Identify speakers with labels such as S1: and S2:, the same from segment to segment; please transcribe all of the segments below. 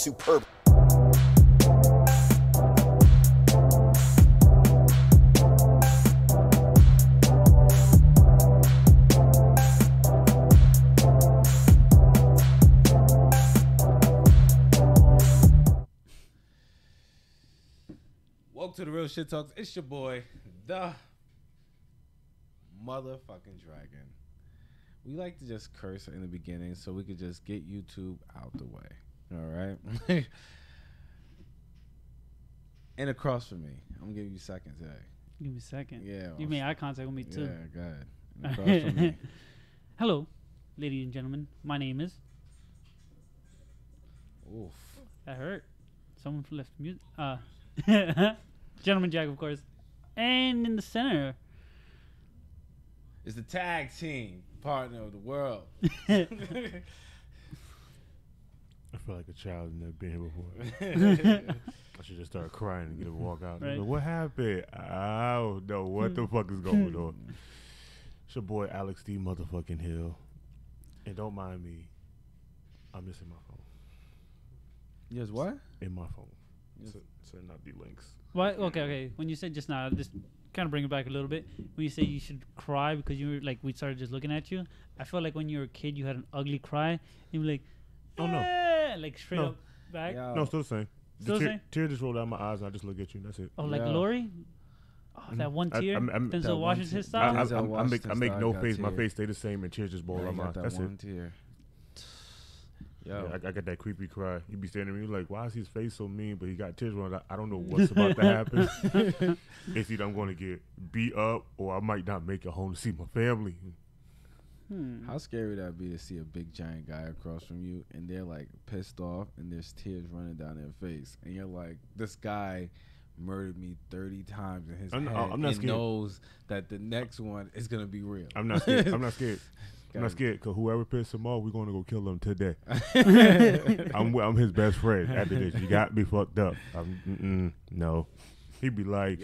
S1: superb.
S2: Welcome to the Real Shit Talks. It's your boy, the motherfucking dragon. We like to just curse in the beginning so we could just get YouTube out the way. All right? And across from me, I'm gonna give you a second today.
S3: Give me a second.
S2: Yeah.
S3: You made eye contact with me too.
S2: Yeah, go ahead. And across from me.
S3: Hello, ladies and gentlemen. My name is.
S2: Oof.
S3: That hurt. Someone left mute. Gentleman Jack, of course. And in the center.
S2: It's the tag team partner of the world.
S4: I feel like a child and never been here before. I should just start crying and get a walk out.
S3: Right.
S4: Like, what happened? I don't know what the fuck is going on. It's your boy Alex D. motherfucking Hill. And don't mind me. I'm missing my phone.
S2: Yes, what?
S4: In my phone.
S2: Yes.
S4: So not the links.
S3: What? Okay. When you said just now, just kind of bring it back a little bit. When you say you should cry because you were like, we started just looking at you. I felt like when you were a kid, you had an ugly cry. You were like,
S4: oh no,
S3: like straight
S4: No.
S3: up back.
S2: Yo.
S4: no, still the same.
S3: Still the same?
S4: Tear just rolled out my eyes and I just look at you and that's it.
S3: Oh, like
S2: Yeah.
S3: Lori? Oh, that one tear?
S4: that
S3: Denzel
S2: one
S3: Washington
S2: tear.
S3: style?
S2: I
S4: I make no
S2: got
S4: face. My
S2: tears.
S4: face stay the same and tears just boil
S2: I
S4: out my
S2: got
S4: eyes.
S2: that
S4: That's
S2: one
S4: it.
S2: tear. Yo.
S4: Yeah, I got that creepy cry. You be standing there, you like, why is his face so mean? But he got tears rolling out. I don't know what's about to happen. It's either I'm going to get beat up or I might not make it home to see my family.
S2: How scary would that be to see a big giant guy across from you and they're like pissed off and there's tears running down their face and you're like, this guy murdered me 30 times in his head
S4: I'm not
S2: and
S4: scared.
S2: knows that the next one is gonna be real.
S4: I'm not scared. I'm not scared. I'm not scared because whoever pissed him off, we're going to go kill him today. I'm his best friend after this. You got me fucked up. No. He'd be like,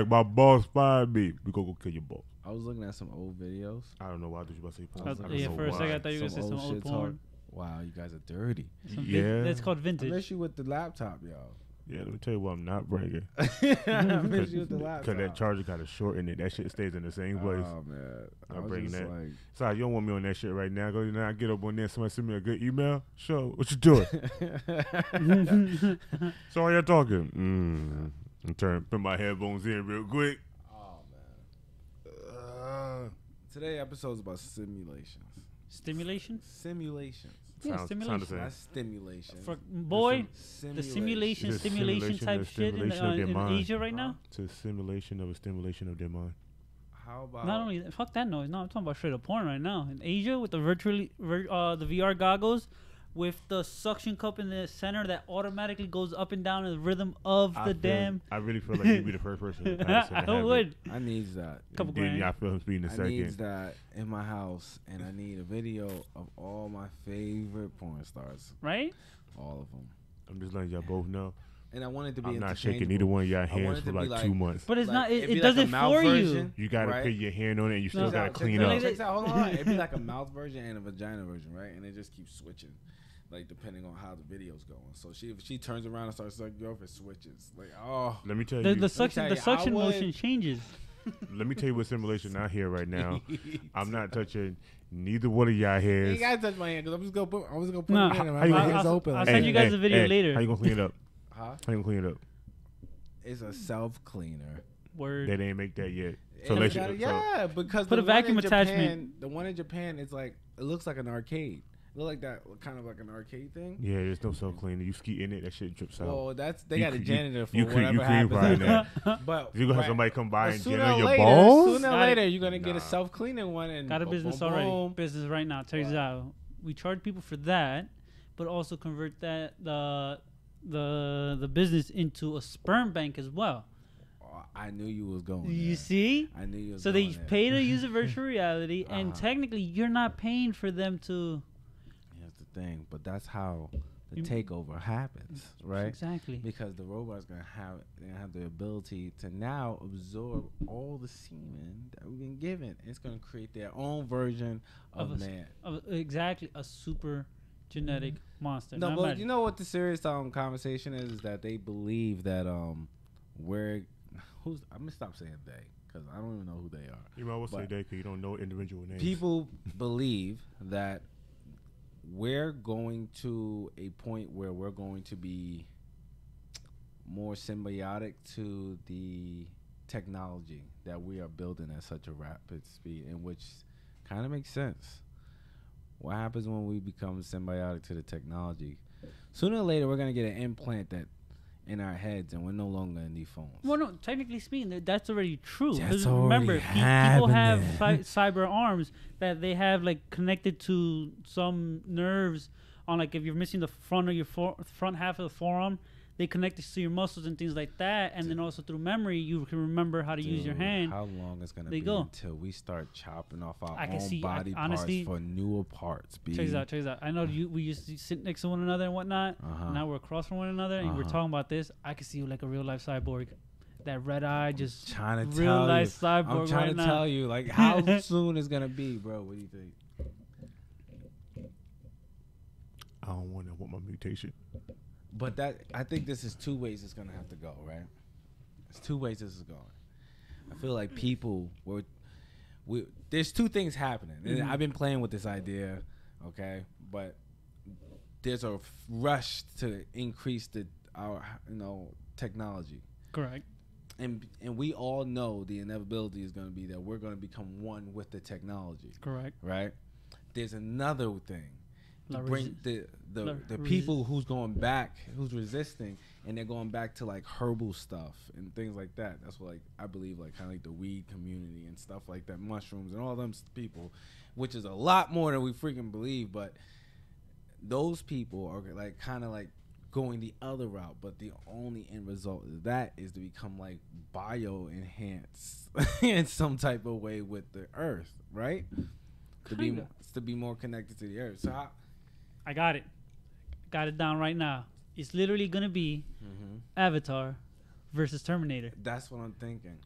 S4: my boss fired me. We go kill your boss.
S2: I was looking at some old videos.
S4: I don't know why. Did you about to say porn?
S2: I was like,
S3: Yeah,
S2: so
S3: for a second I
S2: why?
S3: thought you were going to say some old
S2: shit
S3: porn.
S2: talk. Wow, you guys are dirty.
S3: That's called
S2: I
S3: vintage.
S2: miss you with the laptop, yo.
S4: Yeah, let me tell you what I'm not bringing.
S2: I miss you with the laptop.
S4: Because that charger got a short in it. That shit stays in the same place.
S2: Oh, man. I
S4: I'm
S2: was
S4: bringing
S2: just
S4: that.
S2: like,
S4: Sorry, you don't want me on that shit right now. Go now, get up on there. Somebody send me a good email. Sure. What you doing? Sorry, you're talking. I'm put my headphones in real quick.
S2: oh, man. Today episode is about simulations.
S3: Stimulation?
S2: Simulations.
S3: Yeah,
S4: Sounds
S3: stimulation.
S4: the same.
S2: Not stimulation.
S3: For boy,
S2: Simulation.
S3: the simulation
S4: Is it
S3: type
S4: simulation of
S3: shit in,
S4: stimulation of their
S3: in
S4: mind?
S3: Asia right now?
S4: It's a simulation of a stimulation of their mind.
S2: How about
S3: Not only that, fuck that noise. No, I'm talking about straight up porn right now. In Asia with the the VR goggles with the suction cup in the center that automatically goes up and down in the rhythm of the damn.
S4: I really feel like you'd be the first person to pass it.
S3: I would.
S2: I needs that.
S3: Couple
S4: Then
S3: grand.
S4: I feel him speeding a
S2: I needs
S4: second.
S2: that in my house, and I need a video of all my favorite porn stars,
S3: Right?
S2: all of them.
S4: I'm just letting y'all both know.
S2: And I want it to be
S4: I'm not
S2: interchangeable.
S4: shaking either one of y'all
S2: I want
S4: hands
S2: it
S4: for
S2: to be
S4: like 2 months.
S3: But it's not.
S2: it'd
S3: It
S2: be
S3: does
S2: like a
S3: it
S2: mouth
S3: for you.
S2: version,
S4: You gotta
S2: right?
S4: put your hand on it and you still
S3: No.
S4: gotta
S2: Check
S4: clean
S2: that
S4: up.
S2: out, check that out. Hold on. It'd be like a mouth version and a vagina version, right? And it just keeps switching, like depending on how the video's going. So if she turns around and starts sucking you off, it switches. Like, oh,
S4: Let me tell
S3: The
S4: you.
S3: suction
S2: you, I would-
S3: motion changes.
S4: Let me tell you what simulation I hear right now. I'm not touching neither one of y'all
S2: you
S4: heads.
S2: ain't gotta touch my hand because I'm just gonna put
S3: No,
S2: it in.
S4: how
S2: My
S4: you
S2: hands
S4: gonna-
S2: open.
S3: I'll send you guys a video later.
S4: How you gonna clean it up?
S2: Huh?
S4: How you gonna clean it up?
S2: It's a self cleaner.
S3: Word.
S4: They didn't make that yet.
S2: So
S4: let
S2: yeah,
S4: you-
S2: because
S3: Put
S2: the
S3: a vacuum
S2: one in Japan-
S3: attachment.
S2: The one in Japan is like it looks like an arcade. It look like that kind of like an arcade thing.
S4: Yeah, there's no self cleaner. You ski in it, that shit drips out.
S2: Well, they
S4: You
S2: got a
S4: cre-
S2: janitor for
S4: you cre-
S2: whatever
S4: you
S2: happens.
S4: cream frying
S2: after
S4: that.
S2: that. But
S4: You gonna have
S2: right.
S4: somebody come by
S2: But
S4: and
S2: sooner
S4: get on
S2: or
S4: your
S2: later,
S4: balls?
S2: Sooner or
S3: Got it.
S2: later, you're gonna get
S4: Nah.
S2: a self cleaning one and
S3: Got a
S2: boom,
S3: business
S2: boom,
S3: already.
S2: boom.
S3: Business right now. Check this out. We charge people for that, but also convert that the business into a sperm bank as well.
S2: Oh, I knew you was going.
S3: You
S2: there.
S3: see?
S2: I knew you was
S3: So
S2: going
S3: they
S2: there.
S3: pay to use a virtual reality, and
S2: Uh-huh.
S3: technically you're not paying for them to.
S2: Here's the thing, but that's how the
S3: You-
S2: takeover happens, right?
S3: Exactly.
S2: Because the robot's gonna have the ability to now absorb all the semen that we've been given. It's gonna create their own version of
S3: Of a s-
S2: man.
S3: Exactly, a super genetic monster.
S2: No,
S3: Not
S2: but
S3: magic.
S2: you know what the serious conversation is that they believe that we're I'm gonna stop saying they because I don't even know who they are.
S4: You might as well say they because you don't know individual names.
S2: People believe that we're going to a point where we're going to be more symbiotic to the technology that we are building at such a rapid speed, and which kind of makes sense. What happens when we become symbiotic to the technology? Sooner or later, we're gonna get an implant that in our heads, and we're no longer in these phones.
S3: Well, no, technically speaking, that's already true.
S2: That's
S3: 'Cause remember,
S2: already
S3: people have
S2: happening.
S3: cyber arms that they have like connected to some nerves on, like if you're missing the front of your front half of the forearm, they connect it to your muscles and things like that. And then also through memory, you can remember how to use your hand.
S2: How long is gonna
S3: There
S2: be
S3: you go.
S2: until we start chopping off our
S3: I can
S2: own
S3: see-
S2: body
S3: honestly-
S2: parts for newer parts? B.
S3: Check this out. I know we used to sit next to one another and whatnot.
S2: Uh-huh.
S3: Now we're across from one another, and we're
S2: Uh-huh.
S3: talking about this. I can see you like a real life cyborg. That red eye, just
S2: Trying to
S3: real
S2: tell
S3: life
S2: you.
S3: cyborg
S2: I'm trying
S3: right
S2: to
S3: now.
S2: tell you, like, how soon it's gonna be, bro? What do you think?
S4: I don't want my mutation.
S2: But I think this is two ways it's gonna have to go, right? It's two ways this is going. I feel like people there's two things happening. And I've been playing with this idea, okay? But there's a rush to increase our technology.
S3: correct.
S2: And we all know the inevitability is going to be that we're going to become one with the technology,
S3: Correct.
S2: right? There's another thing.
S3: La
S2: To bring the people who's resisting, and they're going back to like herbal stuff and things like that. That's what, like, I believe, like kind of like the weed community and stuff like that, mushrooms and all them people, which is a lot more than we freaking believe. But those people are like kind of like going the other route, but the only end result of that is to become like bio enhanced in some type of way with the earth, right? To be more connected to the earth. So
S3: I got it. Got it down right now. It's literally gonna be Avatar versus Terminator.
S2: that's what I'm thinking.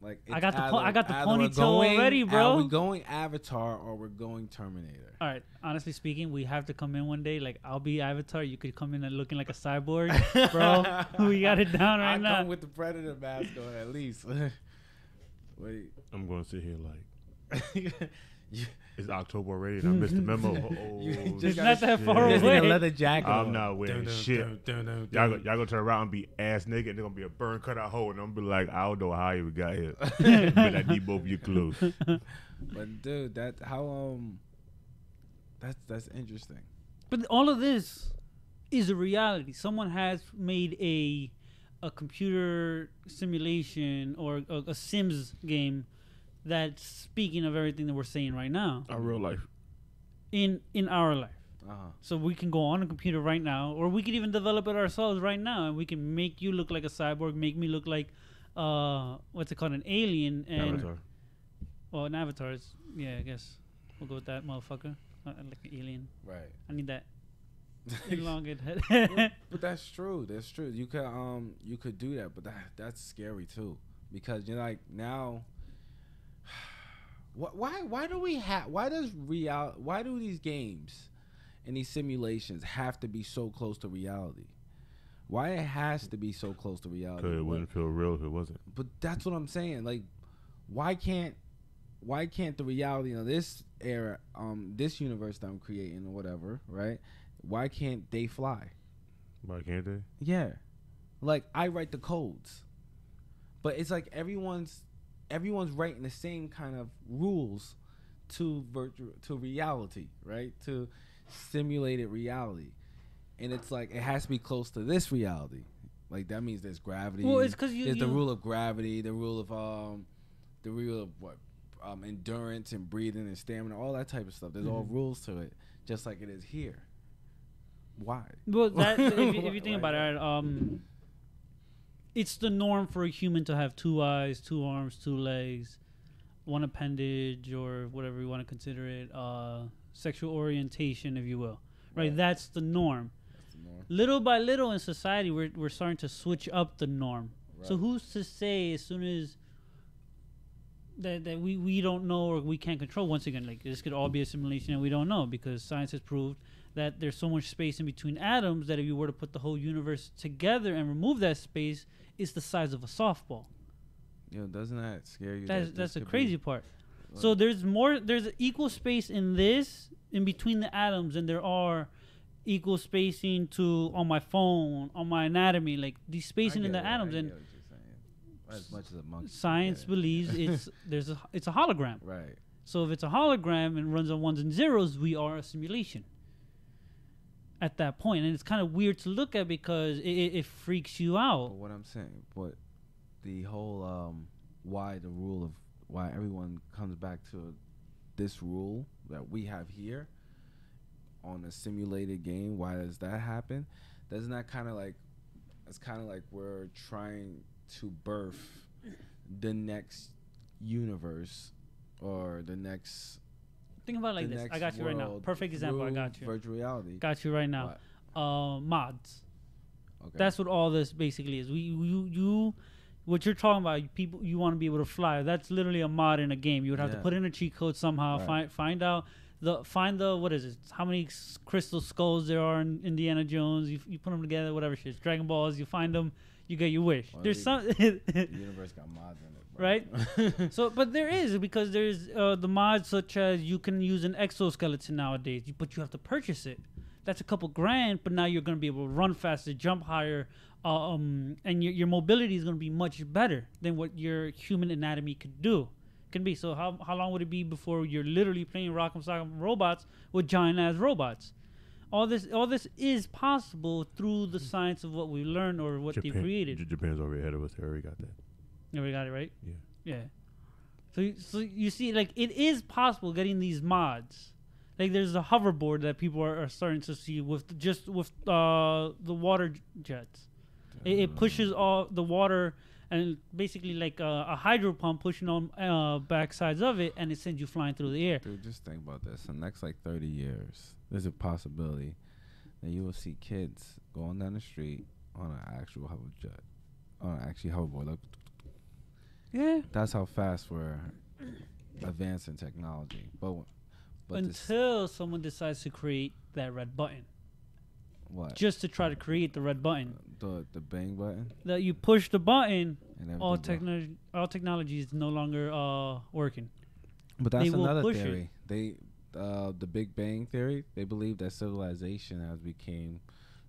S2: Like,
S3: I got the
S2: either
S3: ponytail
S2: we're going-
S3: already, bro.
S2: Are we going Avatar or we're going Terminator?
S3: All right. Honestly speaking, we have to come in one day. Like, I'll be Avatar. You could come in and looking like a cyborg, bro. We got it down right
S2: I
S3: now.
S2: come with the Predator mask on at least. Wait.
S4: I'm going to sit here like
S2: You
S4: it's October already and I missed the memo.
S2: just
S3: It's
S2: gotta-
S3: not that far
S2: you just need
S3: away.
S2: a leather jacket.
S4: I'm
S2: on.
S4: not wearing shit. Y'all gonna turn around and be ass naked and there's gonna be a burn cut out hole and I'm gonna be like, I don't know how you got here. But I need both your clothes.
S2: But dude, that's interesting.
S3: But all of this is a reality. Someone has made a computer simulation or a Sims game that's speaking of everything that we're saying right now
S4: Our real life.
S3: in our life.
S2: Uh-huh.
S3: So we can go on a computer right now, or we could even develop it ourselves right now, and we can make you look like a cyborg, make me look like what's it called, an alien, and
S4: Avatar.
S3: well, an avatar is, yeah, I guess we'll go with that, motherfucker. Like an alien.
S2: Right.
S3: I need that elongated head.
S2: But that's true. That's true. You could do that, but that's scary too, because you're like now. Why do these games and these simulations have to be so close to reality? Why it has to be so close to reality?
S4: Because it wouldn't feel real if it wasn't.
S2: But that's what I'm saying. Like, why can't the reality of this era, this universe that I'm creating or whatever, right? Why can't they fly?
S4: Why can't they?
S2: Yeah, like I write the codes, but it's like everyone's writing the same kind of rules to reality, right? To simulated reality, and it's like it has to be close to this reality. Like that means there's gravity.
S3: Well, it's 'cause
S2: there's the rule of gravity, the rule of what endurance and breathing and stamina, all that type of stuff. There's all rules to it, just like it is here. Why?
S3: Well, that, if you think about it, it's the norm for a human to have 2 eyes, 2 arms, 2 legs, 1 appendage, or whatever you want to consider it, sexual orientation, if you will. Right? That's the norm. Little by little in society, we're starting to switch up the norm. Right. So who's to say as soon as that we don't know or we can't control. Once again, like this could all be a simulation and we don't know, because science has proved that there's so much space in between atoms that if you were to put the whole universe together and remove that space, it's the size of a softball.
S2: Yo, doesn't that scare you?
S3: That's the crazy part. So there's equal space in this, in between the atoms, and there are equal spacing to on my phone, on my anatomy, like the spacing in the atoms. And
S2: as much as a monkey,
S3: science believes it's a hologram.
S2: Right.
S3: So if it's a hologram and runs on ones and zeros, we are a simulation at that point. And it's kind of weird to look at because it freaks you out.
S2: But what I'm saying, but the whole why everyone comes back to this rule that we have here on a simulated game, why does that happen? Doesn't that kind of like, it's kind of like we're trying to birth the next universe or the next.
S3: Think about it like this. I got you right now. Perfect example. I got you.
S2: Virtual reality.
S3: Got you right now. Mods.
S2: Okay.
S3: That's what all this basically is. You what you're talking about, people, you want to be able to fly. That's literally a mod in a game. You would have to put in a cheat code somehow. Right. Find the what is it? How many crystal skulls there are in Indiana Jones? You put them together, whatever shit. Dragon Balls. You find them. You get your wish.
S2: Well,
S3: there's some.
S2: The universe got mods in it, bro.
S3: Right? So, but there is, because there's the mods such as you can use an exoskeleton nowadays, but you have to purchase it. That's a couple grand, but now you're going to be able to run faster, jump higher, and your mobility is going to be much better than what your human anatomy can be. So how long would it be before you're literally playing Rock'em Sock'em Robots with giant ass robots? All this is possible through the science of what we learned or what they created.
S4: Japan's already ahead of us. They already got that.
S3: You already got it, right?
S4: Yeah.
S3: Yeah. So you see, like, it is possible getting these mods. Like, there's a hoverboard that people are starting to see with the water jets. It pushes all the water and basically like a hydro pump pushing on back sides of it, and it sends you flying through the air.
S2: Dude, just think about this. In the next like 30 years, there's a possibility that you will see kids going down the street on an actual hoverboard. Like,
S3: yeah.
S2: That's how fast we're advancing technology. But
S3: until someone decides to create that red button.
S2: What?
S3: Just to try to create the red button.
S2: The bang button?
S3: That you push the button,
S2: and
S3: all technology is no longer working.
S2: But that's another theory. The Big Bang theory, they believe that civilization has became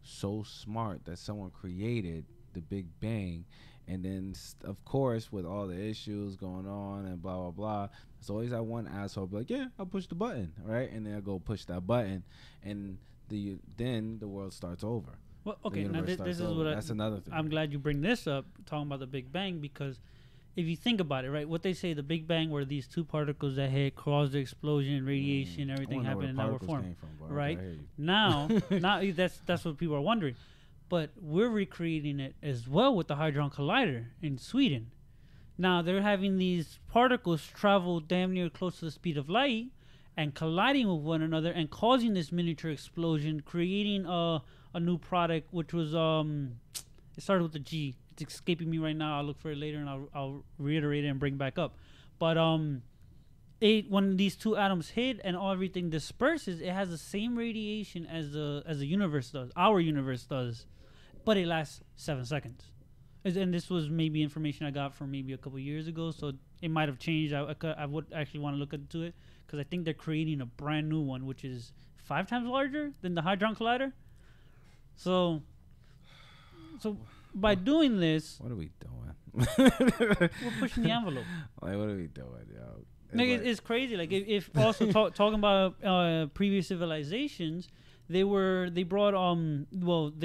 S2: so smart that someone created the Big Bang. And then, of course, with all the issues going on and blah, blah, blah, there's always that one asshole be like, yeah, I'll push the button, right? And then I'll go push that button, and then the world starts over.
S3: Well, okay, now this is what
S2: that's another thing.
S3: I'm glad you bring this up, talking about the Big Bang, because if you think about it, right, what they say, the Big Bang were these two particles that had caused the explosion, radiation, everything happened, and now we're formed. Right? Now, that's what people are wondering. But we're recreating it as well with the Hadron Collider in Sweden. Now, they're having these particles travel damn near close to the speed of light and colliding with one another and causing this miniature explosion, creating a new product, which was, it started with a G. It's escaping me right now. I'll look for it later, and I'll reiterate it and bring back up. But when these two atoms hit and everything disperses, it has the same radiation as the universe does, our universe does. But it lasts 7 seconds. And this was maybe information I got from maybe a couple years ago, so it might have changed. I would actually want to look into it, because I think they're creating a brand new one, which is 5 times larger than the Hadron Collider. So by doing this...
S2: What are we doing?
S3: We're pushing the envelope.
S2: Like, what are we doing, yo?
S3: It's crazy. Like, if also talking about previous civilizations, they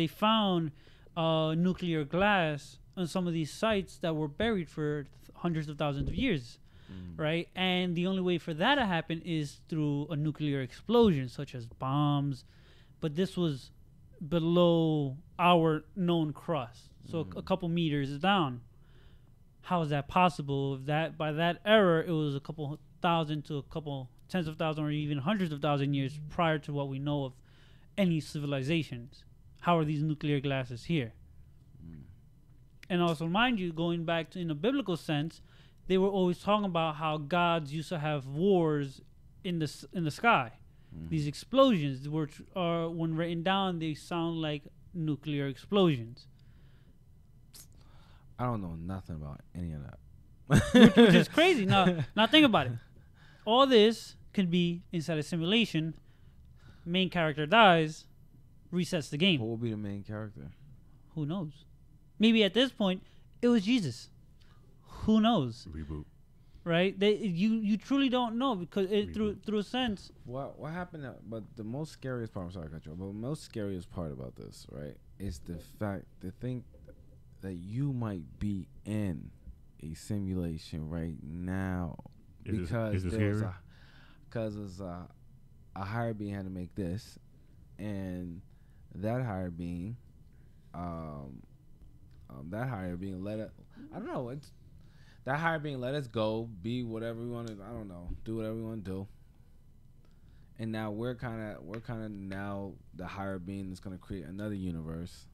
S3: found nuclear glass on some of these sites that were buried for hundreds of thousands of years, right? And the only way for that to happen is through a nuclear explosion, such as bombs. But this was below our known crust, so a couple meters down. How is that possible? If that by that era, it was a couple thousand to a couple tens of thousands or even hundreds of thousand years prior to what we know of any civilizations. How are these nuclear glasses here? And also, mind you, going back to in a biblical sense, they were always talking about how gods used to have wars in the sky. These explosions, which are, when written down, they sound like nuclear explosions.
S2: I don't know nothing about any of that.
S3: which is crazy. Now think about it. All this could be inside a simulation. Main character dies, resets the game.
S2: Who will be the main character?
S3: Who knows? Maybe at this point, it was Jesus. Who knows?
S4: Reboot.
S3: Right? You truly don't know, because through a sense.
S2: What happened? But the most scariest part. I'm sorry, I cut you off. But the most scariest part about this, right, is the think that you might be in a simulation right now, because there's a higher being had to make this, and that higher being, let it. I don't know. It's that higher being let us go, be whatever we want to. I don't know, do whatever we want to do. And now we're kind of now the higher being that's gonna create another universe.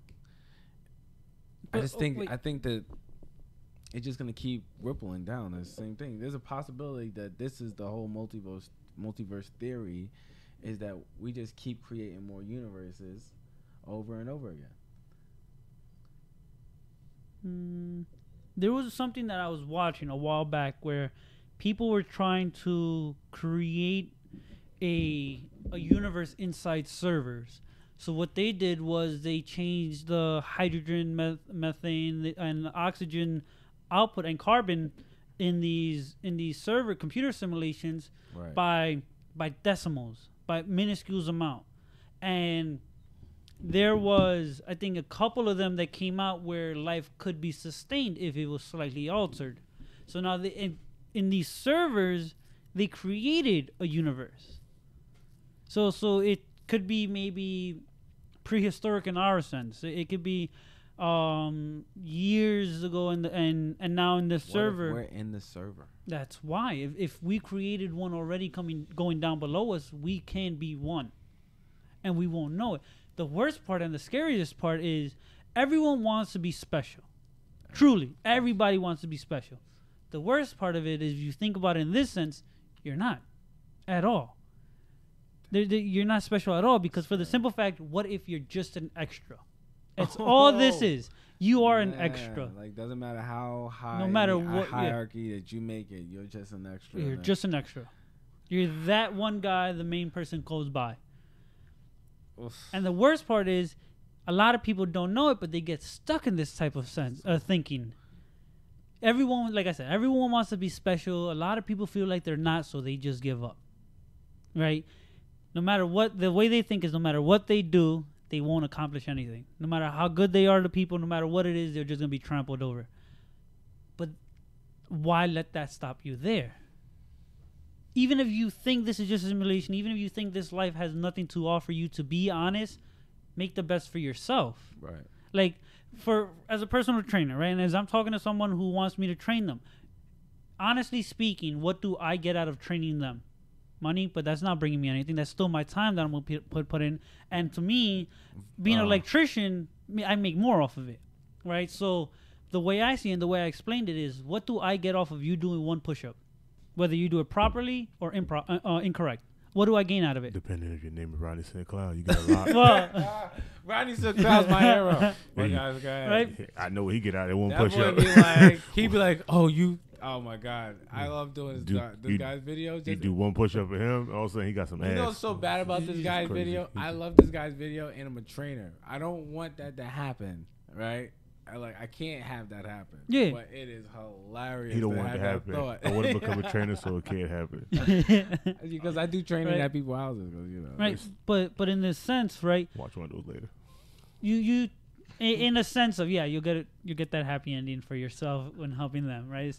S2: I think that it's just gonna keep rippling down. The same thing. There's a possibility that this is the whole multiverse theory, is that we just keep creating more universes over and over again.
S3: There was something that I was watching a while back where people were trying to create a universe inside servers. So what they did was they changed the hydrogen, methane, and oxygen output and carbon in these server computer simulations, right, by decimals, by minuscule amount. And there was, I think, a couple of them that came out where life could be sustained if it was slightly altered. So now in these servers, they created a universe. So it could be maybe prehistoric in our sense. It could be years ago, and now in the server.
S2: We're in the server.
S3: That's why. If we created one already going down below us, we can be one, and we won't know it. The worst part and the scariest part is everyone wants to be special. Truly, everybody wants to be special. The worst part of it is, if you think about it in this sense, you're not at all. You're not special at all, because for the simple fact, what if you're just an extra? It's all this is. You are an extra.
S2: Like, doesn't matter how high,
S3: no matter what
S2: hierarchy that you make it, you're just an extra.
S3: You're just an extra. You're that one guy the main person goes by. Oof. And the worst part is, a lot of people don't know it, but they get stuck in this type of sense of thinking. Everyone, like I said, everyone wants to be special. A lot of people feel like they're not, so they just give up. Right? No matter what, the way they think is, no matter what they do, they won't accomplish anything. No matter how good they are to people, no matter what it is, they're just going to be trampled over. But why let that stop you there? Even if you think this is just a simulation, even if you think this life has nothing to offer you, to be honest, make the best for yourself.
S2: Right.
S3: Like, as a personal trainer, right? And as I'm talking to someone who wants me to train them, honestly speaking, what do I get out of training them? Money, but that's not bringing me anything. That's still my time that I'm going to put in. And to me, being an electrician, I make more off of it, right? So the way I see it and the way I explained it is, what do I get off of you doing one push-up? Whether you do it properly or incorrect. What do I gain out of it?
S4: Depending if your name is Ronnie St. Cloud, you got a lot.
S3: Well,
S2: Ronnie St. Cloud's my hero.
S3: Right?
S4: I know what he get out of one
S2: that
S4: push-up.
S2: He'd be like, oh my God, I love doing this guy's videos.
S4: You do one push-up for him, all of a sudden he got some ass.
S2: You know what's so bad about this guy's video? I love this guy's video, and I'm a trainer. I don't want that to happen, right? I can't have that happen.
S3: Yeah.
S2: But it is hilarious.
S4: He don't want it to happen. I want to become a trainer so it can't happen.
S2: Because I do training at people's houses.
S3: Right. But in this sense, right?
S4: Watch one of those later.
S3: You in a sense of, you get that happy ending for yourself when helping them, right?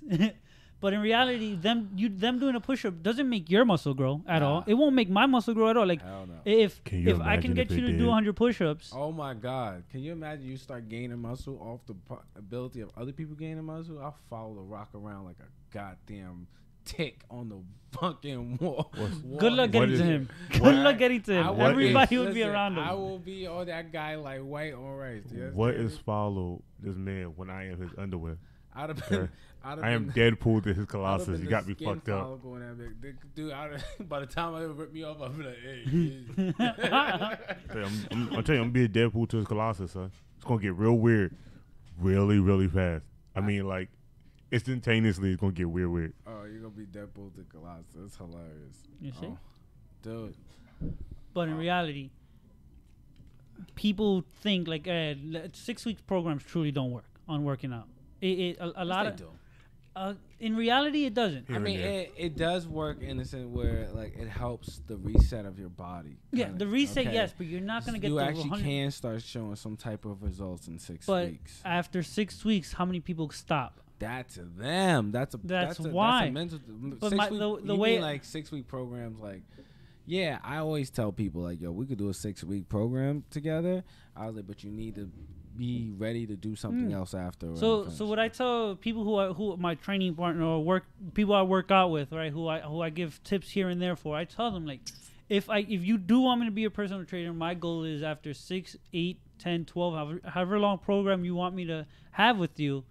S3: But in reality, them doing a push-up doesn't make your muscle grow at all. It won't make my muscle grow at all. Like,
S2: hell no.
S3: if I can get you to do 100 push-ups.
S2: Oh my God. Can you imagine you start gaining muscle off the ability of other people gaining muscle? I'll follow the rock around like a goddamn tick on the fucking wall.
S3: Good luck getting to him. Good luck getting to him. Everybody would be around him.
S2: I will be on that guy like white on rice.
S4: What is follow this man when I am his underwear?
S2: I'd have been.
S4: I am Deadpool to his Colossus. You got me fucked up.
S2: Dude, by the time I rip me off, I'll be like, hey.
S4: I'm telling you, I'm being Deadpool to his Colossus, son. It's gonna get real weird, really, really fast. I mean, like, instantaneously, it's gonna get weird.
S2: Oh, you're gonna be Deadpool to Colossus. That's hilarious.
S3: You see,
S2: dude.
S3: But in reality, people think like 6 week programs truly don't work on working out. A lot of. In reality, it doesn't.
S2: I mean, it does work in a sense where like it helps the reset of your body.
S3: Yeah, the reset, yes, but you're not gonna get.
S2: You actually can start showing some type of results in 6 weeks.
S3: But after 6 weeks, how many people stop?
S2: That's them. That's
S3: why.
S2: That's a mental.
S3: But the way
S2: mean like 6 week programs, like. Yeah, I always tell people like, yo, we could do a 6 week program together. I was like, but you need to be ready to do something else after.
S3: So what I tell people who my training partner or people I work out with, right, who I give tips here and there for, I tell them like, if you do want me to be a personal trainer, my goal is after 6, 8, 10, 12, however long program you want me to have with you,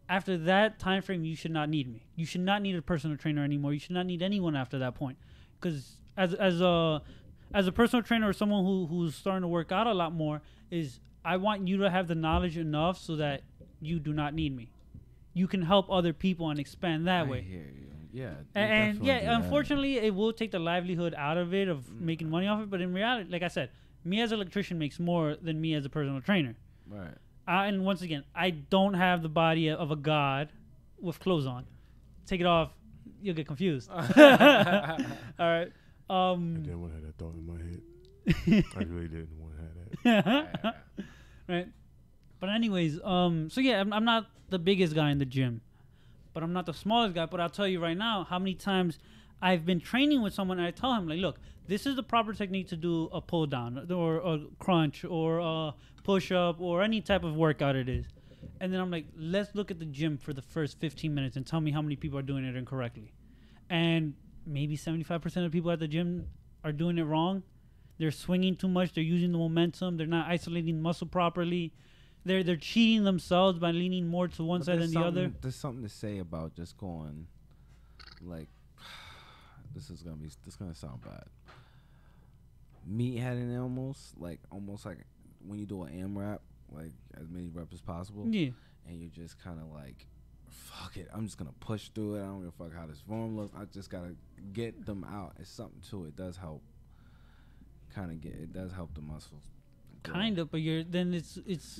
S3: after that time frame, you should not need me. You should not need a personal trainer anymore. You should not need anyone after that point, because as a personal trainer or someone who's starting to work out a lot more, is I want you to have the knowledge enough so that you do not need me. You can help other people and expand that way.
S2: I hear you. Yeah.
S3: And unfortunately, it will take the livelihood out of it, of making money off it. But in reality, like I said, me as an electrician makes more than me as a personal trainer.
S2: Right.
S3: And once again, I don't have the body of a god with clothes on. Take it off, you'll get confused. All right.
S4: I didn't want to have that thought in my head. I really didn't want to have that.
S3: Right. But anyways, so yeah, I'm not the biggest guy in the gym, but I'm not the smallest guy. But I'll tell you right now how many times I've been training with someone and I tell him like, look, this is the proper technique to do a pull down or a crunch or a push up or any type of workout it is. And then I'm like, let's look at the gym for the first 15 minutes and tell me how many people are doing it incorrectly. And maybe 75% of people at the gym are doing it wrong. They're swinging too much. They're using the momentum. They're not isolating muscle properly. They're cheating themselves by leaning more to one side than the other.
S2: There's something to say about just going, like, this is gonna sound bad. Meatheading almost like when you do an AMRAP, like as many reps as possible.
S3: Yeah.
S2: And you're just kind of like, fuck it, I'm just gonna push through it. I don't give a fuck how this form looks. I just gotta get them out. It's something to it. It does help. It does help the muscles.
S3: Kind of, but it's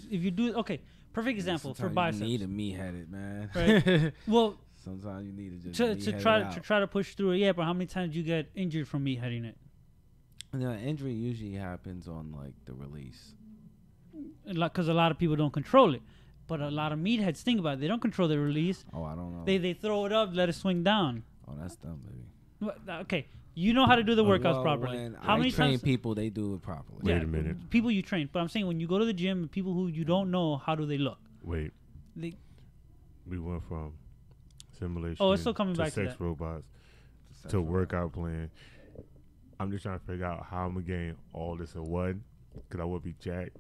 S3: if you do okay. Perfect example for biceps.
S2: You need a meatheaded, man.
S3: Right. Well,
S2: sometimes you need to just
S3: to try to push through it. Yeah, but how many times do you get injured from meatheading it?
S2: Injury usually happens on like the release.
S3: Because a lot of people don't control it. But a lot of meatheads, think about it, they don't control the release.
S2: Oh, I don't know.
S3: They throw it up, let it swing down.
S2: Oh, that's dumb, baby.
S3: Okay, you know how to do the workouts properly.
S2: How many train people, they do it properly.
S4: Wait a minute.
S3: People you train. But I'm saying when you go to the gym, people who you don't know, how do they look?
S4: Wait. We went from simulation
S3: it's still coming back to
S4: sex
S3: that.
S4: robots to workout plan. I'm just trying to figure out how I'm going to gain all this in one, because I would be jacked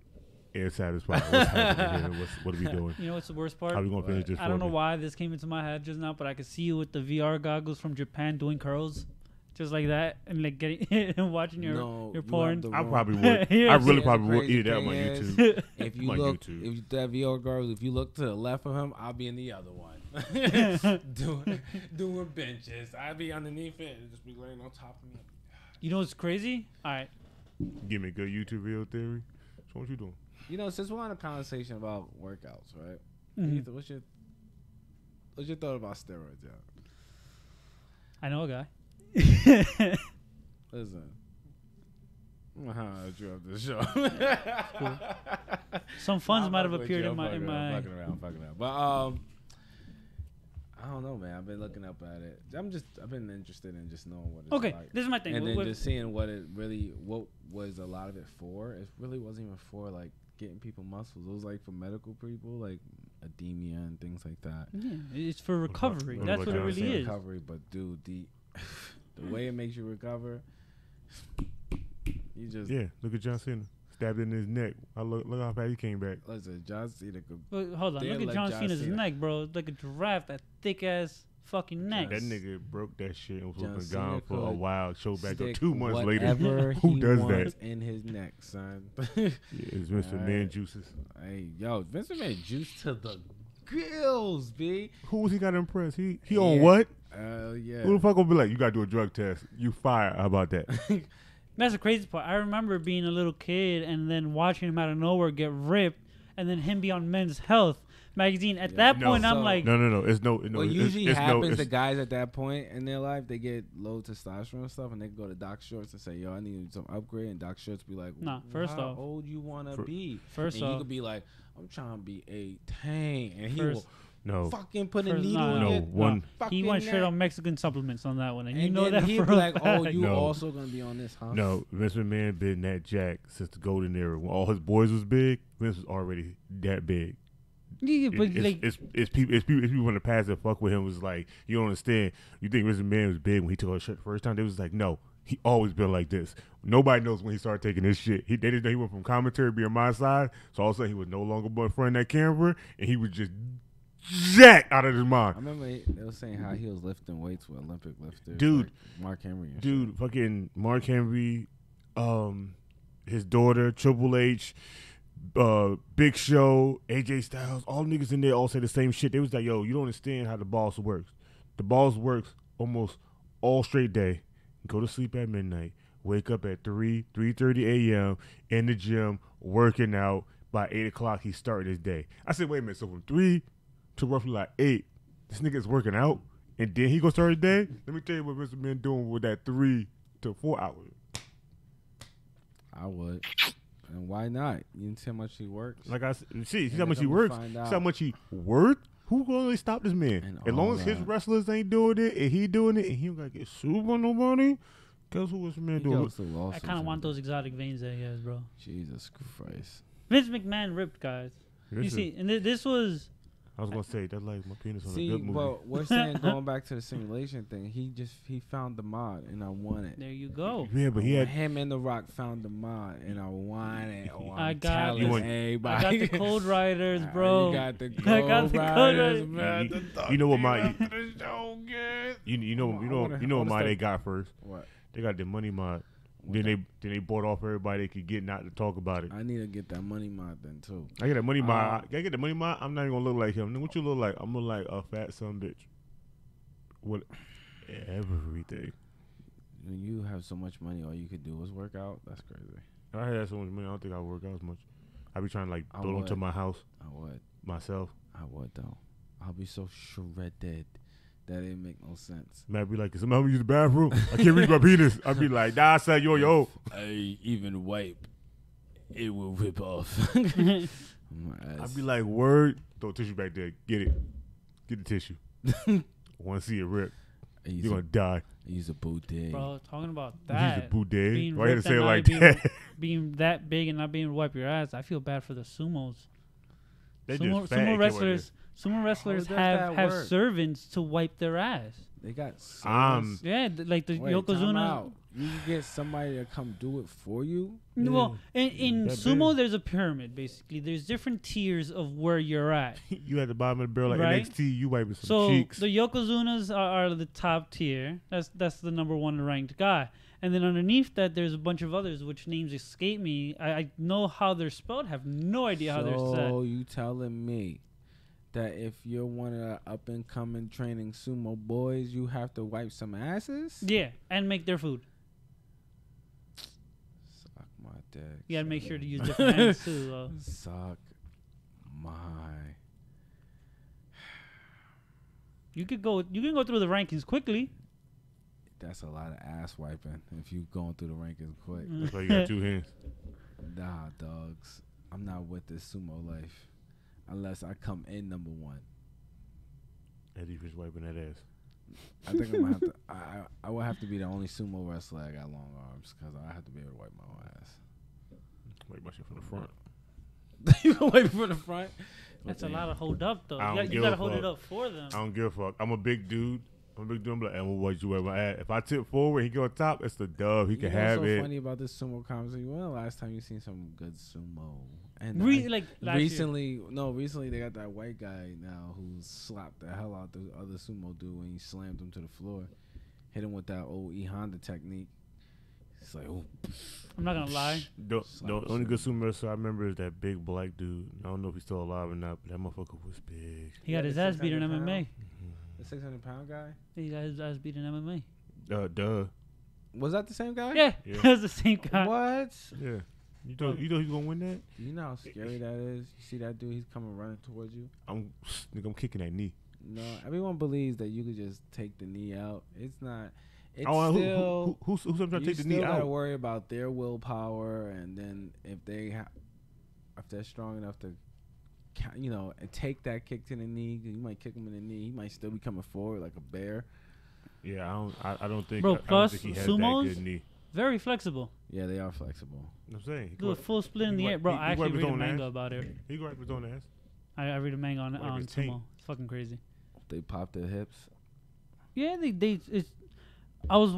S4: and satisfied. What's happening here? What are we doing?
S3: You know what's the worst part?
S4: How are we going to finish this?
S3: I don't know why this came into my head just now, but I could see you with the VR goggles from Japan doing curls. Just like that, and like getting and watching your porn.
S4: I probably would. I really probably would eat that on my YouTube.
S2: If you look, if that VR girl, if you look to the left of him, I'll be in the other one, doing benches. I'll be underneath it and just be laying on top of me.
S3: You know what's crazy? All right,
S4: give me a good YouTube video theory. So what you doing?
S2: You know, since we're on a conversation about workouts, right?
S3: Mm-hmm.
S2: What's your thought about steroids, yeah?
S3: I know a guy.
S2: Listen, I'm gonna holler at you after the show.
S3: Cool. Some funds might have appeared in my.
S2: Fucking around. But I don't know, man. I've been looking up at it. I've been interested in just knowing what it's like.
S3: Okay, this is my thing.
S2: And then just seeing what was a lot of it for. It really wasn't even for like getting people muscles. It was like for medical people, like edema and things like that.
S3: Yeah, it's for recovery. That's what it really is.
S2: Recovery, but dude, the way it makes you recover, you just
S4: look at John Cena. stabbed in his neck. Look how fast he came back.
S2: Listen, John Cena could.
S3: Hold on, look at John Cena's neck, bro. It's like a giraffe, that thick ass fucking neck.
S4: That nigga broke that shit and was been
S2: Cena
S4: gone for a while. Showed back up 2 months
S2: later.
S4: Who does that?
S2: In his neck, son.
S4: Yeah, it's Mr. Man Juices.
S2: Hey, yo, Mr. Man Juice to the gills, B.
S4: Who was he got to impress? He on what?
S2: Yeah.
S4: Who the fuck gonna be like, you gotta do a drug test? You fire. How about that?
S3: That's the crazy part. I remember being a little kid and then watching him out of nowhere get ripped, and then him be on Men's Health magazine. At that point, I'm like,
S4: no. It's no.
S2: What usually happens to guys at that point in their life, they get low testosterone and stuff, and they go to Doc Shorts and say, "Yo, I need some upgrade." And Doc Shorts be like,
S3: "Nah, first
S2: how
S3: off,
S2: old you wanna be?"
S3: First
S2: and
S3: off,
S2: you could be like, "I'm trying to be 18," and he will.
S4: No.
S2: Fucking put a needle in it.
S4: No.
S3: He went straight on Mexican supplements on that one, and you know that
S2: he'd
S3: for
S2: be like,
S3: fact.
S2: "Oh, you also gonna be on this, huh?"
S4: No, Vince McMahon been that jack since the golden era. When all his boys was big, Vince was already that big.
S3: Yeah, but
S4: it's people in the past that fuck with him was like, you don't understand. You think Vince McMahon was big when he took his shit the first time? They was like, no, he always been like this. Nobody knows when he started taking this shit. They didn't know he went from commentary being my side, so all of a sudden he was no longer in front of that camera, and he was just jacked out of his mind.
S2: I remember they were saying how he was lifting weights with Olympic lifters,
S4: dude.
S2: like Mark Henry.
S4: Dude, fucking Mark Henry, his daughter, Triple H, Big Show, AJ Styles, all niggas in there all say the same shit. They was like, yo, you don't understand how the boss works. The boss works almost all straight day. Go to sleep at midnight. Wake up at 3:30 a.m. in the gym, working out. By 8 o'clock, he started his day. I said, wait a minute. So from 3 to roughly like 8, this nigga's working out, and then he gonna start his day? Let me tell you what Mr. Man doing with that 3 to 4 hours.
S2: I would. And why not? You see how much he works?
S4: Like I said, see how much he works. See how much he worth? Who gonna stop this man? As long as his wrestlers ain't doing it and he doing it and he don't gotta get sued by nobody, guess who this man doing?
S3: I kind of want those exotic veins that he has, bro.
S2: Jesus Christ.
S3: Vince McMahon ripped, guys. You see, and this was...
S4: I was gonna say that's like my penis on a good movie.
S2: But we're saying going back to the simulation thing. He found the mod and I want it.
S3: There you go.
S4: Yeah, but
S2: him and The Rock found the mod and I want it. Oh,
S3: I got
S2: the
S3: Code Riders, bro.
S2: You got the Code Riders, man.
S4: You know what my you know what mod they got first?
S2: What?
S4: They got the money mod. Then they bought off everybody they could get not to talk about it.
S2: I need to get that money mod then too.
S4: I get that money mod. I get the money mod. I'm not even gonna look like him. What you look like? I'm gonna look like a fat son bitch. What? Everything.
S2: When you have so much money, all you could do is work out. That's crazy.
S4: If I had so much money, I don't think I would work out as much. I'd be trying to like build onto my house.
S2: I would
S4: myself.
S2: I would though. I'll be so shredded. That didn't make no sense.
S4: Man, I'd be like, can somebody use the bathroom? I can't reach my penis. I'd be like, nah, son, you're old.
S2: I even wipe, it will rip off.
S4: I'd be like, word. Throw tissue back there. Get it. Get the tissue. Want to see it rip. You're going to die.
S2: I use a boudet.
S3: Bro, talking about that.
S4: Use a boudet. Why you had to say it like
S3: that? Being that big and not being able to wipe your ass, I feel bad for the sumos. Sumo wrestlers have servants to wipe their ass.
S2: They got servants?
S3: Yeah, like the Yokozuna.
S2: You can get somebody to come do it for you?
S3: Yeah. Well, in sumo, there's a pyramid, basically. There's different tiers of where you're at.
S4: You at the bottom of the barrel, like right? NXT, you wiping some cheeks.
S3: So the Yokozunas are the top tier. That's the number one ranked guy. And then underneath that, there's a bunch of others, which names escape me. I know how they're spelled, have no idea how they're said.
S2: So you telling me that if you're one of the up-and-coming training sumo boys, you have to wipe some asses?
S3: Yeah, and make their food.
S2: Suck my dick.
S3: You gotta make sure to use different hands too.
S2: Suck my.
S3: You can go through the rankings quickly.
S2: That's a lot of ass wiping if you going through the rankings quick.
S4: That's why you got two hands.
S2: Nah, dogs. I'm not with this sumo life unless I come in number one.
S4: Eddie just wiping that ass.
S2: I think I'm gonna have to. I would have to be the only sumo wrestler that got long arms because I have to be able to wipe my own ass.
S4: Wipe my shit from the front.
S2: You gonna wipe it from the front?
S3: That's a lot of hold up though. You gotta hold it up for them.
S4: I don't give a fuck. I'm a big dude. I'm a big dude. I'm like, and what you wear my ass? If I tip forward, he go on top. It's the dub. He can have it.
S2: What's so funny about this sumo conversation? When the last time you seen some good sumo? And recently they got that white guy now who slapped the hell out the other sumo dude when he slammed him to the floor, hit him with that old E Honda technique. It's like, oh.
S3: I'm not gonna lie.
S4: The only good sumo wrestler I remember is that big black dude. I don't know if he's still alive or not, but that motherfucker was big.
S3: He got his ass beat in MMA.
S2: The 600-pound guy?
S3: He got his ass beat in MMA.
S4: Duh.
S2: Was that the same guy?
S3: Yeah. It was the same guy.
S2: What?
S4: Yeah. You know he's gonna win that?
S2: You know how scary that is? You see that dude, he's coming running towards you?
S4: I'm kicking that knee.
S2: No, everyone believes that you could just take the knee out. It's not. It's
S4: who's trying to take the knee out?
S2: You still gotta worry about their willpower, and then if they're strong enough to, take that kick to the knee, you might kick him in the knee. He might still be coming forward like a bear.
S4: Yeah, I don't think.
S3: Bro,
S4: I
S3: plus
S4: don't think he has
S3: sumos,
S4: that good knee.
S3: Very flexible.
S2: Yeah, they are flexible.
S4: I'm saying.
S3: Do a full split in the air, bro. I actually read a manga about it.
S4: He go his own ass.
S3: I read a manga on sumo. It's fucking crazy.
S2: They pop their hips.
S3: Yeah, I was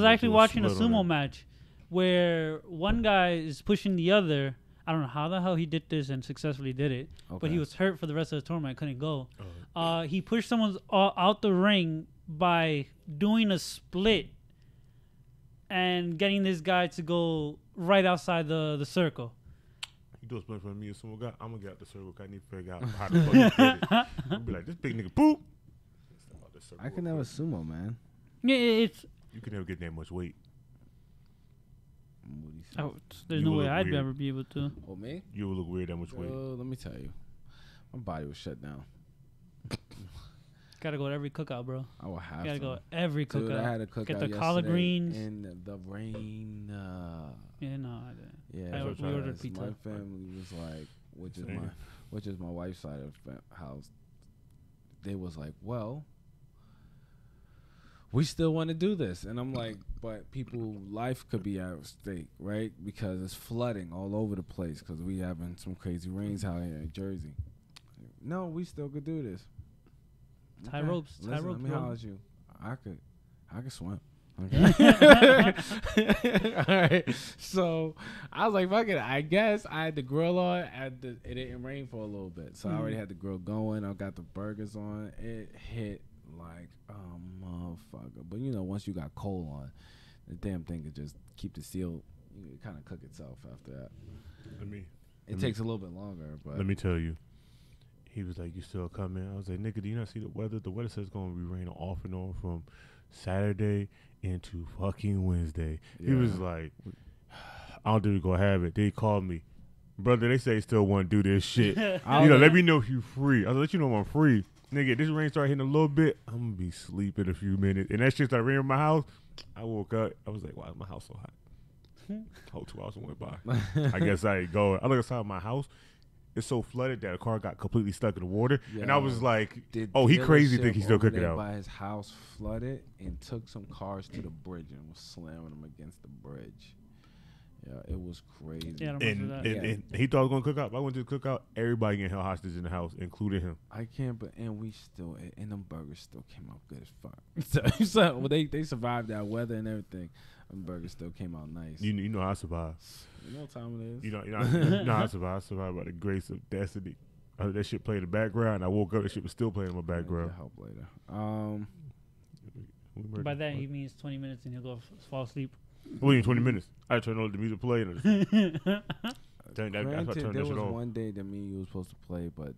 S3: actually watching a sumo match where one guy is pushing the other. I don't know how the hell he did this and successfully did it, but he was hurt for the rest of the tournament. Couldn't go. He pushed someone out the ring by doing a split and getting this guy to go right outside the circle.
S4: You do a split for me, a sumo guy. I'm gonna get out the circle. I need to figure out how the fuck you did it. I'll be like, this big nigga, poop.
S2: I can never sumo, man.
S3: Yeah, it's.
S4: You can never get that much weight.
S3: There's no way I'd ever be able to.
S2: Oh, me?
S4: You would look weird that much weight.
S2: Let me tell you, my body was shut down.
S3: Gotta go to every cookout, bro.
S2: I will have
S3: Gotta
S2: to.
S3: go to every cookout.
S2: Dude, I had a cookout
S3: Get the collard greens.
S2: In the rain.
S3: Yeah, no, I didn't.
S2: Yeah,
S3: we ordered pizza.
S2: My family was like, which is my wife's side of the house. They was like, well, we still want to do this, and I'm like, but life could be at stake, right? Because it's flooding all over the place because we having some crazy rains out here in Jersey. No, we still could do this.
S3: Tie ropes.
S2: Listen, let me
S3: bro.
S2: holler at you. I could swim. Okay. All right. So I was like, fuck it. I guess I had the grill on. It didn't rain for a little bit, so I already had the grill going. I got the burgers on. It hit like a motherfucker. But once you got coal on, the damn thing could just keep the seal. It kind of cook itself after that. It takes a little bit longer, but
S4: let me tell you. He was like, you still coming? I was like, nigga, do you not see the weather? The weather says it's going to be raining off and on from Saturday into fucking Wednesday. Yeah. He was like, I don't think we're going to have it. They called me. Brother, they say still want to do this shit. Let me know if you free. I was like, let you know I'm free. Nigga, this rain started hitting a little bit. I'm going to be sleeping in a few minutes. And that shit started raining in my house. I woke up. I was like, why is my house so hot? Whole 2 hours went by. I guess I ain't going. I look outside my house. It's so flooded that a car got completely stuck in the water. Yeah. And I was like, he crazy think he's still cooking out.
S2: By his house flooded and took some cars to the bridge and was slamming them against the bridge. Yeah, it was crazy.
S3: Yeah,
S4: and he thought I was going to cook out. If I went to the cookout, everybody getting held hostage in the house, including him.
S2: I can't, and them burgers still came out good as fuck. so they survived that weather and everything. Them burgers still came out nice.
S4: You know how I survived.
S2: You know what time it is.
S4: You know how I survived. I survived by the grace of destiny. I heard that shit play in the background. I woke up, that shit was still playing in my background.
S2: Help later.
S3: By that he means 20 minutes and he'll go fall asleep.
S4: What do you mean 20 minutes? I turned on the music play.
S2: Granted, there was one day that me and you were supposed to play, but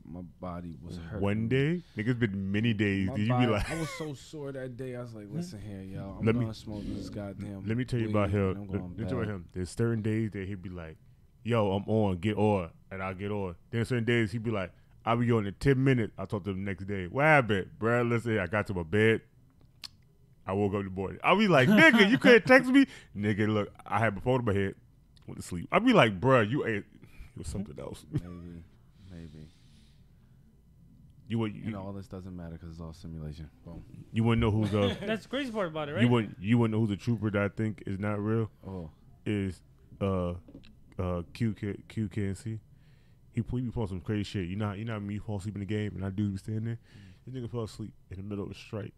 S2: my body was hurt.
S4: One day? Nigga's been many days. You be like,
S2: I was so sore that day. I was like, listen here, yo. I'm going to smoke this goddamn.
S4: Let me tell you about him. Let me tell you about him. There's certain days that he'd be like, yo, I'm on, get on. And I'll get on. Then certain days he'd be like, I'll be on in 10 minutes. I'll talk to him the next day. What happened? Bro, listen, I got to my bed. I woke up in the morning. I'll be like, nigga, you couldn't text me? Nigga, look, I had my phone in my head. Went to sleep. I'd be like, bruh, you was something else.
S2: Maybe.
S4: You
S2: all this doesn't matter because it's all simulation. Boom.
S4: You wouldn't know who's
S3: That's the crazy part about it, right?
S4: You wouldn't know who's the trooper that I think is not real.
S2: Oh.
S4: Is QKNC. He be pulling some crazy shit. You know me, you fall asleep in the game and I do be standing there. This nigga fell asleep in the middle of a strike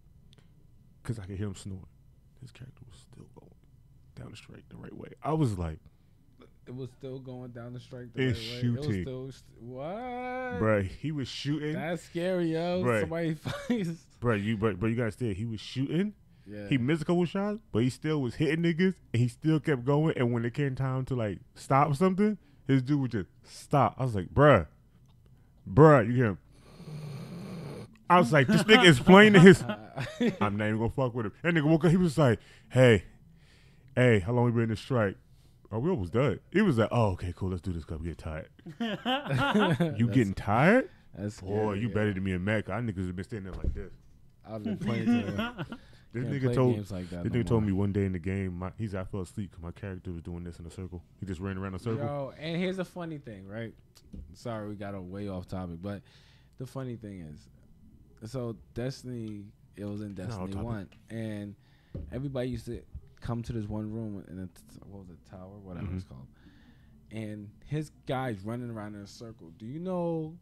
S4: because I could hear him snoring. His character was still going down the strike the right way. I was like,
S2: it was still going down the strike the right way.
S4: Shooting.
S2: It was still what?
S4: Bruh, he was shooting.
S2: That's scary, yo.
S4: Bruh.
S2: Somebody fights.
S4: Bruh, you gotta stay. He was shooting.
S2: Yeah.
S4: He missed a couple shots, but he still was hitting niggas, and he still kept going. And when it came time to like stop something, his dude would just stop. I was like, bruh, you hear him? I was like, this nigga is playing his. I'm not even gonna fuck with him. That nigga woke up. He was like, hey, how long we been in this strike? Oh, we almost done. He was like, oh, okay, cool. Let's do this. Cause I'm getting tired. You getting tired?
S2: That's scary,
S4: boy, you better than me and Mac. Our niggas have been standing there like this.
S2: I've been playing to
S4: This
S2: Can't
S4: nigga
S2: play
S4: told
S2: games like that
S4: this
S2: no
S4: nigga told
S2: more.
S4: me one day in the game, I fell asleep because my character was doing this in a circle. He just ran around in a circle.
S2: Yo, and here's a funny thing, right? Sorry, we got way off topic, but the funny thing is, so Destiny, it was in Destiny 1, and everybody used to come to this one room, and what was it, tower, whatever it's called, and his guys running around in a circle. Do you know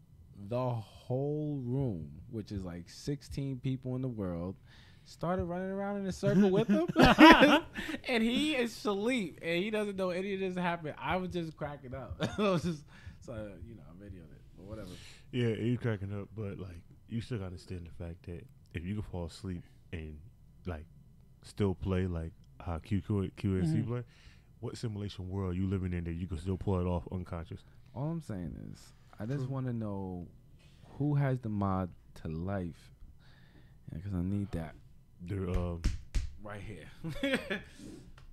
S2: the whole room, which is like 16 people in the world, started running around in a circle with him, and he is asleep, and he doesn't know any of this happened. I was just cracking up. I was just, so I videoed it, but whatever.
S4: Yeah, he's cracking up, but like you still gotta understand the fact that if you can fall asleep and like still play like how QSC play, what simulation world you living in that you can still pull it off unconscious?
S2: All I'm saying is, I just want to know who has the mod to life, because I need that.
S4: They're
S2: Right here.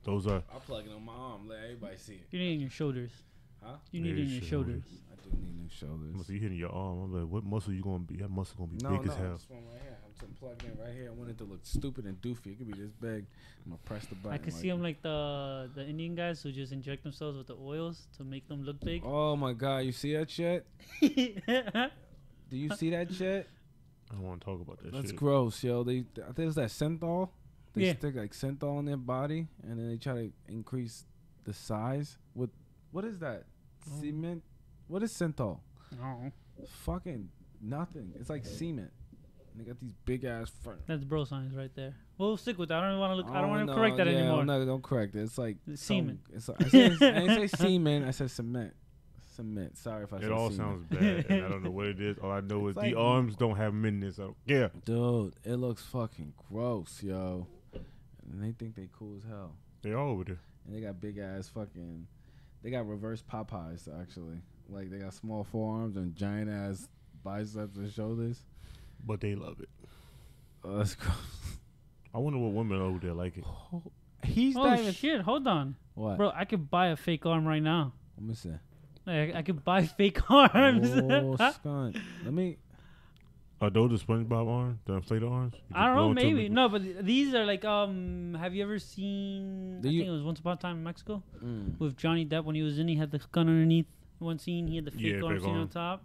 S4: those are.
S2: I'll plug it on my arm, let everybody see it.
S3: You need it in your shoulders.
S2: Huh?
S3: You need it in your shoulders.
S2: I do need new shoulders.
S4: So you hitting your arm. I'm like, what muscle you gonna be? That muscle gonna be big as hell.
S2: This one right here. I'm plugging it right here. I want it to look stupid and doofy. It could be this big. I'm gonna press the button.
S3: I could see them like the Indian guys who just inject themselves with the oils to make them look big.
S2: Oh my god, you see that shit? Do you see that shit?
S4: I don't want to talk about that
S2: That's
S4: shit.
S2: gross, yo. I think it's that synthol. They
S3: Yeah.
S2: stick like synthol in their body, and then they try to increase the size with what is that? Cement? What is synthol?
S3: Oh.
S2: Fucking nothing. It's like cement. And they got these big ass front.
S3: That's bro science right there. We'll stick with that. I don't want to look. I don't want to correct that anymore.
S2: No, don't correct it. It's like
S3: It's semen.
S2: It's like, I didn't say semen. I said cement. Cement. Sorry if I said
S4: It all
S2: semen.
S4: sounds bad, and I don't know what it is. All I know is
S2: It's like-
S4: the arms don't have them in this. Yeah.
S2: Dude, it looks fucking gross, yo. And they think they cool as hell.
S4: They all over there.
S2: And they got big ass fucking. They got reverse Popeyes actually. Like they got small forearms and giant ass biceps and shoulders.
S4: But they love it.
S2: Oh, that's gross.
S4: I wonder what women over there like it.
S2: He's
S3: Oh
S2: not even.
S3: shit! Hold on,
S2: What?
S3: bro. I could buy a fake arm right now.
S2: Let me see.
S3: Like, I could buy fake arms.
S2: Oh, skunt. Let me.
S4: Are those the SpongeBob arms? The inflated arms? You
S3: I don't
S4: just
S3: know,
S4: blow into
S3: maybe
S4: them?
S3: no, but these are like have you ever seen?
S2: Do
S3: I
S2: you-
S3: think it was Once Upon a Time in Mexico
S2: Mm.
S3: with Johnny Depp when he was in. He had the gun underneath. One scene, he had the fake
S4: Yeah,
S3: arm
S4: fake
S3: scene on
S4: arm.
S3: top.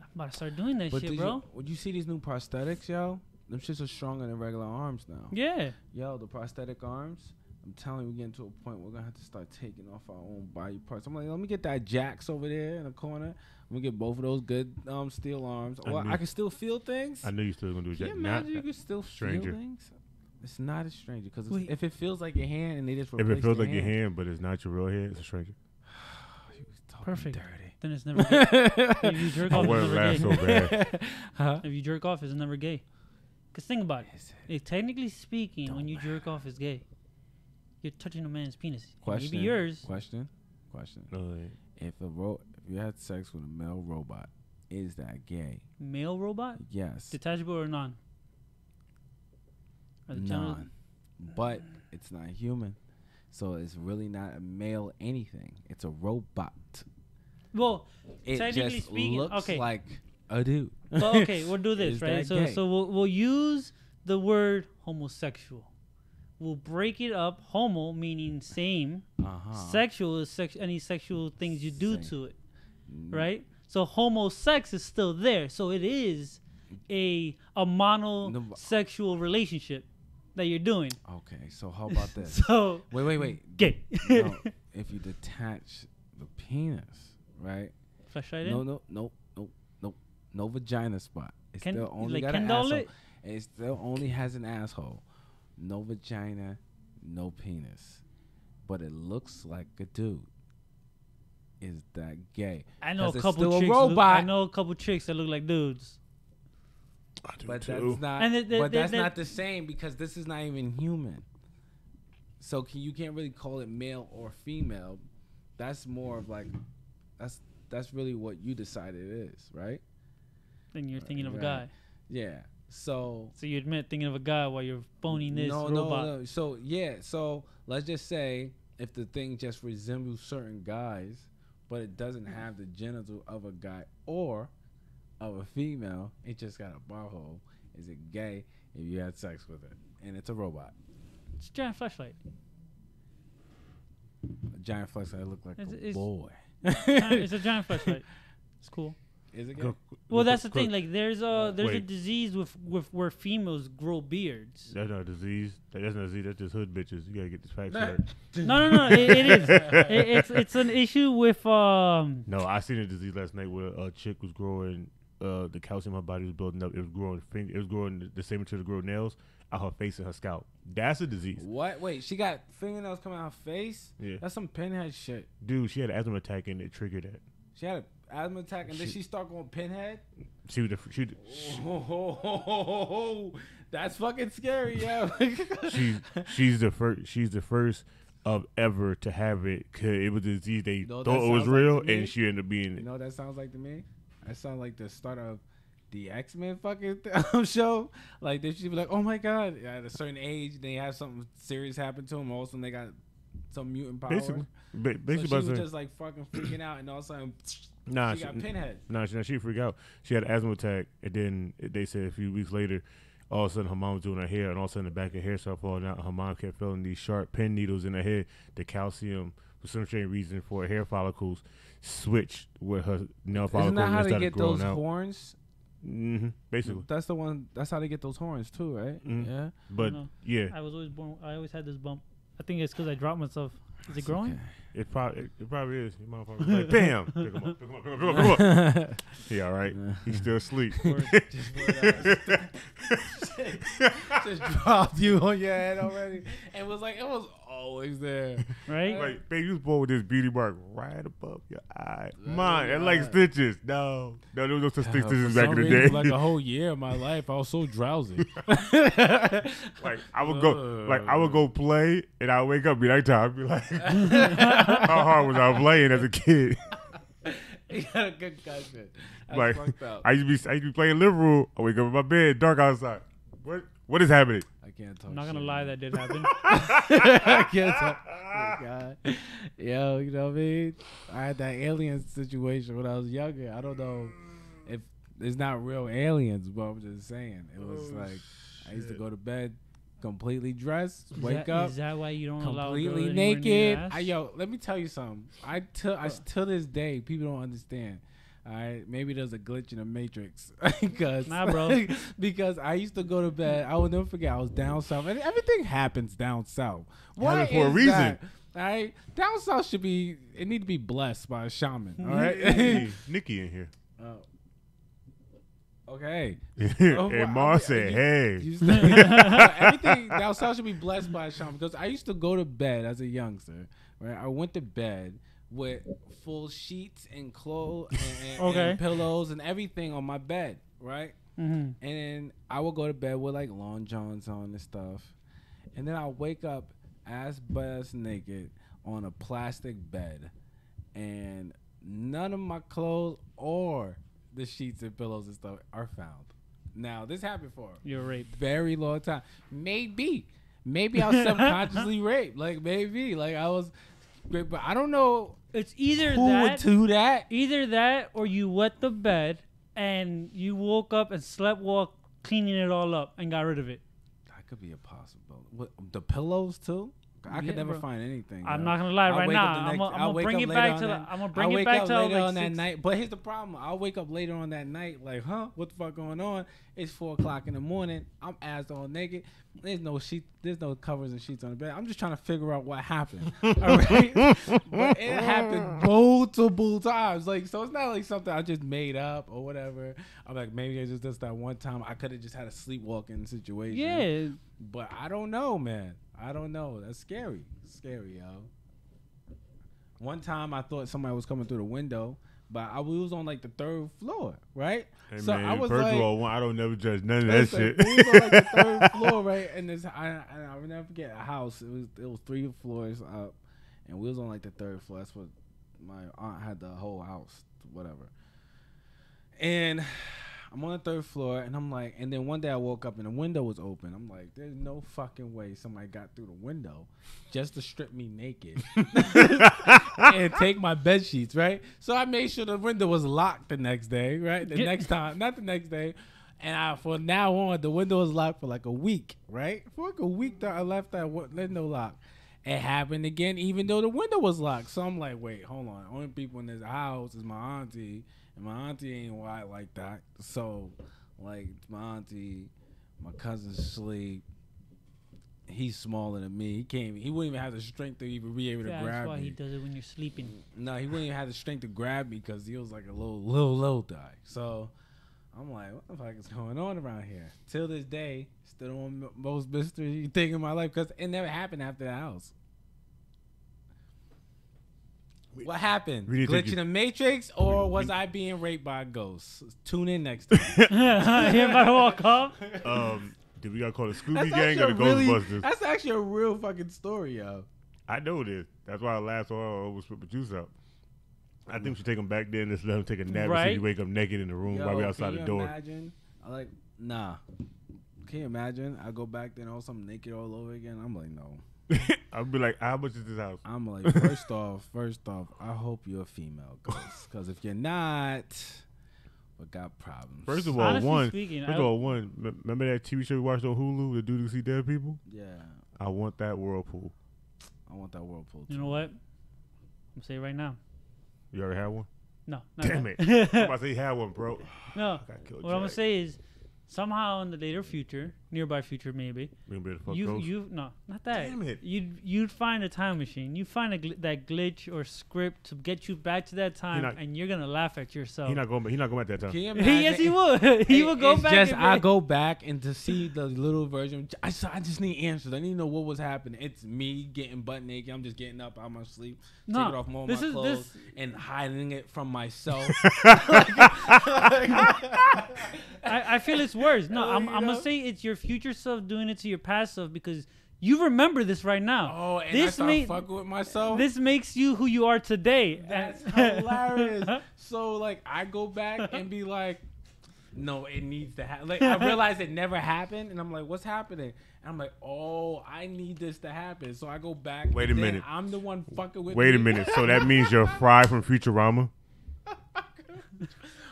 S3: I'm about to start doing that
S2: But
S3: shit,
S2: did
S3: bro.
S2: would you see these new prosthetics, yo? Them shits are stronger than regular arms now.
S3: Yeah.
S2: Yo, the prosthetic arms. I'm telling you, we're getting to a point where we're gonna have to start taking off our own body parts. I'm like, let me get that Jax over there in the corner. I'm gonna get both of those good steel arms.
S4: I
S2: Well,
S4: knew-
S2: I can still feel things.
S4: I knew you still gonna do
S2: Can you
S4: that.
S2: imagine you can still
S4: stranger.
S2: feel things? It's not a stranger because
S3: Wait.
S2: if it feels like your hand and they just
S4: If
S2: replace
S4: it feels
S2: the
S4: like your hand, but it's not your real hand, it's a stranger.
S2: You was talking
S3: Perfect.
S2: dirty.
S3: Then it's never gay. If you jerk
S4: I
S3: off,
S4: wouldn't
S3: it's
S4: laugh
S3: never
S4: so
S3: gay.
S4: bad.
S2: Huh?
S3: If you jerk off, it's never gay. Cause think about it.
S2: Is it?
S3: If technically speaking, when
S2: Don't
S3: you jerk off, it's gay. You're touching a man's penis.
S2: Question.
S3: Maybe yours.
S2: Question. If you had sex with a male robot, is that gay?
S3: Male robot,
S2: Yes.
S3: detachable or non? Are the genitals-
S2: None. But it's not human. So it's really not a male anything. It's a robot.
S3: Well,
S2: It
S3: technically
S2: just
S3: speaking,
S2: looks
S3: okay.
S2: like a dude.
S3: Well, okay, we'll do this,
S2: Is
S3: right?
S2: that
S3: So,
S2: gay?
S3: we'll use the word homosexual. We'll break it up. Homo meaning same.
S2: Uh-huh.
S3: Sexual is any sexual things you do
S2: Same.
S3: to it,
S2: Mm,
S3: right? So homosex is still there. So it is a monosexual relationship that you're doing.
S2: Okay, so how about this?
S3: So
S2: Wait.
S3: gay.
S2: No, if you detach the penis, right?
S3: Flesh right in.
S2: No vagina spot. It still only got an asshole. And it still only has an asshole. No vagina, no penis. But it looks like a dude. Is that gay?
S3: I know a couple chicks. I know a couple chicks that look like dudes.
S2: But that's not. That's not the same because this is not even human. So you can't really call it male or female. That's more of like, that's really what you decided it is, right?
S3: Then you're thinking of a guy.
S2: Yeah. So
S3: you admit thinking of a guy while you're phoning this robot.
S2: No. So yeah. So let's just say if the thing just resembles certain guys, but it doesn't have the genital of a guy or of a female, it just got a bar hole. Is it gay if you had sex with it? And it's a robot.
S3: It's a giant flashlight.
S2: A giant flashlight look like a boy.
S3: It's a giant flashlight. It's cool.
S2: Is it gay?
S3: Well, that's the thing. Like, there's a disease with where females grow beards.
S4: That's not a disease. That's not a disease. That's just hood bitches. You gotta get this fact right.
S3: No. It is. It's an issue with.
S4: No, I seen a disease last night where a chick was growing. The calcium in her body was building up. It was growing. It was growing the same material to grow nails out her face and her scalp. That's a disease.
S2: What? Wait, she got fingernails coming out her face?
S4: Yeah.
S2: That's some pinhead shit.
S4: Dude, she had an asthma attack and it triggered that.
S2: She had an asthma attack and then she start going pinhead? That's fucking scary, yo.
S4: she's the first of ever to have it. Cause it was a disease they thought it was real, like and she ended up being.
S2: You know what that sounds like to me? That sounds like the start of the X-Men fucking show. Like they should be like, oh my god, at a certain age they have something serious happen to them. All of a sudden they got some mutant power.
S4: Basically,
S2: so she was just like fucking freaking out, and all of a sudden she got pinhead.
S4: She freaked out. She had an asthma attack, and then they said a few weeks later, all of a sudden her mom was doing her hair, and all of a sudden the back of her hair started falling out. Her mom kept feeling these sharp pin needles in her head. The calcium, for some strange reason, for her hair follicles switched with her nail follicles.
S2: Isn't that how they get those
S4: out.
S2: Horns?
S4: Mm-hmm. Basically,
S2: that's the one. That's how they get those horns too, right?
S4: Mm-hmm.
S2: Yeah.
S4: But yeah,
S3: I was always born. I always had this bump. I think it's because I dropped myself. Is it growing?
S4: Okay. It probably is. Your motherfucker like, bam! Pick him up. He all right. He's still asleep.
S2: Just dropped you on your head already. And was like, it was always there.
S3: Right?
S4: Like, baby, you was born with this beauty mark right above your eye. Mine, and like stitches. No, there was no such stitches back in the day.
S2: Like a whole year of my life, I was so drowsy.
S4: Like I would go play, and I would wake up, be nighttime, I'd be like, how hard was I playing as a kid?
S2: You got a good concussion.
S4: Like I used to be playing Liverpool. I wake up in my bed, dark outside. What is happening?
S2: I can't talk.
S3: I'm not gonna lie, that did happen.
S2: I can't talk. Oh God, yo, you know what I mean? I had that alien situation when I was younger. I don't know if it's not real aliens, but I'm just saying it was I used to go to bed completely dressed, wake up.
S3: Is that why you don't allow
S2: completely naked? Yo, let me tell you something. I till this day, people don't understand. All right, maybe there's a glitch in the matrix because
S3: bro.
S2: Because I used to go to bed. I will never forget. I was down south, and everything happens down south. Why
S4: for a reason?
S2: That? All right, down south should be. It need to be blessed by a shaman. All right,
S4: hey, Nikki in here.
S2: Okay.
S4: And Ma said, "Hey,
S2: everything down south should be blessed by a shaman." Because I used to go to bed as a youngster. Right, I went to bed with full sheets and clothes and pillows and everything on my bed, right?
S3: Mm-hmm.
S2: And then I would go to bed with like long johns on and stuff, and then I'll wake up ass naked on a plastic bed, and none of my clothes or the sheets and pillows and stuff are found. Now this happened for
S3: you're raped.
S2: Very long time. Maybe I was subconsciously raped. Like maybe like I was. Great, but I don't know.
S3: It's either
S2: either
S3: that, or you wet the bed and you woke up and slept while cleaning it all up and got rid of it.
S2: That could be a possibility. What, the pillows too? I could never find anything.
S3: I'm not gonna lie right now. I'm gonna bring it back to
S2: later on that night. But here's the problem. I'll wake up later on that night like, huh? What the fuck going on? It's 4 o'clock in the morning. I'm ass all naked. There's no sheet. There's no covers and sheets on the bed. I'm just trying to figure out what happened. All right, but it happened multiple times. Like, so it's not like something I just made up or whatever. I'm like, maybe it's just that one time I could have just had a sleepwalking situation.
S3: Yeah,
S2: but I don't know, man. I don't know. That's scary. Scary, yo. One time I thought somebody was coming through the window, but we was on like the 3rd floor, right?
S4: Hey,
S2: so
S4: man,
S2: I was
S4: first
S2: like,
S4: of all, I don't never judge none of that shit.
S2: We was on like the 3rd floor, right? And I will never forget a house. It was 3 floors up, and we was on like the 3rd floor. That's what my aunt had, the whole house, whatever. And I'm on the 3rd floor, and I'm like, and then one day I woke up and the window was open. I'm like, there's no fucking way somebody got through the window just to strip me naked and take my bed sheets, right? So I made sure the window was locked the next day, right? The next time, not the next day. And from now on, the window was locked for like a week, right? For like a week that I left that window locked. It happened again, even though the window was locked. So I'm like, wait, hold on. Only people in this house is my auntie. And my auntie ain't white like that. So, like, my auntie, my cousin sleep. He's smaller than me. He wouldn't even have the strength to even be able to grab me.
S3: That's why he does it when you're sleeping.
S2: No, he wouldn't even have the strength to grab me because he was like a little guy. So, I'm like, what the fuck is going on around here? Till this day, still one most mystery thing in my life because it never happened after the house. What happened? Glitch in the Matrix, or was I being raped by a ghost? Tune in next time.
S3: You about to walk up?
S4: Did we gotta call the Scooby Gang or the Ghostbusters?
S2: That's actually a real fucking story, yo.
S4: I know it is. That's why I laughed so I always put the juice out. I think we should take him back there and just let him take a nap until you wake up naked in the room while we outside the door.
S2: Imagine? Nah. Can you imagine? I go back there and all something naked all over again. I'm like, no.
S4: I'll be like, how much is this house?
S2: I'm like, first off, I hope you're a female ghost. Because if you're not, we got problems.
S4: First of all, remember that TV show we watched on Hulu, The Do You See Dead People?
S2: Yeah.
S4: I want that whirlpool.
S2: I want that whirlpool, too.
S3: You know what? I'm going to say it right now.
S4: You already have one?
S3: No.
S4: Damn it. I'm about to say you had one, bro.
S3: No. What I'm going to say is, somehow in the later future, nearby future maybe, you no, not that.
S4: Damn it.
S3: You'd find a time machine. You find that glitch or script to get you back to that time, and you're gonna laugh at yourself.
S4: He's not going back that time.
S3: Yes, he would. He would go back.
S2: I go back and to see the little version. I just need answers. I need to know what was happening. It's me getting butt naked. I'm just getting up out of my sleep, taking off more of my clothes, and hiding it from myself.
S3: I feel it's worse. No, I'm gonna say it's your future self doing it to your past self because you remember this right now.
S2: Oh, and I start fucking with myself.
S3: This makes you who you are today.
S2: That's hilarious. So like, I go back and be like, no, it needs to happen. Like, I realize it never happened, and I'm like, what's happening? And I'm like, oh, I need this to happen. So I go back.
S4: Wait a minute.
S2: I'm the one fucking with.
S4: Wait a minute. So that means you're Fry from Futurama.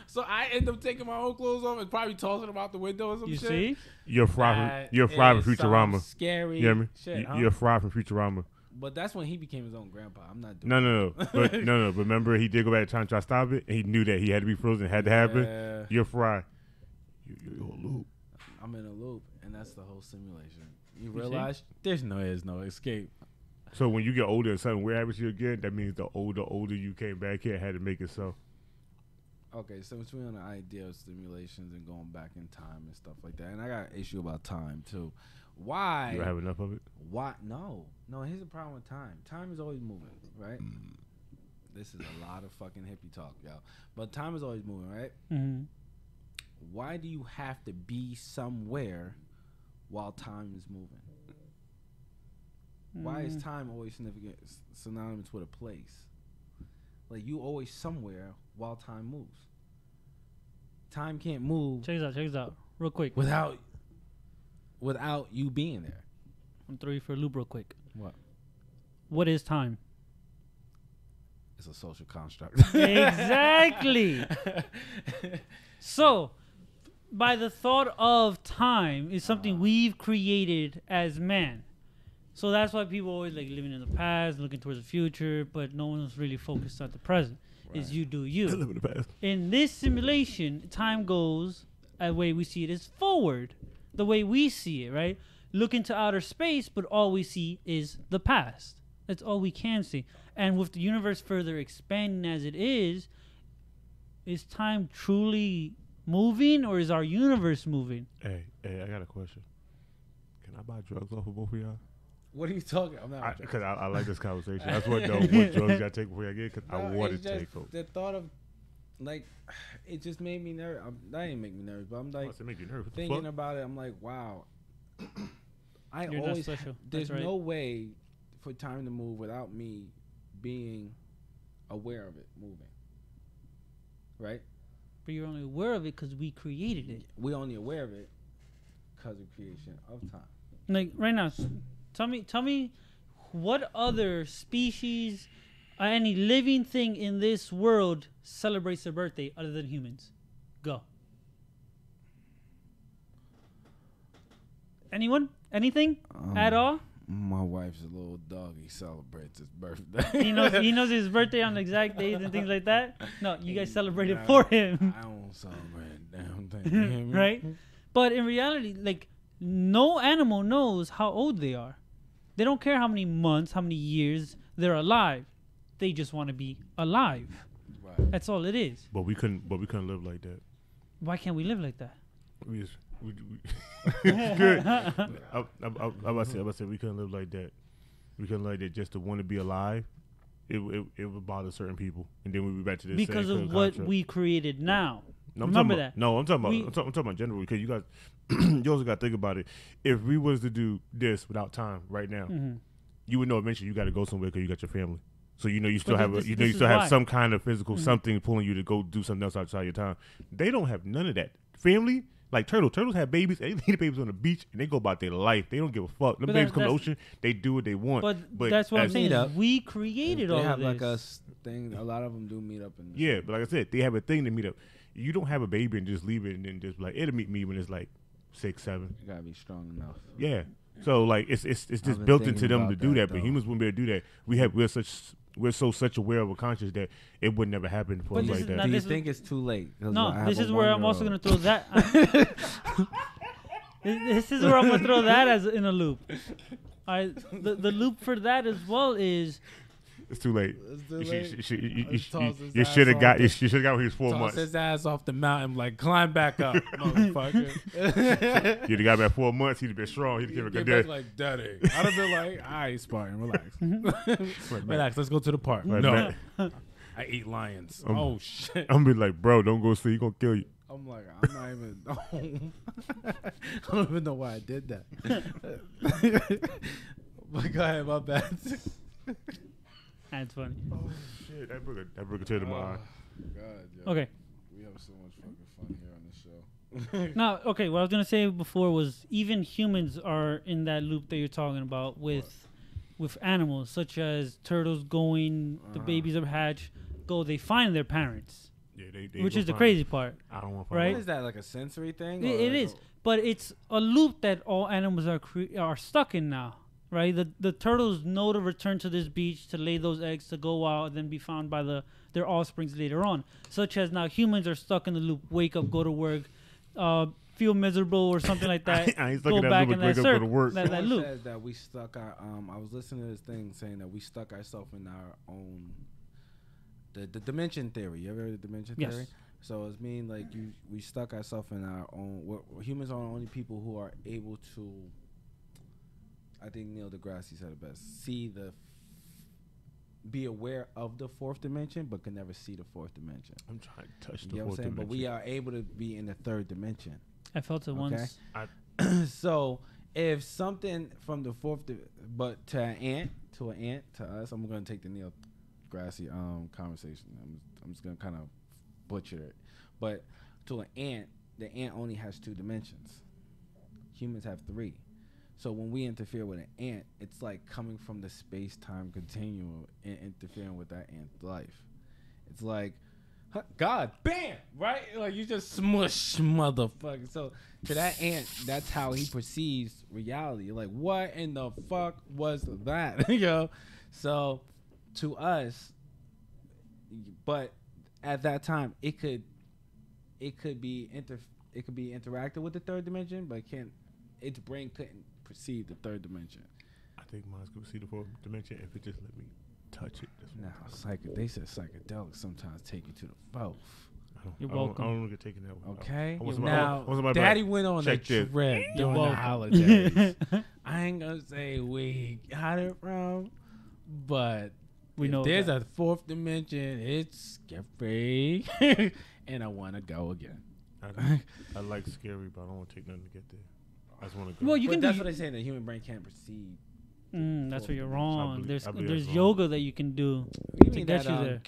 S2: So I end up taking my own clothes off and probably tossing them out the window or some shit.
S3: You see?
S4: You're Fry from Futurama.
S2: Scary.
S4: You hear me?
S2: Shit,
S4: You're Fry from Futurama.
S2: But that's when he became his own grandpa. I'm not doing
S4: No. But remember, he did go back to try to stop it, and he knew that he had to be frozen. It had to happen. You're Fry. You're a loop.
S2: I'm in a loop, and that's the whole simulation. You realize there's no escape.
S4: So when you get older and something weird happens to you again, that means the older you came back here had to make it so.
S2: Okay, so it's really on the idea of simulations and going back in time and stuff like that. And I got an issue about time, too. Why?
S4: You don't have enough of it?
S2: Why? No, here's the problem with time. Time is always moving, right? This is a lot of fucking hippie talk, y'all. But time is always moving, right?
S3: Mm-hmm.
S2: Why do you have to be somewhere while time is moving? Why is time always synonymous with a place? Like, you always somewhere while time moves. Time can't move.
S3: Check this out. Real quick.
S2: Without you being there.
S3: I'm throwing you for a loop real quick.
S2: What
S3: is time?
S2: It's a social construct.
S3: Exactly. So, by the thought of time is something we've created as man. So that's why people always like living in the past, looking towards the future, but no one's really focused on the present. Right. Is you do you.
S4: Live in the past.
S3: In this simulation, time goes, the way we see it is forward. The way we see it, right? Look into outer space, but all we see is the past. That's all we can see. And with the universe further expanding as it is time truly moving, or is our universe moving?
S4: Hey, I got a question. Can I buy drugs off of both of y'all?
S2: What are you talking? I'm not.
S4: Because I like this conversation. That's what what drugs y'all take before I get. Because I want to take them.
S2: The thought of, like, it just made me nervous. That didn't make me nervous, but I'm like,
S4: make you nervous?
S2: Thinking about it. I'm like, wow.
S3: You're
S2: always.
S3: not special.
S2: There's
S3: right.
S2: no way for time to move without me being aware of it moving. Right.
S3: But you're only aware of it because we created it.
S2: We're only aware of it because of creation of time.
S3: Like right now, tell me, what other species, any living thing in this world celebrates their birthday other than humans? Go. Anyone? Anything at all?
S2: My wife's a little dog. He celebrates his birthday.
S3: He knows his birthday on the exact days and things like that. No, you guys celebrate it for him.
S2: I don't celebrate a damn thing.
S3: Right? But in reality, like, no animal knows how old they are. They don't care how many months, how many years they're alive. They just want to be alive. Right. That's all it is.
S4: But we couldn't live like that.
S3: Why can't we live like that?
S4: We good. I about to say we couldn't live like that. We couldn't like that just to want to be alive. It would bother certain people, and then we'd be back to this
S3: because of what we created now.
S4: No,
S3: remember that.
S4: No, I'm talking about general, because you guys, you also got to think about it. If we was to do this without time right now, you would know eventually you got to go somewhere because you got your family. So you still have some kind of physical something pulling you to go do something else outside your time. They don't have none of that. Family, like turtles have babies. They leave the babies on the beach and they go about their life. They don't give a fuck. Them babies come to the ocean. They do what they want.
S3: But that's what I'm saying. We created all of this.
S2: They have like a thing. A lot of them do meet up.
S4: But like I said, they have a thing to meet up. You don't have a baby and just leave it and then just like it'll meet me when it's like 6, 7.
S2: You gotta be strong enough.
S4: Yeah. So like it's just built into them to do that, but humans wouldn't be able to do that. We're such aware of a conscious that it would never happen for us like that.
S2: Do you think it's too late?
S3: No, this is where I'm also gonna throw that. This is where I'm gonna throw that as in a loop. The loop for that as well is.
S4: It's too late. You should have got when he was 4 months.
S2: Toss his ass off the mountain, like climb back up, motherfucker.
S4: You'd have got back 4 months. He'd have been strong. He'd have given a good day.
S2: Like daddy. I'd have been like, all right, Spartan, relax, relax. Let's go to the park.
S4: Like,
S2: no, I eat lions. Oh shit.
S4: I'm be like, bro, don't go see. He gonna kill you.
S2: I'm like, I'm not even. I don't even know why I did that. But go ahead, my bad.
S3: That's funny.
S4: Oh shit, that broke a tear to my eye.
S2: God, yo.
S3: Okay.
S2: We have so much fucking fun here on the show.
S3: No, okay. What I was gonna say before was even humans are in that loop that you're talking about with animals, such as turtles going, the babies are hatched, they find their parents. Yeah, they which is the crazy part.
S4: I don't want
S2: to. Right? What is that, like a sensory thing?
S3: It is, but it's a loop that all animals are stuck in now. Right, the turtles know to return to this beach to lay those eggs, to go out and then be found by their offsprings later on. Such as now humans are stuck in the loop. Wake up, go to work, feel miserable or something like that. Go back in that circle. That loop.
S2: Says that we stuck our. I was listening to this thing saying that we stuck ourselves in our own. The dimension theory. You ever heard of dimension theory?
S3: Yes.
S2: So it's mean like we stuck ourselves in our own. Humans are the only people who are able to. I think Neil deGrasse said it best. Be aware of the fourth dimension, but can never see the fourth dimension.
S4: I'm trying to touch
S2: the fourth dimension. But we are able to be in the third dimension.
S3: I felt it once.
S2: So if something from the fourth, but to an ant, to us, I'm going to take the Neil deGrasse conversation. I'm just going to kind of butcher it. But to an ant, the ant only has 2 dimensions. Humans have 3. So when we interfere with an ant, it's like coming from the space-time continuum and interfering with that ant's life. It's like God, bam, right? Like you just smush, motherfucker. So to that ant, that's how he perceives reality. Like, what in the fuck was that? So to us, but at that time, it could be interactive with the third dimension, but its brain couldn't perceive the third dimension.
S4: I think mine could see the fourth dimension if it just let me touch it.
S2: They said psychedelics sometimes take you to the fourth.
S3: You're welcome.
S4: I don't get taken that way.
S2: Okay.
S4: Now,
S2: Daddy went on a trip during the holidays. I ain't gonna say we got it from, but
S3: we know
S2: there's a fourth dimension. It's scary, and I want to go again.
S4: I like scary, but I don't want to take nothing to get there. I just want to go.
S3: Well,
S2: that's what they say. The human brain can't perceive.
S3: That's where you're wrong. There's
S4: wrong.
S3: yoga that you can do to get you there.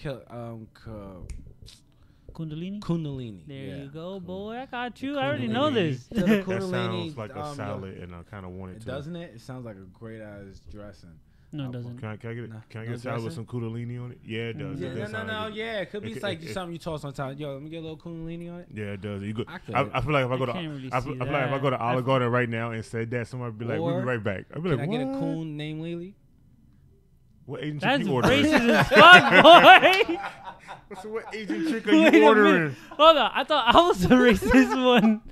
S3: Kundalini. There you go, boy. I got you. I already know this.
S4: That sounds like a salad, and I kind of want it to.
S2: Doesn't it? It sounds like a great ass dressing.
S3: No, it doesn't.
S4: Can I get a salad with some kundalini on it? Yeah, it does.
S2: No. Yeah, it could be something you toss on top. Yo, let me get a little kundalini on it.
S4: Yeah, it does. You go. I feel like if I go to, I feel like if I go to Olive Garden right now and said that, somebody would be like, "We'll be right back." I'd be like,
S2: "Can I get a coon named Lily?"
S4: What Asian
S3: That's
S4: chick you ordering?
S3: racist as fuck, boy.
S4: So what Asian chick are you ordering?
S3: Hold on, I thought I was the racist one.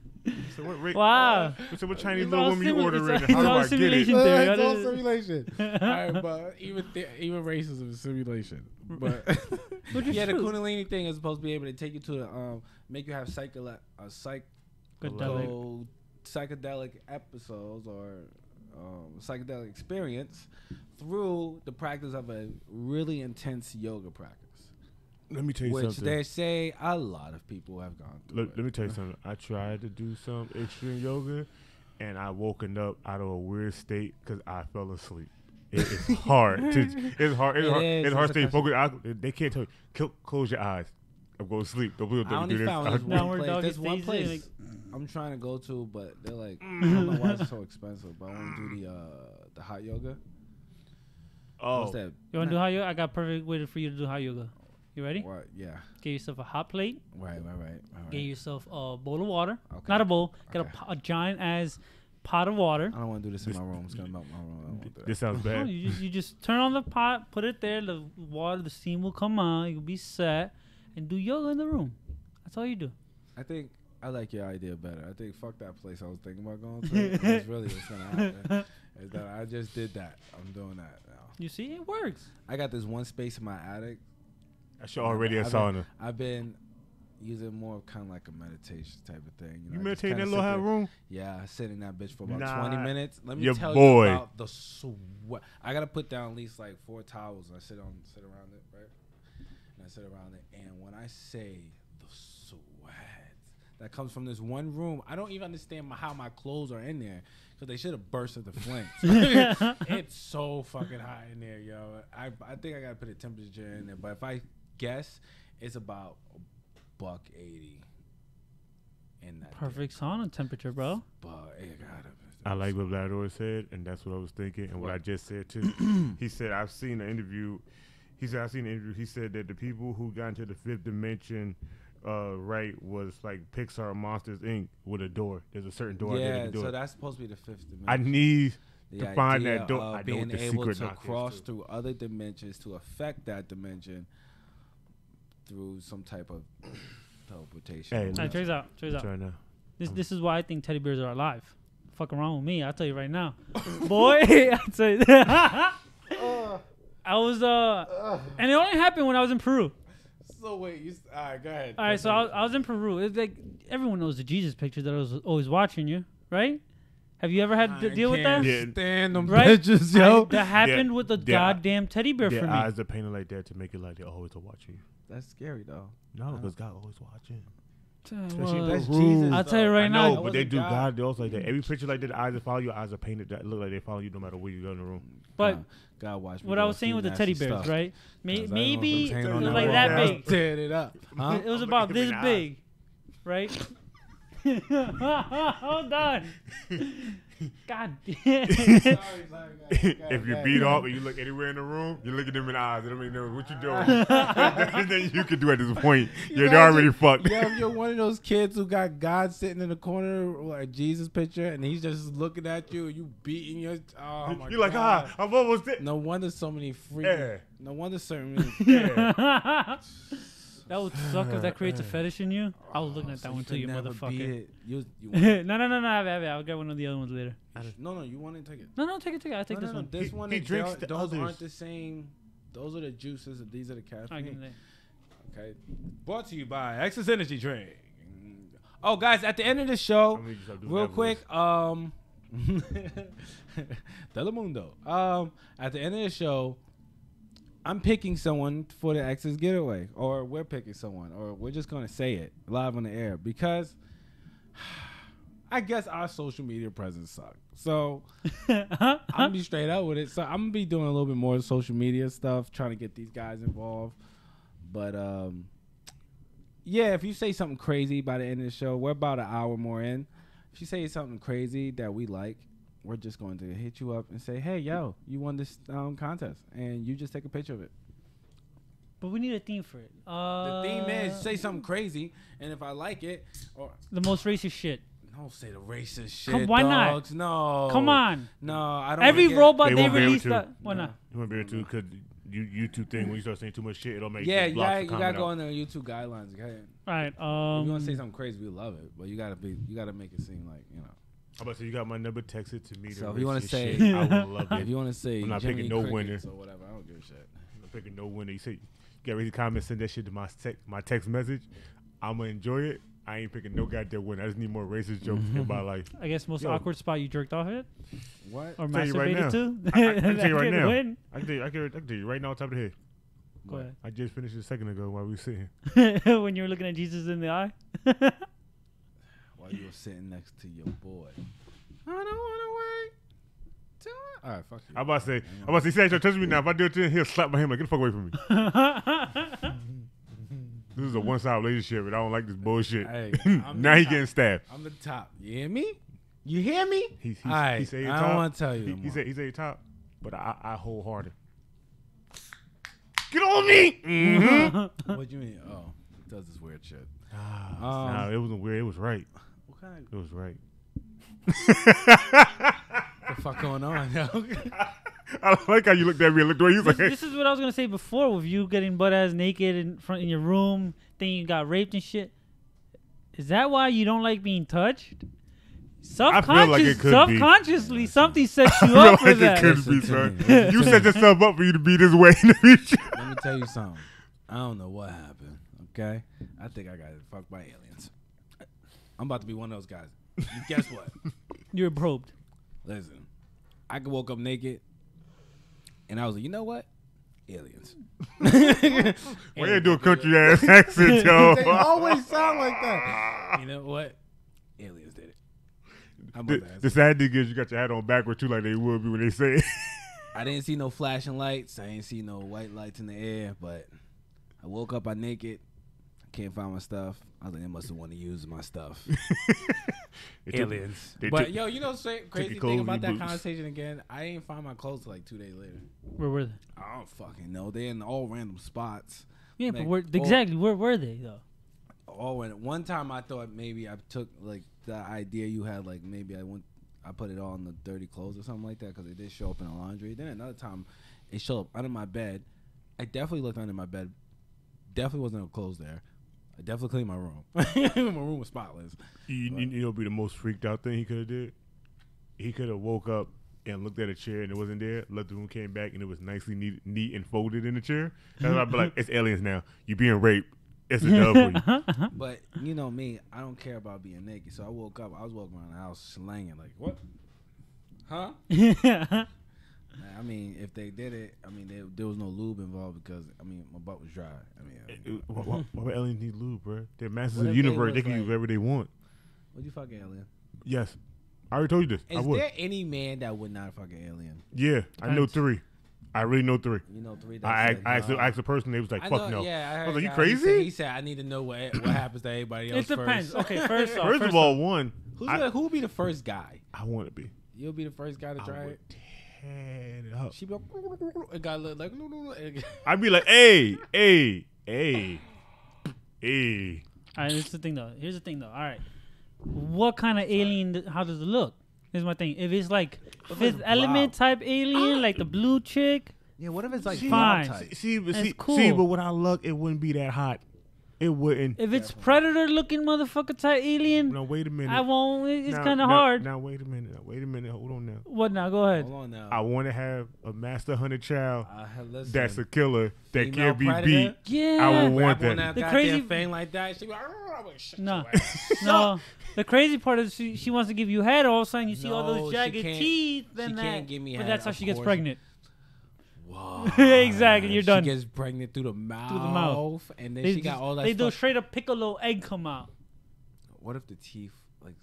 S4: So what
S3: Wow.
S4: So what Chinese little woman you ordering?
S3: It's all simulation theory.
S2: It's all simulation. All right, but even racism is simulation. But the Kundalini thing is supposed to be able to take you to the make you have psychedelic episodes or psychedelic experience through the practice of a really intense yoga practice.
S4: Let me tell you
S2: something.
S4: Which
S2: they say a lot of people have gone through.
S4: Let me tell you something. I tried to do some extreme yoga, and I woken up out of a weird state because I fell asleep. It's hard. It's hard to stay focused. They can't tell you. Close your eyes. I'm going to sleep. Don't do this.
S2: There's one place I'm trying to go to, but they're like, I don't know why it's so expensive, but I want to do the hot yoga.
S3: Oh. What's that? You want to do hot yoga? I got perfect way for you to do hot yoga. You ready?
S2: What? Yeah.
S3: Get yourself a hot plate.
S2: Right.
S3: Get yourself a bowl of water. Okay. Not a bowl. Get a giant ass pot of water.
S2: I don't want to do this in my room. It's gonna melt my room.
S4: This sounds bad.
S3: No, you just turn on the pot, put it there. The water, the steam will come on. You'll be set, and do yoga in the room. That's all you do.
S2: I think I like your idea better. I think fuck that place I was thinking about going to. That's really what's gonna happen. Is that I just did that. I'm doing that now.
S3: You see, it works.
S2: I got this one space in my attic.
S4: That's already a sauna.
S2: I've been using more of kind of like a meditation type of thing.
S4: You meditate in that little hot room?
S2: Yeah, I sit in that bitch for about 20 minutes. Let me tell you about the sweat. I got to put down at least like 4 towels. And I sit around it, right? And I sit around it. And when I say the sweat that comes from this one room, I don't even understand how my clothes are in there. Because they should have burst at the flames. It's so fucking hot in there, yo. I think I got to put a temperature in there. But if I guess, it's about $180 in that.
S3: Perfect sauna temperature, bro.
S2: But it gotta be.
S4: I like what Vlador said, and that's what I was thinking, and what I just said too. He said, I've seen an interview. He said that the people who got into the 5th dimension was like Pixar Monsters Inc. with a door. There's a certain door.
S2: Yeah, so that's supposed to be the 5th dimension.
S4: I need to find that door. I
S2: being able to cross through other dimensions to affect that dimension through some type of teleportation.
S3: Hey, check out. This is why I think teddy bears are alive. Fuck around with me, I'll tell you right now. Boy, I'll tell you that. I was and it only happened when I was in Peru.
S2: So wait, all right, go ahead.
S3: All right, so I was in Peru. It's like everyone knows the Jesus picture that I was always watching you, right? Have you ever had to deal with that?
S2: Stand them bitches, yo.
S3: That happened with the goddamn teddy bear for me.
S4: Their eyes are painted like that to make it like they always are watching you.
S2: That's scary though.
S4: No, because God always watching.
S2: That's Jesus.
S3: I'll tell you right now.
S4: No, but they do God also like that. Every picture like that, the eyes that follow you, eyes are painted that look like they follow you no matter where you go in the room.
S3: But
S2: God watch me.
S3: What I was saying with the teddy bears,
S2: stuff.
S3: right? Maybe it was like that big.
S2: Tear it up. Huh?
S3: It was about this big, right? Hold on. God damn.
S4: If you beat off and you look anywhere in the room, you look at them in the eyes. They don't even know what you're doing. Then you can do at this point. You're already fucked.
S2: Yeah, if you're one of those kids who got God sitting in the corner, like Jesus picture, and he's just looking at you, and you beating your. Oh my
S4: You're like,
S2: God.
S4: I'm almost there.
S2: No wonder so many freaking.
S4: Yeah.
S2: No wonder certain.
S3: That would suck if that creates a fetish in you. I was looking at that one too, you motherfucker. No. I'll get one of the other ones later.
S2: No, you want to take it.
S3: No, take it. I take this one.
S2: This one,
S4: he drinks the
S2: those
S4: others.
S2: aren't the same. Those are the juices. These are the caffeine. Okay. Brought to you by Access Energy Drink. Oh, guys, at the end of the show, real quick, Telemundo. At the end of the show, I'm picking someone for the Access Getaway, or we're picking someone, or we're just going to say it live on the air because I guess our social media presence sucks. So I'm going to be straight out with it. So I'm going to be doing a little bit more social media stuff, trying to get these guys involved. But yeah, if you say something crazy by the end of the show, we're about an hour more in. If you say something crazy that we like, we're just going to hit you up and say, hey, yo, you won this contest. And you just take a picture of it.
S3: But we need a theme for it.
S2: The theme is say something crazy. And if I like it. Or
S3: the most racist shit.
S2: Don't say the racist shit,
S3: why
S2: dogs.
S3: not?
S2: No.
S3: Come on.
S2: No, I don't.
S3: Every robot they released that. Why not?
S4: You won't be able to because YouTube thing, when you start saying too much shit, it'll make
S2: you got to go
S4: out.
S2: on the YouTube guidelines. Okay?
S3: All right.
S2: If you want to say something crazy, we love it. But you got to make it seem like, you know.
S4: I'm about to say you got my number, text it to me.
S2: So if you want to say,
S4: I would love it.
S2: If you want to say,
S4: I'm not
S2: Jimmy
S4: picking no winner
S2: or whatever, I don't give a shit.
S4: I'm not picking no winner. You say, you got ready to comment, send that shit to my text message. I'm gonna enjoy it. I ain't picking no goddamn winner. I just need more racist jokes in my life.
S3: I guess most awkward spot you jerked off at?
S2: What?
S3: Or
S4: masturbated
S3: to?
S4: I can tell you right now. I can tell you right now on top of the head.
S3: Go ahead.
S4: I just finished it a second ago while we were sitting
S3: here. When you were looking at Jesus in the eye?
S2: While you were sitting next to your boy. I don't want to wait. All right, fuck you.
S4: I'm about to say, say, touch me now. If I do it to him, he'll slap my hand like, get the fuck away from me. This is a one-sided relationship, and I don't like this bullshit.
S2: Hey,
S4: now he getting stabbed.
S2: I'm the top. You hear me? You hear me?
S4: He
S2: right,
S4: say
S2: I don't want to tell you.
S4: He said top, but I wholehearted. Get on me! Mm-hmm.
S2: What do you mean? Oh, it does this weird shit.
S4: Nah, it wasn't weird. It was right.
S2: What kind of?
S4: It was right.
S2: What the fuck going on, yo?
S4: I like how you looked at me and looked away. You was like,
S3: this is what I was gonna say before with you getting butt ass naked in your room, thinking you got raped and shit. Is that why you don't like being touched? Subconsciously, something sets you up for that.
S4: It could be, son. You set yourself up for you to be this way in the future.
S2: Let me tell you something. I don't know what happened. Okay, I think I got fucked by aliens. I'm about to be one of those guys. Guess what?
S3: You're probed.
S2: Listen, I woke up naked, and I was like, you know what? Aliens.
S4: Why you do a country ass accent, yo?
S2: They always sound like that. You know what? Aliens did it.
S4: The sad thing is you got your hat on backward too, like they would be when they say it.
S2: I didn't see no flashing lights. I didn't see no white lights in the air, but I woke up naked. I can't find my stuff. I was like, they must have wanted to use my stuff. Aliens. But yo, you know, crazy thing about that conversation again, I didn't find my clothes till like 2 days later.
S3: Where were they?
S2: I don't fucking know. They're in all random spots.
S3: Yeah, like, but where were they though?
S2: One time I thought maybe I took like the idea you had, like maybe I put it all in the dirty clothes or something like that because it did show up in the laundry. Then another time it showed up under my bed. I definitely looked under my bed. Definitely wasn't no clothes there. I definitely cleaned my room. My room was spotless.
S4: You know, be the most freaked out thing he could have did. He could have woke up and looked at a chair and it wasn't there. Left the room, came back and it was nicely neat and folded in the chair. That's why I'd be like, it's aliens now. You being raped. It's a dub for you.
S2: But you know me, I don't care about being naked. So I woke up. I was walking around the house slanging like, what? Huh? I mean, if they did it, I mean, there was no lube involved because, I mean, my butt was dry. I mean,
S4: why would aliens need lube, bro? They're masters of the universe. They can use whatever they want.
S2: Would you fuck an alien?
S4: Yes. I already told you this.
S2: Is there any man that would not fuck an alien?
S4: Yeah, I know 3. I really know 3.
S2: You know 3.
S4: I asked the person. They was like, "Fuck no."
S2: Yeah,
S4: I was like, "You crazy?"
S2: He said, "I need to know what happens to everybody else."
S3: It depends.
S2: First.
S3: Okay, first
S4: of all, one.
S2: Who will be the first guy?
S4: I want to be.
S2: You'll be the first guy to try it.
S4: Tear it up.
S2: She be like, got like.
S4: I'd be like, hey.
S3: All right, this is the thing though. Here's the thing though. All right, what kind of alien? How does it look? Here's my thing. If it's like Fifth Element type alien, like the blue chick.
S2: Yeah, what if it's like
S3: fine?
S4: See, but when I look, it wouldn't be that hot. It wouldn't.
S3: If it's Predator looking motherfucker type alien,
S4: no, wait a minute.
S3: I won't. It's kind of hard.
S4: Now wait a minute. Hold on now.
S3: What now? Go ahead.
S2: Hold on now.
S4: I want to have a master hunter child that's a killer that
S2: Female
S4: can't be
S2: predator?
S4: beat.
S3: Yeah.
S4: I would want that.
S3: The crazy
S2: thing like that. She be like,
S3: no. The crazy part is she wants to give you head. All of a sudden, you see all
S2: No,
S3: those jagged teeth. Then
S2: she
S3: that.
S2: can't give me
S3: but
S2: head,
S3: that's how
S2: of
S3: she gets
S2: course.
S3: pregnant.
S2: Whoa.
S3: Exactly. You're done.
S2: She gets pregnant through the mouth. And then
S3: They
S2: she got all that.
S3: They do straight up piccolo egg come out.
S2: What if the teeth like?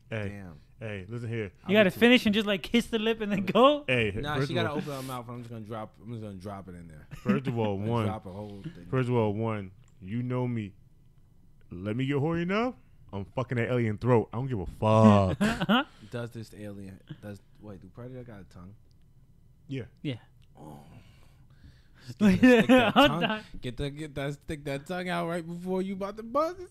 S4: Hey,
S2: damn.
S4: hey, listen here.
S3: You gotta finish and just like kiss the lip and then go.
S4: Hey,
S2: Nah, she gotta open her mouth. I'm just gonna drop it in there.
S4: First of all,
S2: Drop a whole thing.
S4: First of all, one, you know me. Let me get horny enough. I'm fucking that alien throat. I don't give a fuck.
S2: Does this alien? Do Predator got a tongue?
S4: Yeah.
S3: Yeah.
S2: Oh. Stick that tongue out right before you about to buzz it.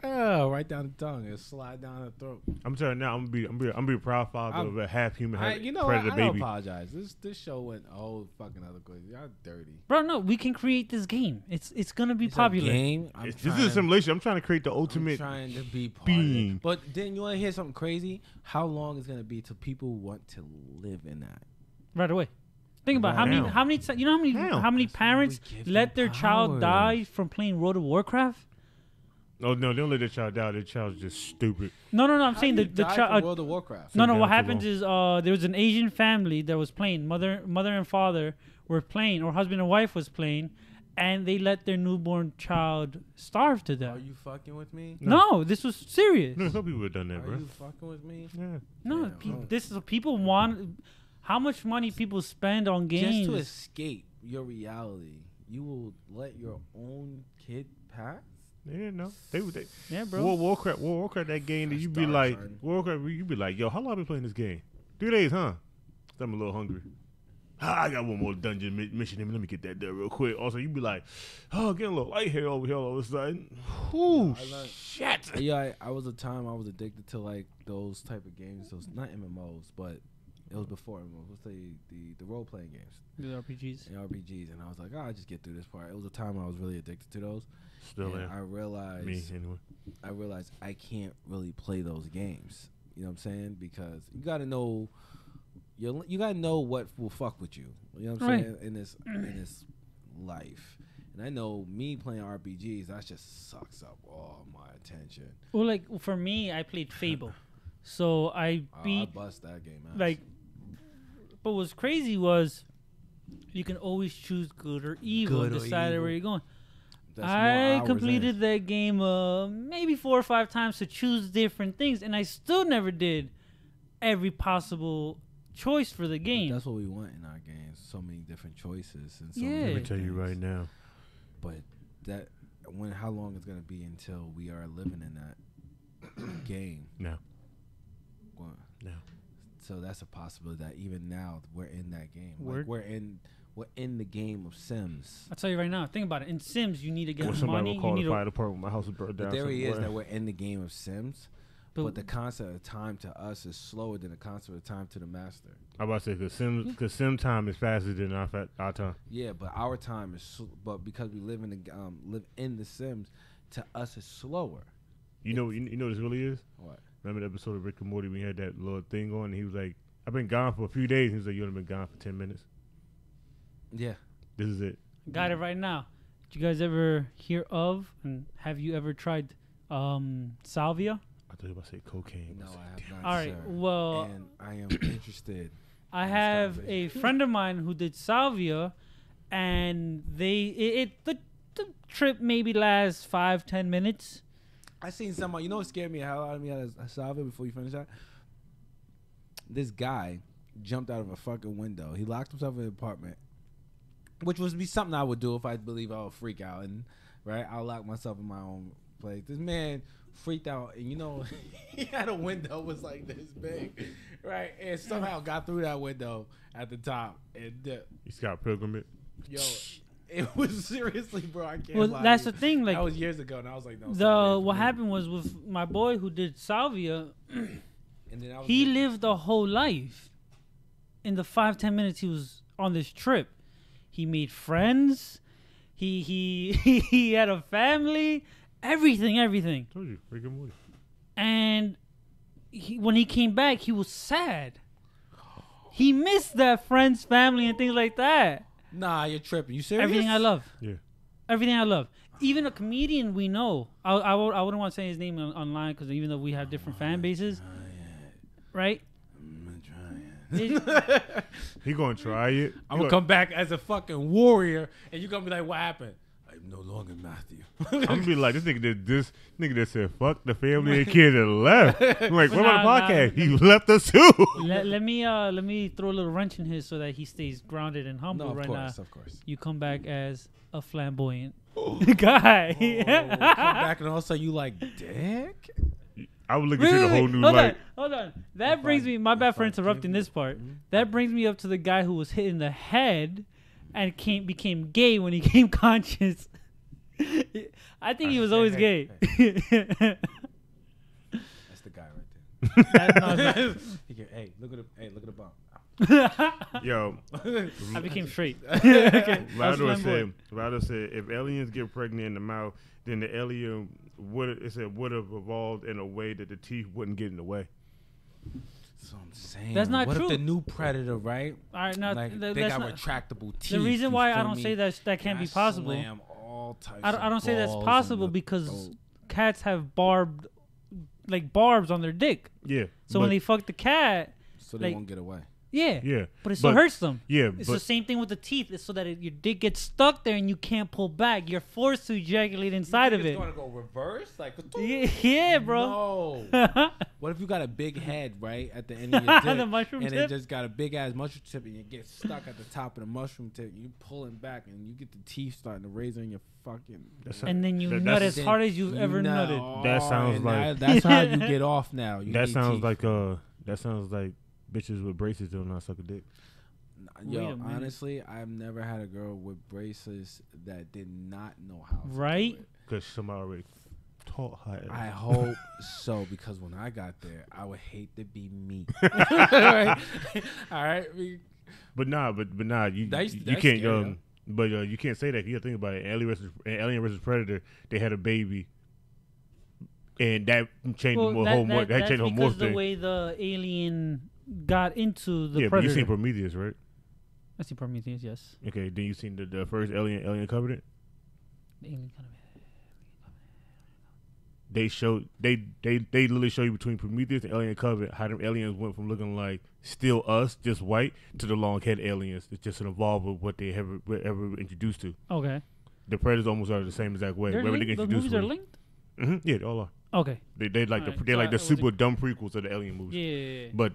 S2: Right down the tongue and slide down the throat.
S4: I'm telling you now, I'm gonna be a proud father of a half human, half predator
S2: I
S4: baby.
S2: don't apologize. This show went a whole fucking other place. Y'all dirty,
S3: bro. No, we can create this game. It's gonna be popular.
S2: Game.
S4: This is a simulation. I'm trying to create the ultimate.
S2: I'm trying to be part
S4: being.
S2: of it. But then you want to hear something crazy? How long is gonna be till people want to live in that?
S3: Right away. Think about how many parents let their child die from playing World of Warcraft?
S4: Oh no, don't let their child die. Their child's just stupid.
S3: No. I'm saying the child.
S2: World of Warcraft.
S3: No. What happens is there was an Asian family that was playing. Mother and father were playing, or husband and wife was playing, and they let their newborn child starve to death.
S2: Are you fucking with me?
S3: No, this was serious.
S4: No, some people have done that, bro.
S2: Are you fucking with me?
S4: Yeah.
S3: No, this is people want. How much money people spend on games
S2: just to escape your reality? You will let your own kid pass?
S4: Yeah, no, they.
S3: Yeah, bro.
S4: World of Warcraft, that game that you be like, Warcraft, you be like, yo, how long have you been playing this game? 3 days, huh? I'm a little hungry. I got one more dungeon mission in me. Let me get that done real quick. Also, you be like, oh, getting a little light here over here all of a sudden. Ooh, shit.
S2: Yeah, I was a time I was addicted to like those type of games. Those not MMOs, but it was before MMOs. Let's say the role playing games.
S3: The RPGs.
S2: The RPGs, and I was like, oh, I'll just get through this part. It was a time I was really addicted to those.
S4: Still am.
S2: I realized
S4: me anyway.
S2: I realized I can't really play those games. You know what I'm saying? Because you got to know. You gotta know what will fuck with you. You know what I'm saying? In this life. And I know me playing RPGs, that just sucks up all my attention.
S3: Well, like for me, I played Fable, so I
S2: bust that game out.
S3: Like, but what's crazy was you can always choose good or evil and decide where you're going. I completed that game maybe 4 or 5 times to choose different things, and I still never did every possible choice for the game.
S2: That's what we want in our games. So many different choices and so
S3: Yeah.
S2: many
S4: Let me tell you right now.
S2: But how long is gonna be until we are living in that game?
S4: No.
S2: Well,
S4: No.
S2: So that's a possibility that even now we're in that game.
S3: Word.
S2: Like we're in the game of Sims.
S3: I'll tell you right now. Think about it. In Sims, you need to get
S4: Somebody
S3: money.
S4: will call
S3: You
S4: the
S3: need
S4: fire department. My house is burned down.
S2: The theory is
S4: somewhere.
S2: that we're in the game of Sims, but the concept of time to us is slower than the concept of time to the master.
S4: I'm about to say because Sim time is faster than our time.
S2: Yeah, but our time is, but because we live in the Sims, to us it's slower.
S4: You know what this really is?
S2: What?
S4: Remember the episode of Rick and Morty? We had that little thing on, and he was like, "I've been gone for a few days." He was like, "You only been gone for 10 minutes."
S2: Yeah.
S4: This is it.
S3: Got it right now. Did you guys ever hear of, and have you ever tried salvia?
S4: I thought you were about to say cocaine.
S2: No, I have not.
S3: All right.
S2: Sir.
S3: Well,
S2: and I am interested.
S3: I have a friend of mine who did salvia, and the trip maybe lasts 5-10 minutes.
S2: I seen somebody. You know what scared me the hell out of me out of salvia? Before you finish that, this guy jumped out of a fucking window. He locked himself in the apartment, which would be something I would do if I believe I would freak out. And right, I'll lock myself in my own place. This man freaked out, and you know, he had a window was like this big, right, and somehow got through that window at the top. And
S4: you Scott Pilgrim it.
S2: Yo, it was seriously, bro. I can't.
S3: Well,
S2: lie
S3: that's
S2: to you.
S3: the thing. Like
S2: that was years ago, and I was like, no.
S3: What happened was with my boy who did Salvia.
S2: And then
S3: He lived a whole life. In the 5-10 minutes he was on this trip, he made friends. He had a family. Everything.
S4: Told you, Rick and Morty.
S3: And when he came back, he was sad. He missed that friends, family, and things like that.
S2: Nah, you're tripping. You serious?
S3: Everything I love.
S4: Yeah.
S3: Everything I love. Even a comedian we know. I wouldn't want to say his name online because even though we have different fan bases, right?
S2: I'm trying.
S4: He gonna try it.
S2: I'm gonna come back as a fucking warrior, and you gonna be like, "What happened?" I'm no longer Matthew.
S4: I'm gonna be like, this nigga that said fuck the family and kid and left. I'm like, what about the podcast? He left us too.
S3: Let me throw a little wrench in his so that he stays grounded and humble
S2: No,
S3: right now.
S2: of course.
S3: You come back as a flamboyant guy.
S2: Come back and also you like dick.
S4: I would look at you in a whole new light.
S3: Hold on. That brings me. My bad for interrupting this part. That brings me up to the guy who was hit in the head and became gay when he came conscious. I think he was always gay.
S2: That's the guy right there. Hey, look at the bump.
S4: Yo,
S3: I became straight. Okay.
S4: Rado said if aliens get pregnant in the mouth, then the alien would have evolved in a way that the teeth wouldn't get in the way.
S2: That's what I'm saying.
S3: That's not
S2: what
S3: true.
S2: If the new predator, right?
S3: All right, now
S2: Like, they
S3: that's
S2: got
S3: not,
S2: retractable teeth.
S3: the reason
S2: you
S3: why
S2: feel
S3: I don't
S2: me?
S3: say that can't be possible.
S2: Slam all types
S3: I don't say that's
S2: balls
S3: possible
S2: in the
S3: because
S2: throat.
S3: cats have barbs on their dick.
S4: Yeah.
S3: So when they fuck the cat,
S2: so they
S3: like,
S2: won't get away.
S4: Yeah.
S3: But it still hurts them.
S4: Yeah.
S3: It's the same thing with the teeth. It's so that your dick gets stuck there and you can't pull back. You're forced to ejaculate inside of it.
S2: It's gonna go reverse, like
S3: yeah, bro.
S2: No. What if you got a big head right at the end of your dick,
S3: The mushroom
S2: and
S3: tip?
S2: it just got a big ass mushroom tip, and you get stuck at the top of the mushroom tip. You pulling back, and you get the teeth starting to razor in your fucking.
S3: And then you nut as hard as you've ever nutted.
S4: That sounds like
S2: that's how you get off now.
S4: that sounds like bitches with braces don't know how to suck a dick.
S2: Yo, honestly, I've never had a girl with braces that did not know how to
S3: right?
S2: do it.
S4: Because somebody already taught her.
S2: I hope so, because when I got there, I would hate to be me. All right.
S4: But nah, you
S2: That's
S4: can't
S2: scary,
S4: but you can't say that. You gotta think about it. Alien versus Predator, they had a baby, and that changed the whole morph. That changed the whole morph
S3: because the
S4: thing.
S3: way the alien got into the
S4: Yeah,
S3: predator.
S4: but you seen Prometheus, right?
S3: I see Prometheus, yes.
S4: Okay, then you seen the first Alien Covenant.
S3: The alien kind of.
S4: They literally show you between Prometheus and Alien Covenant how them aliens went from looking like still us, just white, to the long head aliens. It's just an evolve of what they ever introduced to.
S3: Okay.
S4: The Predators almost are the same exact way.
S3: They're linked? Those movies are linked?
S4: Mm-hmm. Yeah, they all are.
S3: Okay.
S4: They like
S3: Alright,
S4: they're
S3: so
S4: like the
S3: was
S4: super
S3: it-
S4: dumb prequels of the Alien movies.
S3: Yeah.
S4: But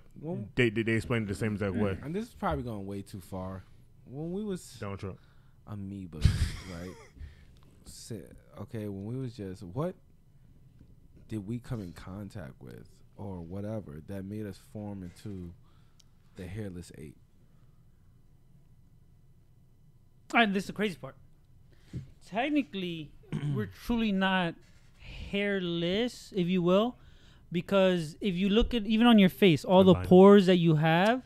S4: they explain it the same exact way.
S2: And this is probably going way too far. When we was
S4: Donald Trump.
S2: amoebas, right? Okay, when we was just, what did we come in contact with or whatever that made us form into the hairless ape?
S3: All right, this is the crazy part. Technically, we're truly not hairless, if you will, because if you look at even on your face, all the pores that you have,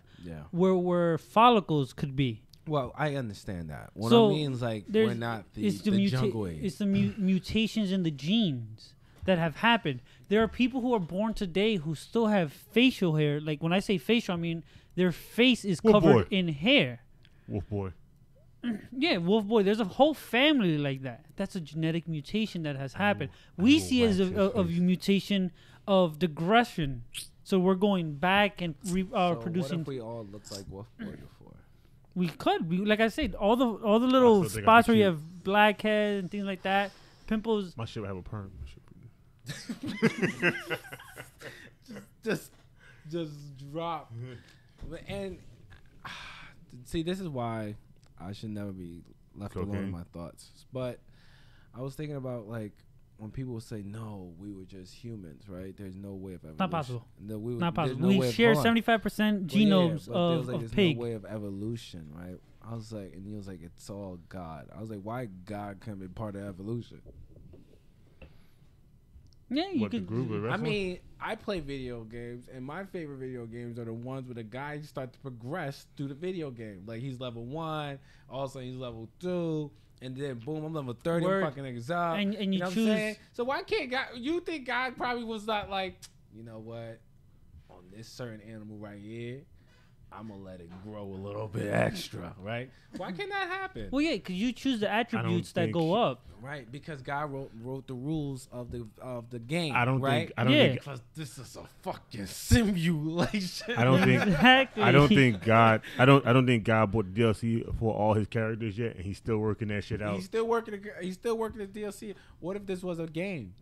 S3: where follicles could be.
S2: Well, I understand that. What
S3: So
S2: I mean is like we're not the jungle ape.
S3: It's the mutations in the genes that have happened. There are people who are born today who still have facial hair. Like when I say facial, I mean their face is covered in hair.
S4: Wolf boy.
S3: Yeah, wolf boy. There's a whole family like that. That's a genetic mutation that has happened. We see it as a mutation of digression. So we're going back and producing.
S2: What if we all look like wolf boy before?
S3: We could. Like I said, all the little spots where you have blackheads and things like that, pimples.
S4: My shit would have a perm.
S2: just drop. And see, this is why I should never be left alone in my thoughts. But I was thinking about like when people say, "No, we were just humans," right? There's no way of evolution.
S3: Not possible.
S2: No,
S3: not possible. We share 75% genomes of
S2: there's
S3: pig.
S2: No way of evolution, right? I was like, and he was like, "It's all God." I was like, "Why God can't be part of evolution?"
S3: Yeah, you could.
S2: I mean, I play video games, and my favorite video games are the ones where the guy starts to progress through the video game. Like he's level 1, all of a sudden he's level 2, and then boom, I'm level 30. I'm fucking niggas up.
S3: And you
S2: know
S3: choose.
S2: What I'm saying? So why can't God? You think God probably was not like, you know what? On this certain animal right here, I'm gonna let it grow a little bit extra, right? Why can't that happen?
S3: Well, yeah, because you choose the attributes that go up,
S2: right? Because God wrote the rules of the game.
S4: I don't
S2: think. Because this is a fucking simulation.
S4: I don't think.
S3: Exactly.
S4: I don't think God. I don't think God bought the DLC for all his characters yet, and he's still working that shit out.
S2: He's still working the DLC. What if this was a game?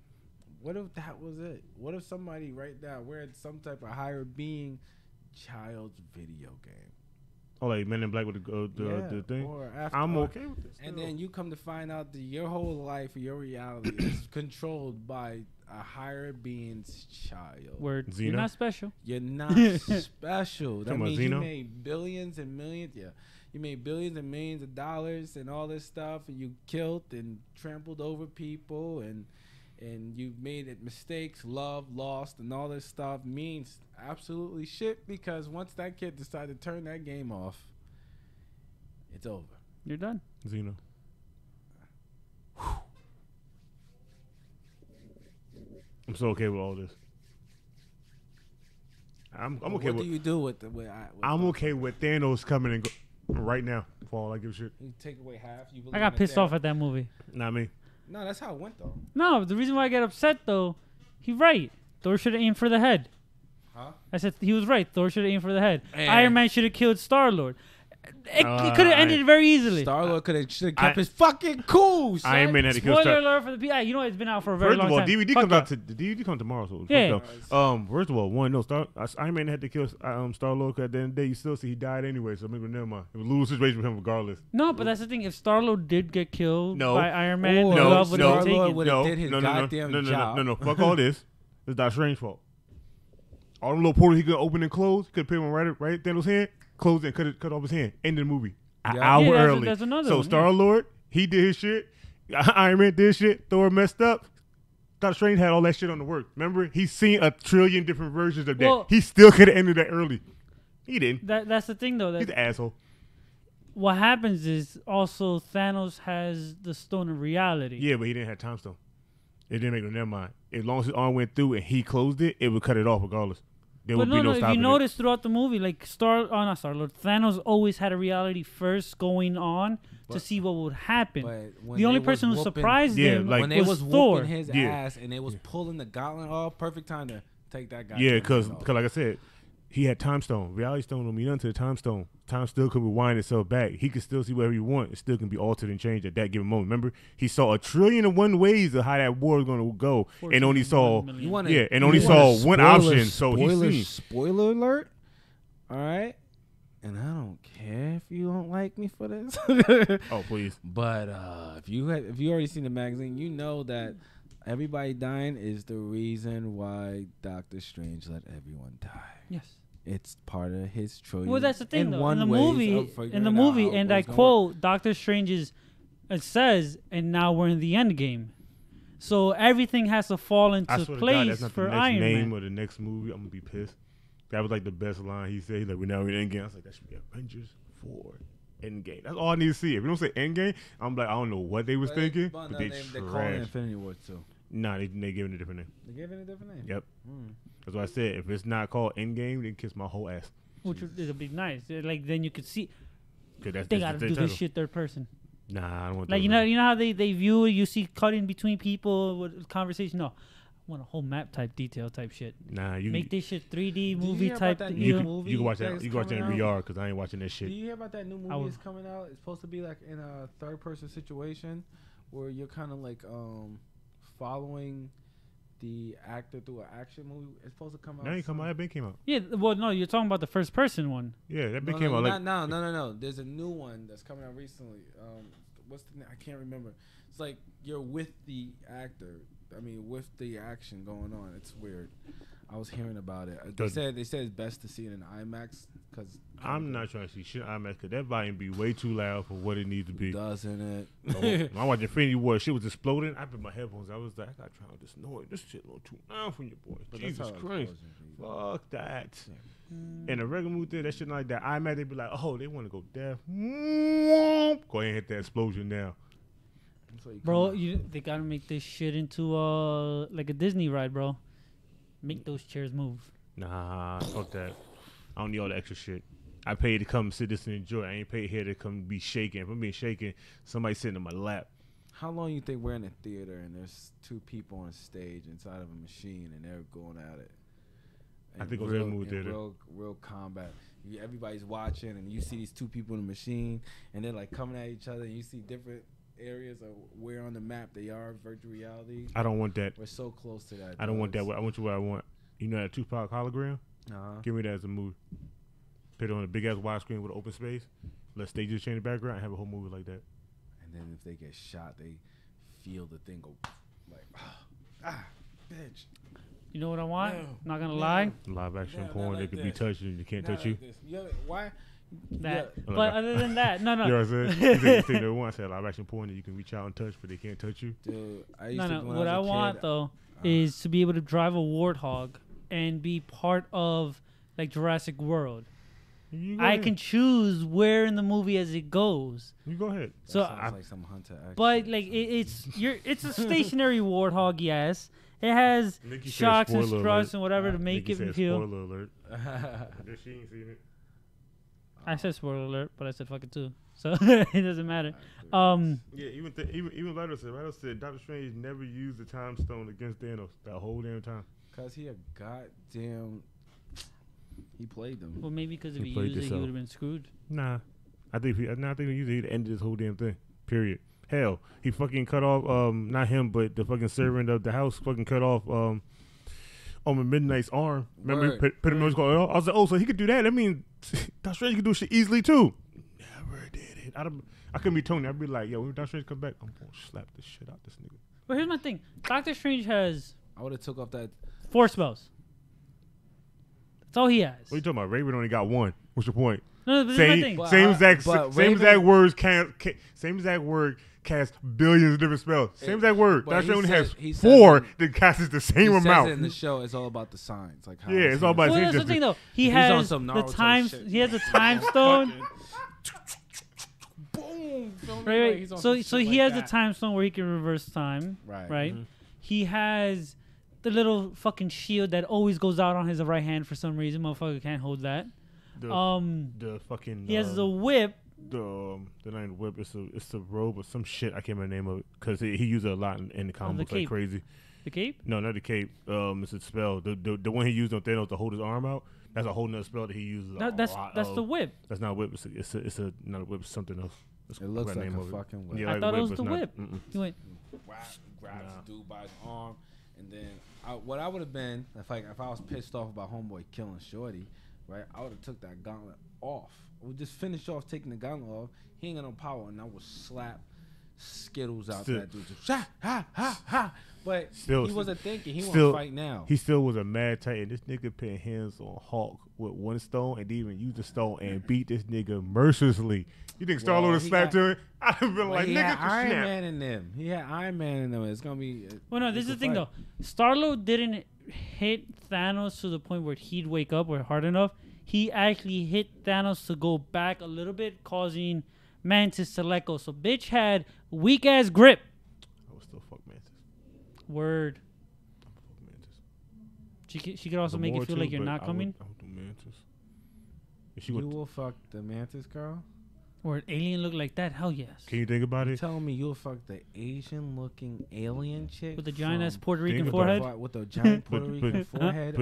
S2: What if that was it? What if somebody right now we're in some type of higher being child's video game?
S4: Oh, like Men in Black with the thing? I'm okay with this.
S2: And then you come to find out that your whole life, your reality is controlled by a higher being's child.
S3: Word.
S4: Xena?
S3: You're not special.
S2: You're not special. That means you made billions and millions. Yeah. You made billions and millions of dollars and all this stuff, and you killed and trampled over people, and you made it mistakes, love, lost, and all this stuff means absolutely shit, because once that kid decided to turn that game off, it's over.
S3: You're done.
S4: Xena. I'm so okay with all this. I'm okay with.
S2: What do you do with the way
S4: I'm okay with Thanos coming and go right now for all I give a shit.
S2: You take away half.
S3: I got pissed off at that movie.
S4: Not me.
S2: No, that's how it went though.
S3: No, the reason why I get upset though, he's right. Thor should have aimed for the head.
S2: Huh?
S3: I said he was right. Thor should have aimed for the head. Iron Man should have killed Star-Lord. It could have ended very easily.
S2: Star-Lord should have kept his fucking cool. Son.
S4: Iron Man had to kill
S3: Spoiler alert for the people. You know it's been out for a very long time.
S4: First of all, DVD comes out the DVD comes tomorrow. So
S3: yeah.
S4: First of all, Iron Man had to kill Star-Lord. At the end of the day, you still see he died anyway. So maybe never mind. It was a lose situation with him regardless.
S3: No, but that's the thing. If Star-Lord did get killed by Iron Man,
S2: Star-Lord would have did his goddamn job.
S4: No. Fuck all this. It's Doctor Strange's fault. All them little portals he could open and close, he could put him right at Thanos' hand, close it and cut off his hand. End of the movie. An hour early.
S3: That's another
S4: so Star-Lord, he did his shit. Iron Man did his shit. Thor messed up. Doctor Strange had all that shit on the work. Remember? He's seen a trillion different versions of that.
S3: Well,
S4: he still could have ended that early. He didn't.
S3: That's the thing, though.
S4: He's an asshole.
S3: What happens is also Thanos has the Stone of Reality.
S4: Yeah, but he didn't have Time Stone. It didn't make no never mind. As long as his arm went through and he closed it, it would cut it off regardless. There would be no stopping it.
S3: If you notice throughout the movie, like not Star-Lord, Thanos always had a reality first going on to see what would happen. The only person who surprised him
S2: when they was
S3: Thor.
S2: Whooping his ass and they was pulling the gauntlet off, perfect time to take that guy.
S4: Yeah, because like I said, he had Time Stone. Reality Stone don't mean nothing to the Time Stone. Time still could rewind itself back. He could still see whatever he want. It still can be altered and changed at that given moment. Remember, he saw 1,000,000,001 ways of how that war was going to go, and only saw one option. So he
S2: spoiler alert. All right, and I don't care if you don't like me for this.
S4: Oh, please.
S2: But if you already seen the magazine, you know that everybody dying is the reason why Doctor Strange let everyone die.
S3: Yes.
S2: It's part of his trillion.
S3: Well, that's the thing, though. In the movie, and I quote, Doctor Strange's, it says, and now we're in the end game. So everything has to fall into place for Iron Man.
S4: The name of the next movie, I'm going to be pissed. That was like the best line he said. Like, we're now in Endgame. I was like, that should be Avengers 4 Endgame. That's all I need to see. If you don't say Endgame, I'm like, I don't know what they was thinking. But they
S2: call it Infinity War too.
S4: Nah, they gave it a different name.
S2: They gave it a different name?
S4: Yep. That's what I said. If it's not called Endgame, then kiss my whole ass.
S3: Which would be nice. Like, then you could see.
S4: They
S3: got to do this shit third person.
S4: Nah, I don't want
S3: like, you know how they view it? You see cutting between people with conversation? No. I want a whole map type detail type shit.
S4: Nah, you
S3: make this shit 3D movie type.
S2: You
S4: can watch that. You can watch that in VR because I ain't watching that shit.
S2: Do you hear about that new movie that's coming out? It's supposed to be like in a third person situation where you're kind of like following the actor through an action movie. It's supposed to come out.
S4: Now you come out. That been came out.
S3: Yeah, well, no, you're talking about the first person one.
S4: Yeah, that been came out.
S2: No. There's a new one that's coming out recently. What's the name? I can't remember. It's like you're with the actor. I mean, with the action going on. It's weird. I was hearing about it. They said it's best to see it in IMAX because
S4: I'm not trying to see shit in IMAX because that volume be way too loud for what it needs to be.
S2: Doesn't it?
S4: I watched Infinity War. Shit was exploding. I put my headphones. I was like, I got to try out this noise. This shit a little too loud from your boy. But Jesus Christ. Fuck that. Yeah. In a regular movie theater, that shit like that. IMAX, they be like, oh, they want to go deaf. Go ahead and hit that explosion now.
S3: Bro, they gotta make this shit into like a Disney ride, bro. Make those chairs move.
S4: Nah, fuck that. I don't need all the extra shit. I paid to come sit this and enjoy. I ain't paid here to come be shaking. If I'm being shaken, somebody sitting in my lap.
S2: How long you think we're in a theater and there's two people on stage inside of a machine and they're going at it? And
S4: I think it was a movie theater.
S2: Real combat. Everybody's watching and you see these two people in the machine and they're like coming at each other and you see different areas of where on the map they are, virtual reality.
S4: I don't want that.
S2: We're so close to that.
S4: I don't want that. I want you what I want. You know that Tupac hologram? Give me that as a movie. Put it on a big ass widescreen with an open space. Let stages change the background and have a whole movie like that.
S2: And then if they get shot, they feel the thing go like, bitch.
S3: You know what I want? No. Not gonna lie.
S4: Live action porn, they could be touched and you can't touch you.
S2: Why?
S3: That, yeah. But other than that, no.
S4: You know what I'm saying? You think they want to say live action porn that you can reach out and touch, but they can't touch you.
S2: Dude,
S3: What I want though is to be able to drive a warthog and be part of like Jurassic World. I can choose where in the movie as it goes.
S4: You go ahead.
S2: That so sounds like some hunter action.
S3: But like it's a stationary warthog, yes. It has shocks and struts and whatever to make
S4: Nikki
S3: it feel.
S4: Spoiler alert. She ain't seen it.
S3: I said spoiler alert, but I said fuck it too, so it doesn't matter.
S4: Yeah, even Leto said Dr. Strange never used the time stone against Thanos that whole damn time.
S2: Cause he played them.
S3: Well, maybe because if he used it, he would have been screwed.
S4: Nah, I think he used it, he'd ended this whole damn thing. Period. Hell, he fucking cut off not him, but the fucking servant of the house fucking cut off on Midnight's arm. Remember, put him on his call. I was like, oh, so he could do that. I mean, Dr. Strange could do shit easily too. Never did it. I couldn't be Tony. I'd be like, yo, when Dr. Strange come back, I'm gonna slap the shit out this nigga.
S3: But here's my thing. Doctor Strange has.
S2: I would have took off that
S3: 4 spells. That's all he has.
S4: What are you talking about? Raven only got 1. What's your point?
S3: No, this is my thing.
S4: Same exact word cast billions of different spells. Same exact word. Dr. Strange only has 4 that casts the same amount.
S2: In the show, it's all about the signs. Like how
S4: it's all about.
S3: Well, that's the thing though. He has the time. He has a time stone.
S2: Boom.
S3: Right. So he has the time stone where he can reverse time. Right.
S2: Mm-hmm.
S3: He has the little fucking shield that always goes out on his right hand for some reason. Motherfucker can't hold that.
S4: The fucking.
S3: He has the whip.
S4: The not whip. It's the robe or some shit. I can't remember the name of it because he used it a lot in the comic books like crazy.
S3: The cape?
S4: No, not the cape. It's a spell. The one he used on Thanos to hold his arm out. That's a whole nother spell that he uses.
S3: That's the whip.
S4: That's not a whip. It's not a whip. It's something else.
S2: It looks like a fucking whip.
S3: Yeah, I thought it was the whip. He went.
S2: Grabs the dude by his arm, and then what I would have been if I was pissed off about homeboy killing Shorty, right? I would have took that gauntlet off. I would just finish off taking the gauntlet off. He ain't got no power, and I would slap Skittles out that dude. Just, ha. But he wasn't thinking. He want to fight now.
S4: He still was a mad titan. This nigga put hands on Hulk with 1 stone and didn't even use the stone and beat this nigga mercilessly. You think Star-Lord would slap to it? I'd have been like, nigga,
S2: Iron Man in them. He had Iron Man in them. It's going to be...
S3: Well, no, this is the thing, though. Star-Lord didn't hit Thanos to the point where he'd wake up or hard enough. He actually hit Thanos to go back a little bit, causing Mantis to let go. So, bitch had weak-ass grip.
S4: I would still fuck Mantis.
S3: Word.
S4: I'm Mantis.
S3: She could also make you feel like you're not coming.
S4: I would do Mantis.
S2: You will fuck the Mantis girl?
S3: Or an alien look like that? Hell yes.
S4: Can you think about it?
S2: You're telling me you'll fuck the Asian-looking alien chick
S3: with the giant-ass Puerto Rican forehead?
S2: With the giant Puerto Rican forehead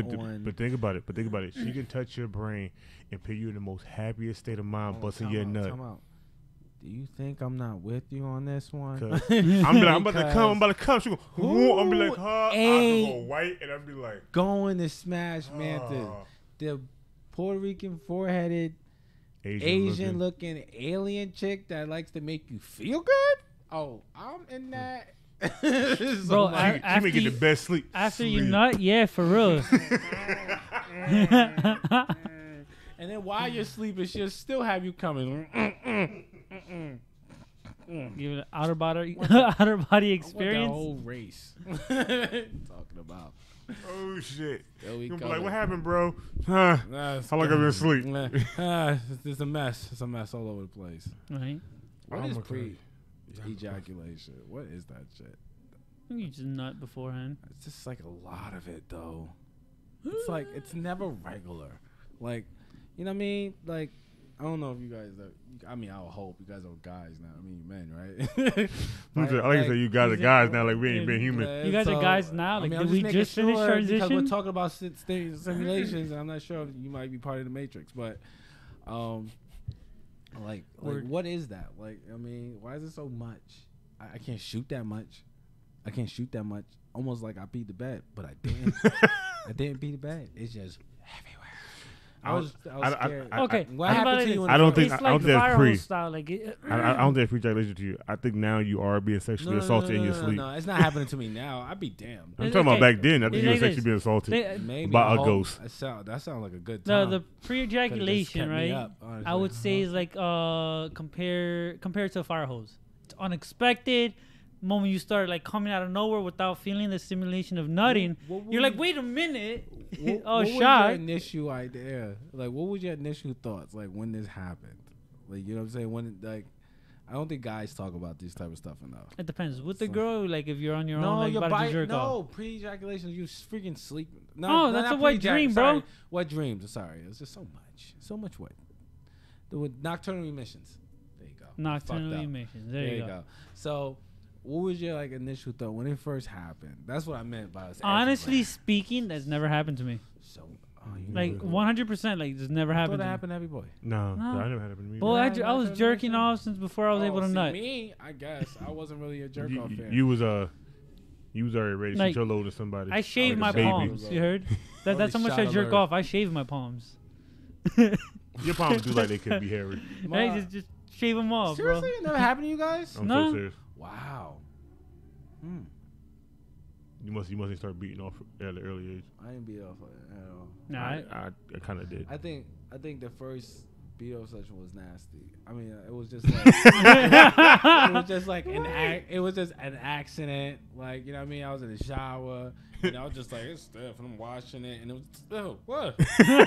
S4: But think about it. She can touch your brain and put you in the most happiest state of mind, busting your nut.
S2: do you think I'm not with you on this one?
S4: I'm about to come. She go, whoa. I'm be like, huh? I go white, and I'll be like,
S2: going to smash Mantis. The Puerto Rican foreheaded Asian looking alien chick that likes to make you feel good. Oh, I'm in that.
S3: Bro,
S4: she may get the best sleep
S3: after you nut. Yeah, for real.
S2: And then while you're sleeping, she'll still have you coming.
S3: Give it an outer body experience.
S2: The whole race. Talking about.
S4: Oh shit!
S2: You
S4: be like, what happened, bro? How long have I been asleep?
S2: It's a mess. It's a mess all over the place.
S3: Right.
S2: What is pre-ejaculation? What is that shit?
S3: You just nut beforehand.
S2: It's just like a lot of it though. It's like it's never regular. Like, you know what I mean? Like, I don't know if you guys are. I mean, I would hope you guys are guys now. I mean, men, right?
S4: I like to say you guys are guys now. Like we ain't been human.
S3: You guys are guys now. Like, did we just finish transition?
S2: Because we're talking about simulations, and I'm not sure if you might be part of the Matrix, but like what is that? Like, I mean, why is it so much? I can't shoot that much. I can't shoot that much. Almost like I beat the bed, but I didn't. I didn't beat the bed. It's just everywhere. I was scared.
S3: Okay,
S2: what happened to you?
S4: I don't think that's pre.
S3: Style, like
S4: I don't think pre-ejaculation to you. I think now you are being sexually assaulted in your sleep.
S2: No, it's not happening to me now. I'd be damned.
S4: I'm talking about back then. I think you were sexually being assaulted by a ghost.
S2: That sounds like a good time.
S3: The pre-ejaculation, right? I would say is like compared to a fire hose. It's unexpected. Moment you start like coming out of nowhere without feeling the stimulation of nutting, you're like, wait a minute.
S2: What was your initial idea? Like, what was your initial thoughts? Like when this happened? Like, you know what I'm saying? When like, I don't think guys talk about this type of stuff enough.
S3: It depends. With the girl, like if you're on your own, like about to jerk off.
S2: Pre-ejaculation, you freaking sleep.
S3: No, that's a wet dream, bro.
S2: Sorry. Wet dreams. Sorry, it's just so much wet. The nocturnal emissions. There you go.
S3: Nocturnal emissions. There you go.
S2: So. What was your like initial thought when it first happened? That's what I meant by
S3: honestly speaking, that's never happened to me.
S2: So,
S3: like 100%, like this never happened.
S2: That happened to every boy.
S4: No, that never happened to me.
S3: Well, I was jerking off since before I was able to nut.
S2: Me, I guess I wasn't really a jerk off fan.
S4: You was already ready to shoot your load to somebody.
S3: I shaved my palms. You heard? That's how much I jerk off. I shave my palms.
S4: Your palms do like they could be hairy.
S3: Hey, just shave them off,
S2: seriously?
S3: bro.
S2: Seriously, it never happened to you guys?
S4: I'm so serious.
S2: Wow.
S4: You must start beating off at an early age.
S2: I didn't beat off at all.
S3: Nah,
S4: I kind of did.
S2: I think the first beat off session was nasty. I mean, it was just like it was just an accident. Like, you know what I mean? I was in the shower. And I was just like, it's stiff, and I'm washing it, and it was, what? Like, you know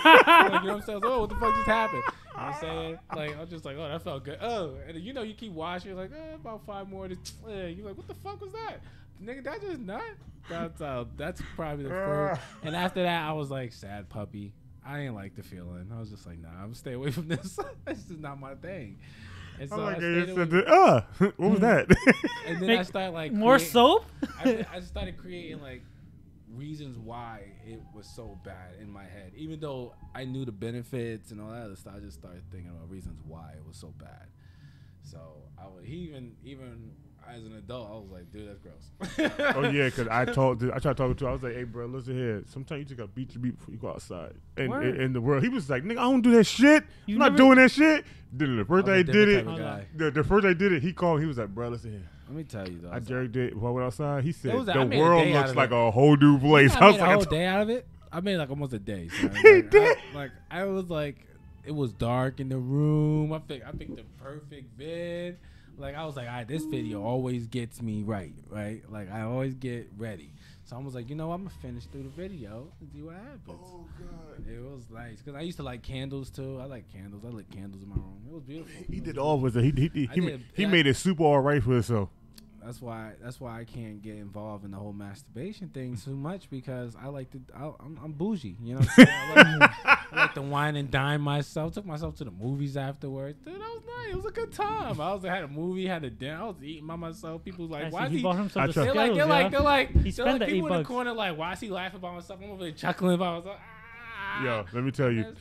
S2: what I'm saying? Oh, what the fuck just happened? You know what I'm saying? Like, I was just like, oh, that felt good. Oh, and you know, you keep washing, you're like, about 5 more. You're like, what the fuck was that? Nigga, that just nut? That's probably the first. And after that, I was like, sad puppy. I didn't like the feeling. I was just like, nah, I'm gonna stay away from this. This is not my thing. And so
S4: what
S2: what
S4: was that?
S2: And then I started like
S3: more soap.
S2: I started creating like reasons why it was so bad in my head. Even though I knew the benefits and all that other stuff, I just started thinking about reasons why it was so bad. So even as an adult, I was like, dude, that's gross.
S4: Oh yeah, because I tried talking to him. I was like, hey bro, listen here. Sometimes you just gotta beat your beat before you go outside. And in the world, he was like, nigga, I don't do that shit. I'm not doing that shit. Then the first day I did it, the first day I did it, he called. He was like, bro, listen here.
S2: Let me tell you though.
S4: I jerked it before I went outside. He said,
S2: the
S4: world looks like a whole new place.
S2: I was like, a whole day out of it. I made like almost a day. So I was like, it was dark in the room. I picked the perfect vid. Like, I was like, all right, this video always gets me right? Like, I always get ready. So I was like, you know, I'm going to finish through the video and see what happens.
S4: Oh, God.
S2: It was nice. Because I used to like candles, too. I like candles. I lit candles in my room. It was beautiful.
S4: He did all with it. He made it super all right for himself.
S2: That's why I can't get involved in the whole masturbation thing too much, because I'm bougie, you know what I'm saying? I like to wine and dine myself. Took myself to the movies afterwards. Dude, that was nice. It was a good time. I had a movie, had a dinner. I was eating by myself. People was like, why is he?
S3: Bought himself the
S2: they're like
S3: he spent the
S2: people
S3: $8.
S2: in the corner like, why is he laughing by myself? I'm over there chuckling by myself.
S4: Yo, let me tell you.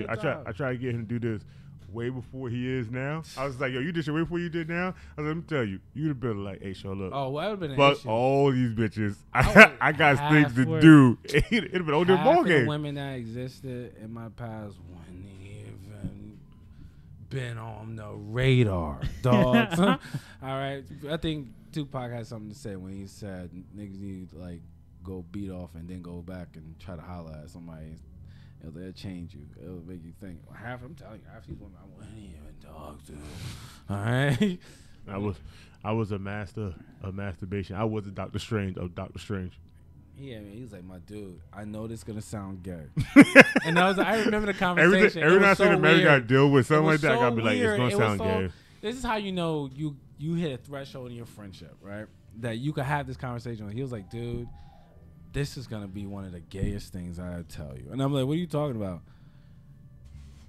S4: I try to get him to do this. way before he is now. I was like, yo, you did shit way before you did now. I was like, let me tell you, you'd have been like, hey, show look.
S1: Oh, well, that would have been an
S4: Fuck
S1: issue.
S4: all these bitches. I got things to
S3: work.
S4: do. It'd have been on their
S1: Half
S4: ball
S1: of the
S4: game.
S1: women that existed in my past wouldn't even been on the radar, dogs. All right, I think Tupac had something to say when he said niggas need to like go beat off and then go back and try to holler at somebody. It'll change you. It'll make you think. I'm telling you, half these women I wouldn't even talk to. All right.
S4: I was a master of masturbation. I was a Dr. Strange of Dr. Strange.
S1: Yeah, man, he's like, my dude, I know this is going to sound gay. And I remember the conversation.
S4: Every time I
S1: so
S4: see the man got to deal with something like that,
S1: so
S4: I got to be like, it's going to sound gay.
S1: This is how you know you hit a threshold in your friendship, right? That you could have this conversation. He was like, dude, this is going to be one of the gayest things I tell you. And I'm like, what are you talking about?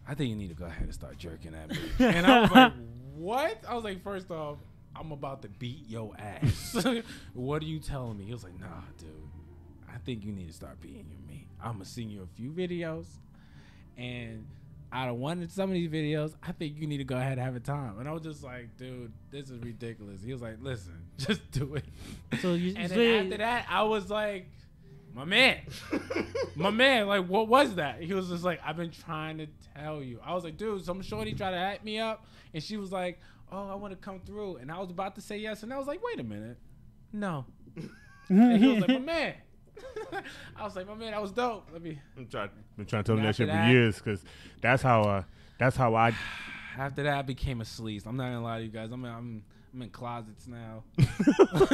S1: I think you need to go ahead and start jerking at me. And I was like, what? I was like, first off, I'm about to beat your ass. What are you telling me? He was like, nah, dude. I think you need to start beating your meat. I'm going to send you a few videos. And out of some of these videos, I think you need to go ahead and have a time. And I was just like, dude, this is ridiculous. He was like, listen, just do it. And then after that, I was like, my man, like, what was that? He was just like, I've been trying to tell you. I was like, dude, some shorty tried to act me up. And she was like, oh, I want to come through. And I was about to say yes. And I was like, wait a minute. No. And he was like, my man. I was like, my man, that was dope. Been trying
S4: to tell him that shit for years because that's how I.
S1: After that, I became a sleaze. I'm not gonna lie to you guys. I'm in closets now.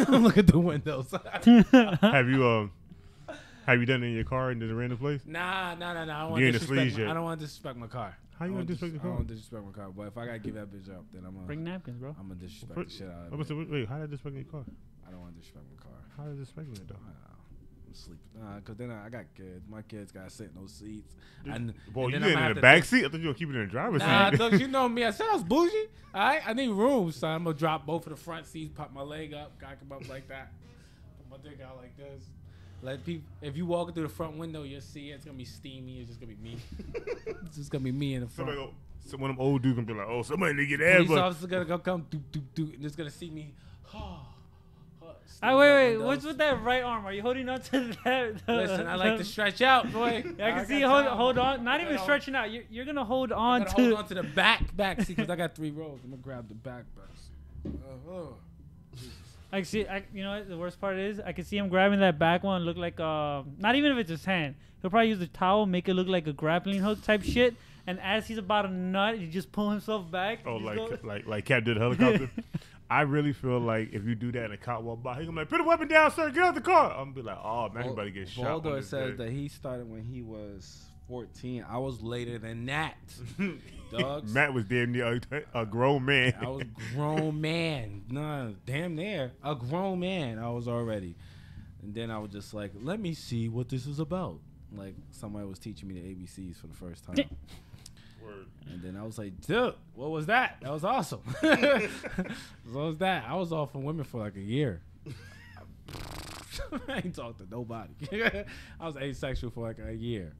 S1: Look at the windows.
S4: Have you done it in your car into the random place?
S1: Nah. I don't want to disrespect my car.
S4: How you gonna disrespect the car?
S1: I don't want to disrespect my car. But if I gotta give that bitch up, then I'm gonna
S3: bring napkins, bro.
S1: I'm gonna disrespect the shit out of it.
S4: Wait, how did I disrespect your car?
S1: I don't want to disrespect my car.
S4: How did I disrespect it though?
S1: I'm sleeping. Cause then I got kids. My kids gotta sit in those seats.
S4: Boy, you in the back seat? I thought you were keeping it in the driver's seat.
S1: Nah, look, you know me. I said I was bougie. All right, I need room, so I'm gonna drop both of the front seats, pop my leg up, cock them up like that, put my dick out like this. Let people. If you walk through the front window, you'll see it. It's gonna be steamy. It's just gonna be me. It's just gonna be me in the front.
S4: One of them old dudes gonna be like, oh, somebody need to get ass.
S1: Police officer gonna go come do, and just gonna see me.
S3: Wait. What's with that right arm? Are you holding on to that?
S1: Listen, I like to stretch out, boy.
S3: I can see you hold on. Not even stretching out. You're gonna hold on to.
S1: Hold on to the back seat because I got 3 rows. I'm gonna grab the back.
S3: I see. You know what the worst part is? I can see him grabbing that back one. Look like not even if it's his hand. He'll probably use the towel, make it look like a grappling hook type shit. And as he's about to nut, he just pull himself back.
S4: Oh, like Cap did a helicopter. I really feel like if you do that and a cop walk by, he's gonna be like, put a weapon down, sir, get out the car. I'm gonna be like, oh man, everybody get shot.
S1: Baldur says that he started when he was 14. I was later than that. Dogs.
S4: Matt was damn near a grown man.
S1: I was grown man. Nah, damn near a grown man. I was already. And then I was just like, let me see what this is about. Like somebody was teaching me the ABCs for the first time.
S4: Word.
S1: And then I was like, dude, what was that? That was awesome. What was that? I was off from women for like a year. I ain't talked to nobody. I was asexual for like a year.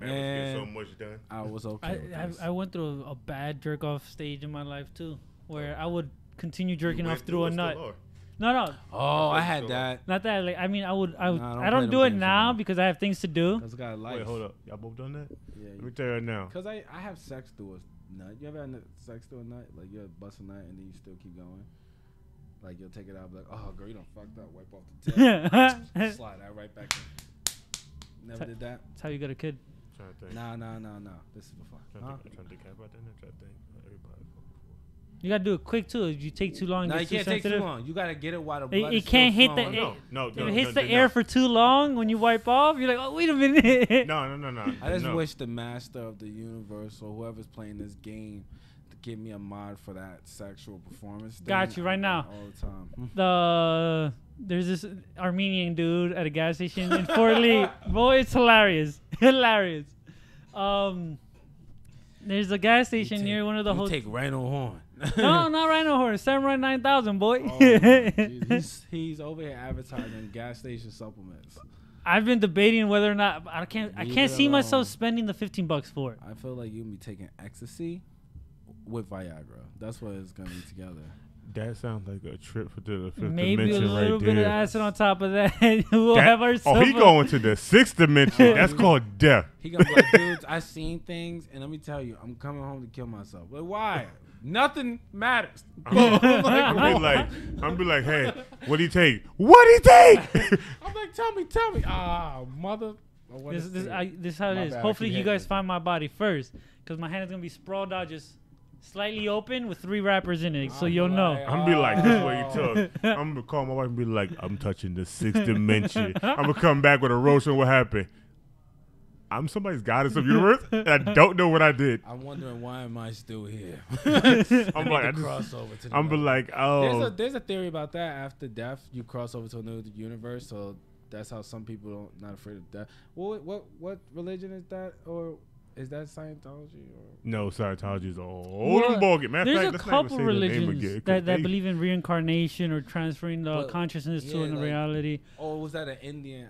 S4: Man was getting so much done.
S1: I was okay.
S3: I went through a bad jerk off stage in my life too, where I would continue jerking off through a nut. No.
S1: Oh, I had that.
S3: Not that. Like, I mean, I don't do it now because I have things to do.
S1: Cause I got a life.
S4: Wait, hold up. Y'all both done that?
S1: Yeah.
S4: Let me tell you right now.
S1: Cause I have sex through a nut. You ever had sex through a nut? Like you bust a nut and then you still keep going. Like you'll take it out, like, oh girl, you done fucked up. Wipe off the tip. Slide that right back in. Never did that.
S3: That's how you got a kid.
S1: Nah. This is before.
S4: Trying to think about that. Trying to think. Everybody.
S3: You gotta do it quick too. If you take too long,
S1: No, you can't take too long. You gotta get it while the blood is
S3: it can't hit
S1: flowing.
S3: If it hits the air for too long when you wipe off, you're like, oh wait a minute.
S4: No.
S1: I just wish the master of the universe or whoever's playing this game to give me a mod for that sexual performance.
S3: Got you right now.
S1: All the time.
S3: There's this Armenian dude at a gas station in Fort Lee. Boy, it's hilarious. There's a gas station near one of the hotels.
S1: Take Rhino Horn.
S3: No, not Rhino Horn. Samurai 9000, boy.
S1: Oh, he's over here advertising gas station supplements.
S3: I've been debating whether or not I can't see myself spending the $15 for it.
S1: I feel like you'll be taking ecstasy with Viagra. That's what it's gonna be together.
S4: That sounds like a trip for the fifth
S3: Maybe
S4: dimension
S3: a little
S4: right
S3: bit
S4: there.
S3: of acid on top of that. We'll have ourselves.
S4: Oh, he going to the sixth dimension. That's called death.
S1: He gonna be like, dudes, I seen things, and let me tell you, I'm coming home to kill myself. Like, why? Nothing matters.
S4: I'm be like, hey, what'd he take? What'd he take?
S1: I'm like, tell me. Ah, mother.
S3: This is how it is.
S1: Bad,
S3: Hopefully you guys find my body first, because my hand is gonna be sprawled out, just slightly open with 3 wrappers in it, so you'll know.
S4: I'm be like, this way you took. I'm gonna call my wife and be like, I'm touching the sixth dimension. I'm gonna come back with a roast on what happened. I'm somebody's goddess of universe, and I don't know what I did.
S1: I'm wondering why am I still here?
S4: I'm like,
S1: crossover to the
S4: I'm be like, oh.
S1: There's a theory about that. After death, you cross over to a new universe. So that's how some people don't not afraid of death. What religion is that, or is that Scientology? Or?
S4: No, Scientology is old and ballgame.
S3: There's a couple religions that believe in reincarnation or transferring consciousness to another reality.
S1: Or was that an Indian,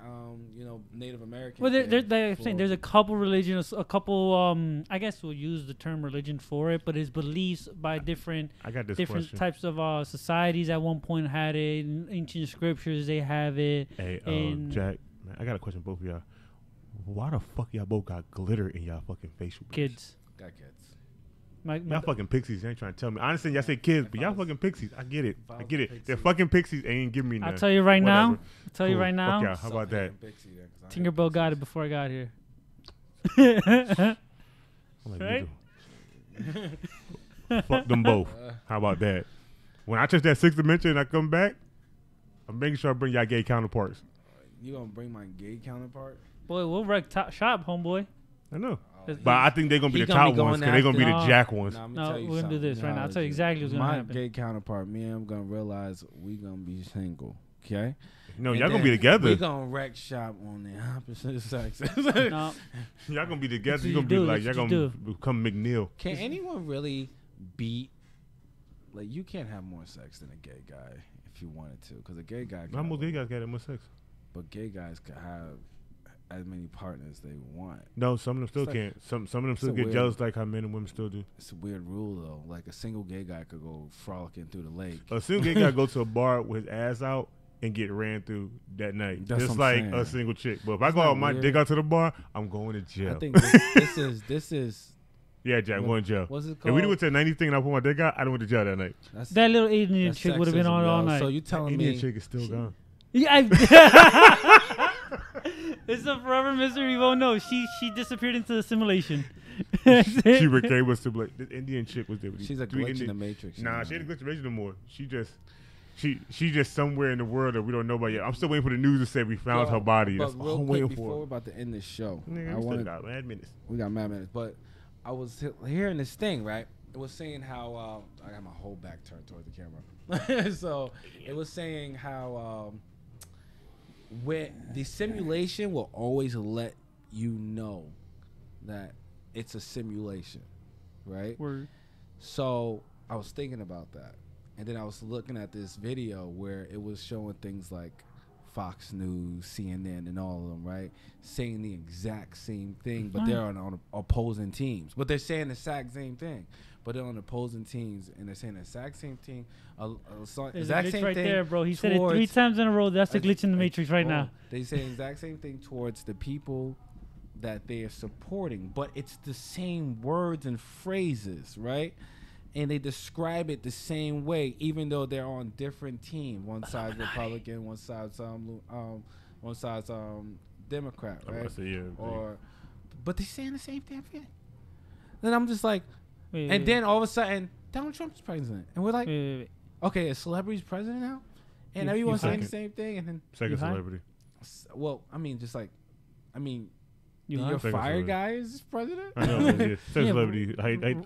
S1: Native American?
S3: Well, they're saying there's a couple religions, a couple. I guess we'll use the term religion for it, but it's beliefs by different types of societies. At one point had it in ancient scriptures. They have it.
S4: Hey, Jack, man, I got a question for both of y'all. Why the fuck y'all both got glitter in y'all fucking facial?
S3: Kids.
S1: Got kids.
S4: Y'all fucking pixies. You ain't trying to tell me. I understand y'all say kids, but y'all fucking pixies. I get it. They're fucking pixies. Ain't giving me nothing.
S3: I'll tell you right now.
S4: Fuck y'all. How about that?
S3: Tinkerbell got it before I got here.
S4: Right? Fuck them both. How about that? When I touch that sixth dimension and I come back, I'm making sure I bring y'all gay counterparts.
S1: You gonna bring my gay counterpart?
S3: Boy, we'll wreck top shop, homeboy.
S4: I know. But I think they're going to be the top ones because they're going to be the jack ones.
S3: No, we're going to do this right now. I'll tell you exactly what's going to happen.
S1: My gay counterpart, me and him going to realize we going to be single, okay?
S4: No, y'all going to be together.
S1: We going to wreck shop on the opposite sexes.
S3: No.
S4: Y'all going to be together. You're going to be like, y'all going to become McNeil.
S1: Can anyone really beat, like, you can't have more sex than a gay guy if you wanted to, because a gay guy
S4: Not most gay guys got that much sex.
S1: But gay guys can have as many partners they want.
S4: No, some of them still can't. Some of them still get jealous like how men and women still do.
S1: It's a weird rule though. Like a single gay guy could go frolicking through the lake.
S4: A single gay guy go to a bar with his ass out and get ran through that night.
S1: That's
S4: just like
S1: saying.
S4: A single chick. But if I go out my dick out to the bar, I'm going to jail.
S1: I think this is.
S4: Yeah, Jack, I'm going to jail.
S1: What's it called?
S4: If we went to the 90s thing and I put my dick out, I went to jail that night.
S3: That little Indian chick would have been on all night.
S1: So you telling
S4: me?
S1: me?
S4: Indian chick is still gone.
S3: Yeah, it's a forever mystery. We won't know. She disappeared into the simulation.
S4: She became a simulation. This Indian chick was there.
S1: She's a glitch in the Matrix.
S4: Nah, she ain't a glitch in the Matrix no more. She just somewhere in the world that we don't know about yet. I'm still waiting for the news to say we found her body. That's all I'm waiting for.
S1: Before we're about to end this show,
S4: Nigga, we got mad minutes.
S1: We got mad minutes, but I was hearing this thing, right? It was saying how I got my whole back turned towards the camera. So it was saying how where the simulation will always let you know that it's a simulation, right?
S3: Word.
S1: So I was thinking about that, and then I was looking at this video where it was showing things like Fox News, CNN, and all of them, right, saying the exact same thing, but they're on opposing teams. But they're saying the exact same thing, but they're on opposing teams, and they're saying the exact same thing.
S3: There's a glitch right there, bro. He said it 3 times in a row. That's a glitch in the Matrix right now.
S1: They say the exact same thing towards the people that they are supporting, but it's the same words and phrases, right? And they describe it the same way, even though they're on different teams. One side's Republican, one side's Democrat, right? But they're saying the same damn thing. Then I'm just like, then all of a sudden, Donald Trump's president, and we're like, okay, a celebrity's president now, and everyone's saying the same thing, and then
S4: second celebrity.
S1: Well, I mean, just like, your fire guy is president?
S4: I know, yeah. Celebrity. How you think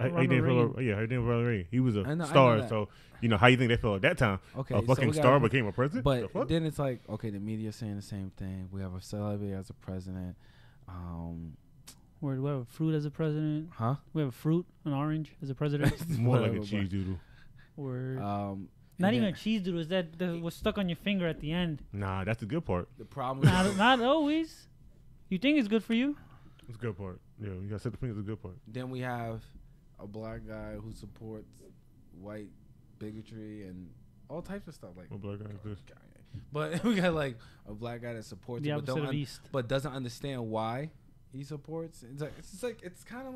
S4: he was a star, so you know how you think they felt at that time.
S1: Okay,
S4: a fucking star became a president.
S1: But then it's like, okay, the media saying the same thing. We have a celebrity as a president.
S3: We have a fruit as a president.
S1: Huh?
S3: We have a fruit, an orange as a president.
S4: More like a cheese doodle.
S3: Word. Not even a cheese doodle. Is that was stuck on your finger at the end?
S4: Nah, that's the good part.
S2: The problem is
S3: Not always. You think it's good for you?
S4: It's the good part. Yeah, you gotta set the fingers. The good part.
S2: then we have a black guy who supports white bigotry and all types of stuff. Like,
S4: What black guy is this?
S2: but we got like a black guy that supports
S3: The
S2: it,
S3: opposite of East.
S2: but doesn't understand why he supports. It's kind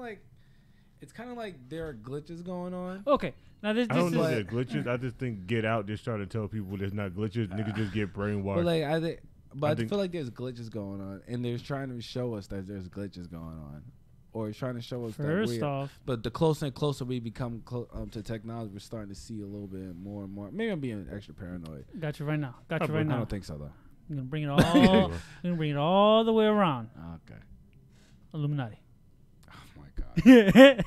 S2: of like there are glitches going on.
S3: Okay, now this
S4: I don't
S3: is
S4: know if they're glitches. I just think Get Out just trying to tell people there's not glitches. Niggas just get brainwashed.
S2: But like I feel like there's glitches going on, and they're trying to show us that there's glitches going on, or it's trying to show us
S3: first
S2: that
S3: off.
S2: But the closer and closer we become to technology, we're starting to see a little bit more and more. Maybe I'm being extra paranoid.
S3: Got you right now.
S2: I don't think so though.
S3: I'm gonna bring it all. I'm gonna bring it all the way around.
S2: Okay.
S3: Illuminati.
S2: Oh my God.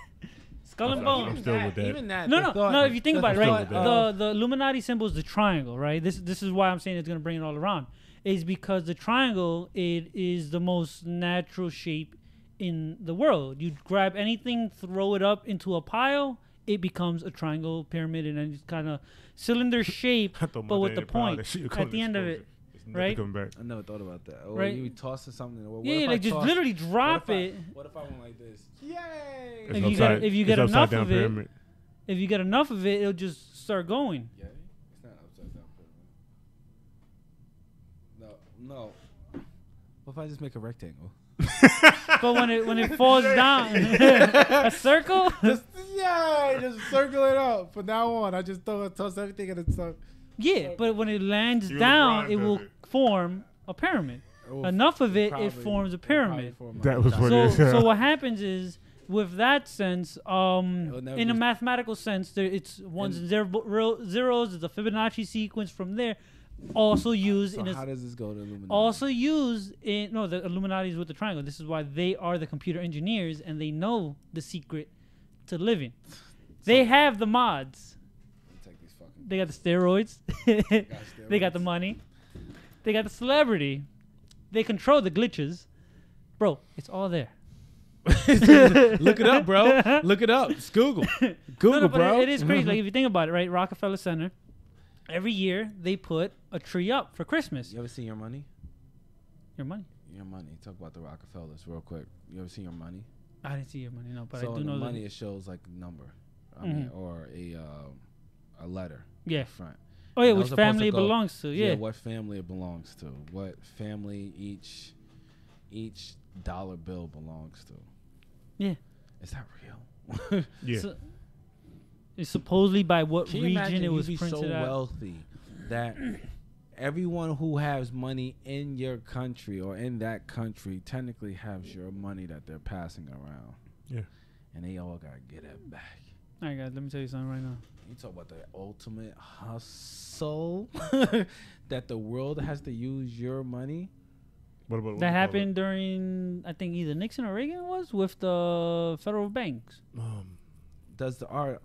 S3: Skull and
S4: I'm
S3: bones.
S4: still with that.
S2: Even that.
S3: No. If you think about it,
S4: I'm
S3: right?
S4: still with that.
S3: The Illuminati symbol is the triangle, right? This is why I'm saying it's gonna bring it all around. Is because the triangle it is the most natural shape in the world. You grab anything, throw it up into a pile, it becomes a triangle, pyramid, and then it's kind of cylinder shape, but with the point at the end of it, right?
S4: Back.
S2: I never thought about that. Or
S3: Right.
S2: you toss something. What
S3: Yeah,
S2: if I
S3: like just
S2: toss-
S3: literally drop it.
S2: What if I went like this? Yay!
S3: If you get enough of it,
S4: pyramid.
S3: if you get enough of it, it'll just start going.
S2: Yeah, it's not upside down pyramid. No. What if I just make a rectangle?
S3: But when it falls down, a circle.
S2: Just circle it out. From now on, I just toss everything and it's
S3: Yeah, but when it lands
S4: You're
S3: down,
S4: LeBron,
S3: it will
S4: does it?
S3: form a pyramid. Enough of it, it forms a pyramid.
S4: That was what it is.
S3: So what happens is, with that sense,
S2: never
S3: in a
S2: be-
S3: mathematical sense, it's ones and zeros. It's a Fibonacci sequence from there. Also used
S2: So
S3: in
S2: how does this go to Illuminati?
S3: also used in the Illuminati is with the triangle. This is why they are the computer engineers and they know the secret to living. They have the mods.
S2: Take these fucking
S3: They got the steroids. They got the money. They got the celebrity. They control the glitches. Bro, it's all there.
S2: Look it up, bro. Look it up. It's Google. Google,
S3: No, but
S2: bro.
S3: it is crazy. Like if you think about it, right? Rockefeller Center. Every year they put a tree up for Christmas.
S2: You ever seen Your Money?
S3: Your money.
S2: Your Money. Talk about the Rockefellers real quick. You ever seen Your Money?
S3: I didn't see your money, no, but
S2: so
S3: I do
S2: in the
S3: know
S2: money
S3: that.
S2: it shows like a number, I mean, or a letter.
S3: Yeah.
S2: Front.
S3: Oh yeah,
S2: And
S3: which
S2: those are supposed
S3: family it
S2: to go-
S3: belongs to? Yeah.
S2: What family it belongs to? What family each dollar bill belongs to?
S3: Yeah.
S2: Is that real?
S4: Yeah.
S3: So, it's supposedly by what
S2: Can you
S3: region
S2: imagine
S3: it was
S2: you be
S3: printed
S2: so
S3: out.
S2: wealthy that everyone who has money in your country or in that country technically has your money that they're passing around.
S4: Yeah.
S2: And they all gotta get it back.
S3: All right, guys, let me tell you something right now.
S2: You talk about the ultimate hustle that the world has to use your money.
S4: What about
S3: That happened during, I think, either Nixon or Reagan was with the federal banks.
S2: Does the are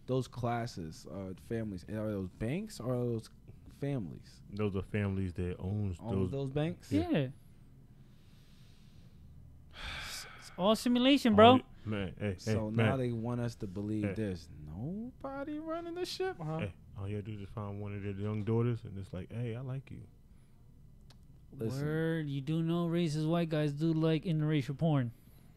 S2: those classes families, are those banks or are those families?
S4: Those are families that owns
S2: Those banks?
S3: Yeah. It's all simulation, bro.
S4: Man, hey,
S2: So
S4: hey,
S2: now
S4: man.
S2: they want us to believe
S4: Hey.
S2: there's nobody running the ship, huh?
S4: Hey, all you gotta do is just find one of their young daughters and it's like, hey, I like you.
S2: Listen.
S3: Word, you do know racist white guys do like interracial porn.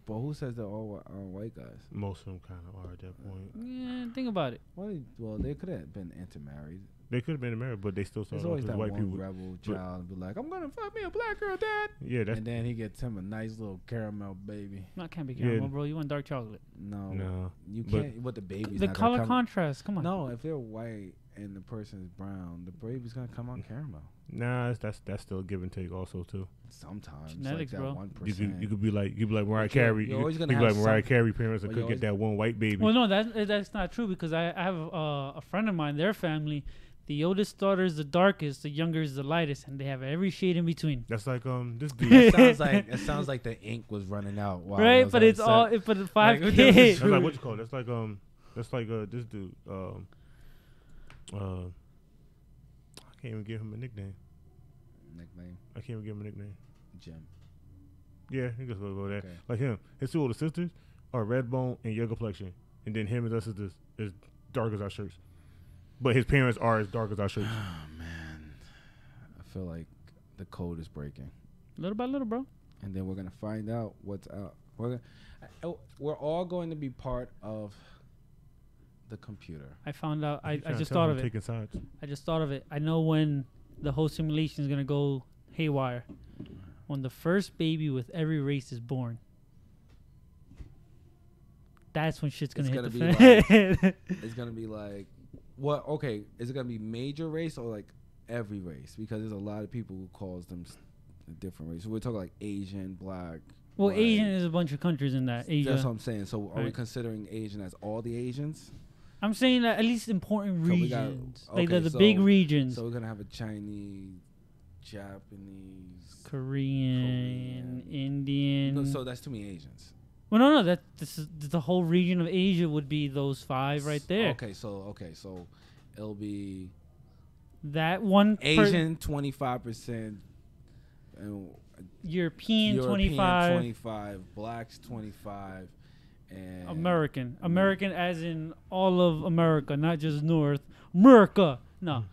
S2: But who says they're all white guys?
S4: Most of them kind of are at that point.
S3: Yeah, think about it.
S2: Well, they could have been intermarried.
S4: They could have been married, but they still
S2: There's
S4: started off
S2: always
S4: as
S2: that
S4: white
S2: one
S4: people.
S2: rebel child be like, I'm gonna fuck me a black girl, dad.
S4: Yeah, that's
S2: And then he gets him a nice little caramel baby.
S3: Not can't be
S4: Yeah.
S3: caramel, bro. You want dark chocolate.
S2: No, you
S4: but-
S2: can't. What the baby's
S3: The
S2: not
S3: color
S2: gonna come.
S3: contrast. Come on.
S2: No, if they're white and the person's brown, the baby's gonna come out caramel.
S4: nah. That's still a give and take also too.
S2: Sometimes,
S3: Genetics,
S2: like
S3: bro.
S2: that 1%.
S4: You could be like Mariah
S2: But
S4: Carey.
S2: you're always
S4: you
S2: gonna
S4: could be
S2: have
S4: like Mariah
S2: some-
S4: Carey parents that
S2: but
S4: could
S2: you're
S4: get that one white baby.
S3: Well, no, that's not true because I have a friend of mine. Their family, the oldest daughter is the darkest, the younger is the lightest, and they have every shade in between.
S4: That's like this dude.
S2: It sounds like the ink was running out. While it
S3: Right,
S2: was
S3: but
S2: on
S3: it's
S2: set.
S3: all. But the five
S2: Like,
S3: kids.
S4: That's like what you call it. That's like this dude. I can't even give him a nickname.
S2: Nickname
S4: I can't even give him a nickname.
S2: Jim.
S4: Yeah, he just go there.
S2: Okay.
S4: Like him, his two older sisters are red bone and your complexion, and then him and us is dark as our shirts. But his parents are as dark as our shirts.
S2: Oh man, I feel like the code is breaking.
S3: Little by little, bro.
S2: And then we're gonna find out what's out. We're all going to be part of the computer.
S3: I found out. I
S4: Trying to
S3: just
S4: tell
S3: thought
S4: him
S3: of it.
S4: taking sides.
S3: I just thought of it. I know when the whole simulation is gonna go haywire. When the first baby with every race is born. That's when shit's gonna hit the fan.
S2: It's gonna be like, what? Okay, is it gonna be major race or like every race? Because there's a lot of people who calls them different races. We're talking like Asian, black.
S3: Well,
S2: white.
S3: Asian is a bunch of countries in that. Asia.
S2: That's what I'm saying. So are we
S3: Right.
S2: considering Asian as all the Asians?
S3: I'm saying that at least important
S2: So we got-
S3: regions,
S2: okay,
S3: like the big
S2: so-
S3: regions.
S2: So we're gonna have a Chinese, Japanese,
S3: Korean, Indian.
S2: No, so that's too many Asians.
S3: Well, no, this is the whole region of Asia would be those 5 right there.
S2: Okay, so it'll be
S3: That one
S2: Asian 25%, and
S3: European,
S2: European
S3: 25,
S2: 25, blacks 25, and
S3: American as in all of America, not just North America. No,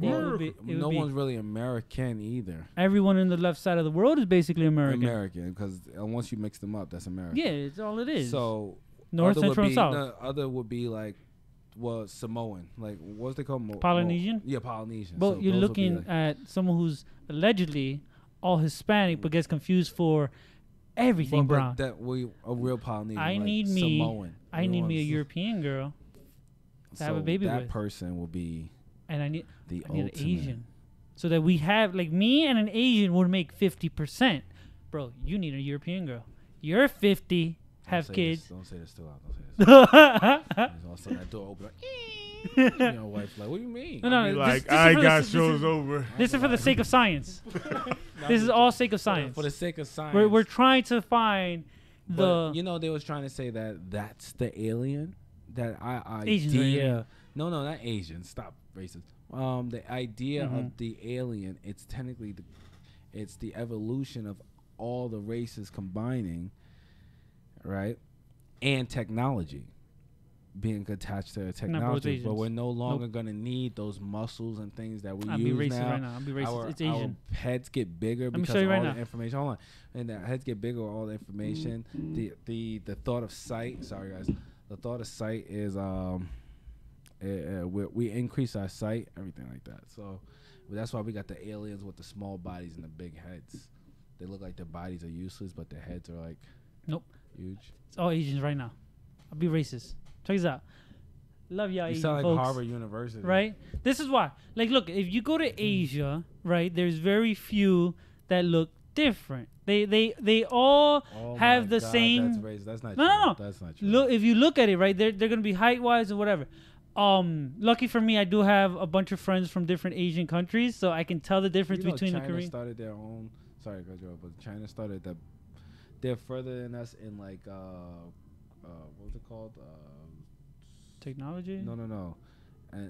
S3: it would
S2: no
S3: be
S2: one's really American either.
S3: everyone in the left side of the world is basically American.
S2: Because once you mix them up, that's American.
S3: Yeah, it's all it is.
S2: So
S3: North,
S2: other would
S3: Central, and
S2: be-
S3: South.
S2: no, other would be like, well, Samoan. Like, what's they called?
S3: Polynesian?
S2: Yeah, Polynesian.
S3: But
S2: So
S3: you're
S2: those would be
S3: looking
S2: like-
S3: at someone who's allegedly all Hispanic, but gets confused for everything
S2: but
S3: brown.
S2: that we a real Polynesian.
S3: I
S2: like
S3: need me-
S2: Samoan.
S3: I
S2: You
S3: need
S2: know
S3: me a
S2: what I'm
S3: European girl, to have a
S2: so
S3: baby
S2: that
S3: with.
S2: person will be
S3: and I need
S2: the
S3: an
S2: ultimate.
S3: Asian, so that we have like me and an Asian would make 50%. Bro, you need a European girl. You're 50, have
S2: Don't say
S3: kids.
S2: This, don't say this too loud. Don't say this. There's also that door open. Like, your wife's like, what do you mean?
S3: No, no,
S4: Be
S3: this-
S4: like,
S3: this is
S4: I
S3: for
S4: got
S3: this
S4: shows
S3: is-
S4: over.
S3: This is for the sake of science. This is all sake of science.
S2: For the sake of science.
S3: We're trying to find the
S2: But, you know, they was trying to say that that's the alien. That
S3: Asians are
S2: idea.
S3: alien.
S2: No, not Asian. Stop racist. The idea
S3: Mhm.
S2: of the alien. It's technically it's the evolution of all the races combining, right? And technology being attached to technology, but
S3: Asians.
S2: we're no longer gonna need those muscles and things that we
S3: I'll be
S2: use
S3: racist
S2: now.
S3: right now. I'll be racist.
S2: Our,
S3: It's Asian.
S2: our heads get bigger
S3: me
S2: because
S3: show you
S2: of
S3: right
S2: all
S3: now.
S2: the information. Hold on, and the heads get bigger with all the information. The thought of sight. Sorry guys, the thought of sight is we increase our sight, everything like that. So that's why we got the aliens with the small bodies and the big heads. They look like their bodies are useless, but their heads are like
S3: Nope.
S2: huge.
S3: It's all Asians right now. I'll be racist. Check this out. Love y'all
S2: You
S3: Asian
S2: sound like
S3: folks.
S2: Harvard University,
S3: Right? This is why. Like, look, if you go to Asia, right, there's very few that look different. They all
S2: Oh
S3: have
S2: my
S3: the
S2: God,
S3: same.
S2: That's racist. That's not
S3: No,
S2: true.
S3: no, no.
S2: That's not true.
S3: Look, if you look at it, right, they're gonna be height wise and whatever. Lucky for me, I do have a bunch of friends from different Asian countries, so I can tell the difference
S2: You know,
S3: between
S2: China
S3: the Korean.
S2: started their own. Sorry, but China started that. They're further than us in like what was it called?
S3: Technology.
S2: No.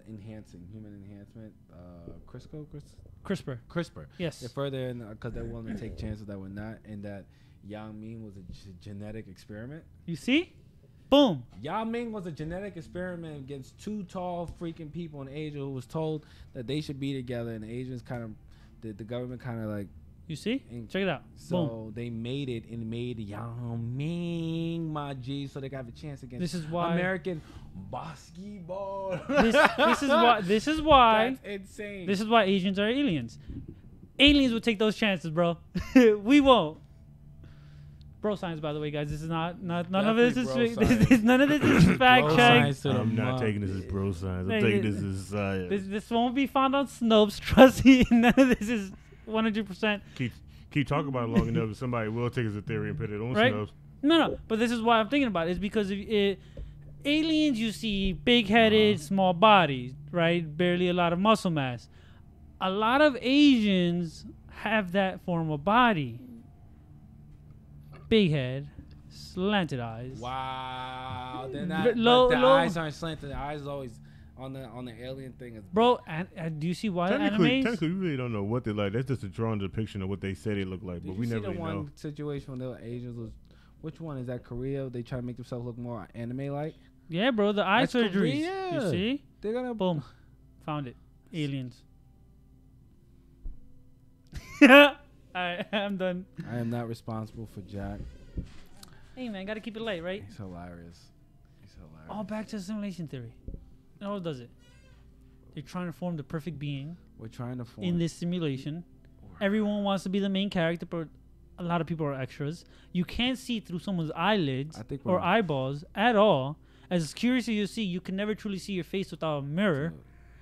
S2: Enhancing human enhancement.
S3: CRISPR.
S2: CRISPR.
S3: Yes.
S2: They're further in because they're willing to take chances that we're not, and that Yang Ming was a genetic experiment.
S3: You see? Boom.
S2: Yao Ming was a genetic experiment against 2 tall freaking people in Asia who was told that they should be together, and the Asians kind of, the government kind of like,
S3: You see?
S2: and
S3: Check it out.
S2: so
S3: Boom.
S2: they made it and made Yao Ming, my G, so they got a chance against
S3: This is why.
S2: American basketball.
S3: This is why. This is why.
S2: That's insane.
S3: This is why Asians are aliens. Aliens would take those chances, bro. We won't. Bro science, by the way, guys. This is none of this is
S2: Definitely bro science.
S3: none of this is fact
S2: Bro
S3: check.
S2: science to the
S4: I'm not
S2: mom.
S4: taking this as bro science.
S3: Hey,
S4: I'm taking this as science.
S3: This won't be found on Snopes. Trust me. None of this is 100%.
S4: Keep talking about it long enough, and somebody will take it as a theory and put it on
S3: Right?
S4: Snopes.
S3: No. But this is why I'm thinking about it. It's because aliens, you see big-headed, small bodies, right? Barely a lot of muscle mass. A lot of Asians have that form of body. Big head, slanted eyes.
S2: Wow. They're
S3: B-
S2: not.
S3: low-
S2: The
S3: low-
S2: eyes aren't slanted. The eyes is always on the alien thing. Is
S3: Bro, and do you see why
S4: Technically,
S3: animes?
S4: we really don't know what they like. That's just a drawn depiction of what they said they look like,
S2: Did
S4: but
S2: you
S4: we
S2: see
S4: never
S2: the
S4: really
S2: one
S4: know.
S2: situation when the Asians was? Which one is that? Korea? They try to make themselves look more anime-like.
S3: Yeah, bro, the eye
S2: That's
S3: surgeries.
S2: Korea.
S3: You see?
S2: They're gonna
S3: Boom. Found it. Aliens. I'm done.
S1: I am not responsible for Jack.
S3: Hey man, gotta keep it light, right?
S1: He's hilarious. He's hilarious.
S3: All back to simulation theory. How does it? They're trying to form the perfect being
S1: We're trying to form
S3: in this simulation. Everyone wants to be the main character, but a lot of people are extras. You can't see through someone's eyelids
S1: I think
S3: or
S1: we're-
S3: eyeballs at all. As curious as you see, you can never truly see your face without a mirror.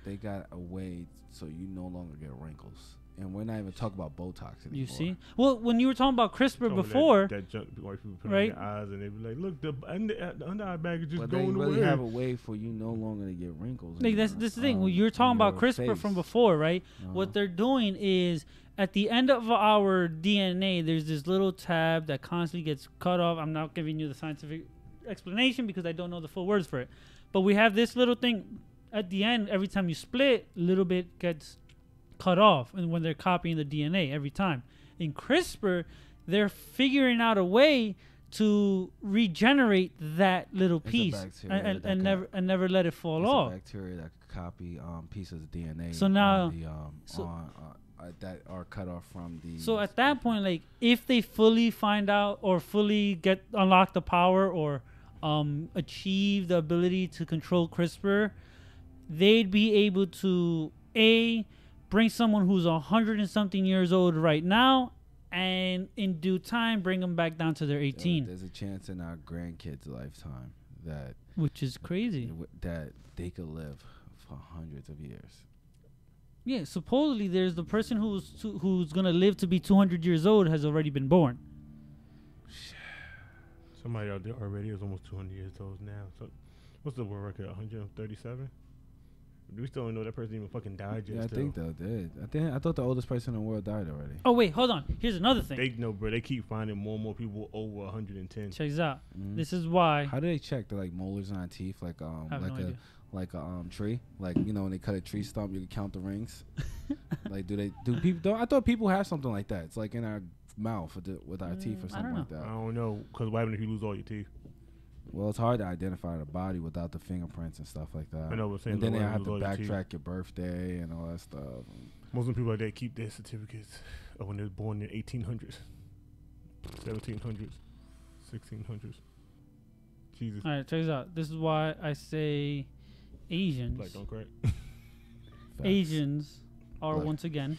S1: They got a way so you no longer get wrinkles. And we're not even talking about Botox anymore.
S3: You see? Well, when you were talking about CRISPR
S4: Some of
S3: before,
S4: that junk white people put
S3: right?
S4: on their eyes, and they be like, "Look, the under eye bag is just
S1: But they
S4: going
S1: really
S4: away."
S1: have a way for you no longer to get wrinkles.
S3: like that's
S1: anymore,
S3: this the thing. When you were
S1: on
S3: talking about
S1: your
S3: CRISPR
S1: face.
S3: from before, right?
S1: Uh-huh.
S3: What they're doing is at the end of our DNA, there's this little tab that constantly gets cut off. I'm not giving you the scientific explanation because I don't know the full words for it. But we have this little thing at the end. Every time you split, a little bit gets cut off, and when they're copying the DNA every time. In CRISPR, they're figuring out a way to regenerate that little
S1: It's a
S3: piece
S1: bacteria
S3: and
S1: that
S3: never let it fall
S1: It's a
S3: off.
S1: bacteria that could copy pieces of DNA.
S3: So now-
S1: on the,
S3: so-
S1: that are cut off from the.
S3: So at that point, like if they fully find out or fully unlock the power or achieve the ability to control CRISPR, they'd be able to bring someone who's 100 and something years old right now, and in due time bring them back down to their 18,
S1: There's a chance in our grandkids' lifetime that
S3: which is crazy.
S1: that they could live for hundreds of years.
S3: Yeah, supposedly there's the person who's gonna live to be 200 years old has already been born.
S4: Somebody out there already is almost 200 years old now. So, what's the world record? 137. Do we still don't know that person even fucking died yet?
S1: Yeah, I
S4: still?
S1: think they did. I thought the oldest person in the world died already.
S3: Oh wait, hold on. Here's another thing.
S4: They know, bro. They keep finding more and more people over 110.
S3: Check this out.
S1: Mhm.
S3: This is why.
S1: How do they check the like molars in our teeth, like
S3: I have no idea.
S1: like a tree, like you know when they cut a tree stump, you can count the rings. Like do people? I thought people have something like that. It's like in our mouth with our teeth or
S3: I
S1: something
S3: don't
S1: like
S3: know.
S1: that.
S4: I don't know, cause what happens if you lose all your teeth?
S1: Well, it's hard to identify the body without the fingerprints and stuff like that.
S4: I know, but saying
S1: And then
S4: what
S1: they
S4: happens
S1: have to
S4: if you lose all your teeth?
S1: backtrack your birthday and all that stuff.
S4: Most of the people like that keep their certificates of when they was born in the 1800s, 1700s, 1600s. Jesus,
S3: All right, check this out. This is why I say Asians.
S4: like don't crack.
S1: Facts.
S3: Asians are
S1: Look.
S3: once again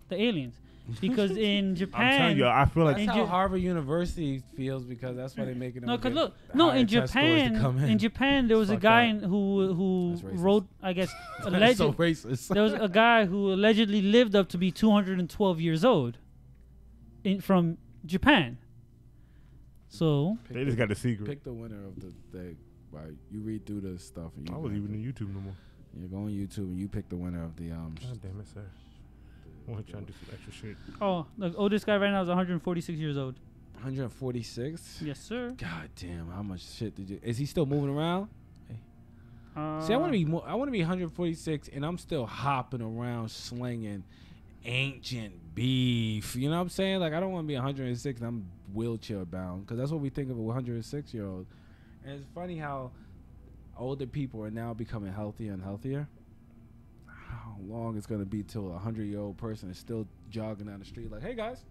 S3: the aliens, because in
S4: I'm
S3: Japan.
S4: telling you, I feel like
S1: That's
S3: in
S1: how
S3: Ja-
S1: Harvard University feels because that's why they're making them.
S3: No, cause
S1: get
S3: look,
S1: the
S3: no,
S1: higher
S3: in
S1: test scores to come
S3: Japan, in Japan, there was a
S1: Fucked
S3: guy
S1: up.
S3: who
S1: That's racist.
S3: wrote, I guess,
S1: That's so
S3: alleged.
S1: racist.
S3: There was a guy who allegedly lived up to be 212 years old, from Japan. So
S4: they just got the secret.
S1: Pick the winner of the thing. Right, you read through the stuff. And you
S4: I wasn't even in YouTube no more.
S1: You go on YouTube and you pick the winner of the
S4: God damn it, sir. I want to try and do some extra shit.
S3: the oldest guy right now is 146 years old.
S1: 146.
S3: Yes, sir.
S1: God damn, how much shit did you? Is he still moving around? See, I
S3: Uh,
S1: want to be more. I want to be 146, and I'm still hopping around slinging ancient beef. You know what I'm saying? Like I don't want to be 106 and I'm wheelchair bound because that's what we think of a 106-year-old. And it's funny how older people are now becoming healthier and healthier. How long it's gonna be till a 100-year-old person is still jogging down the street like, "Hey guys,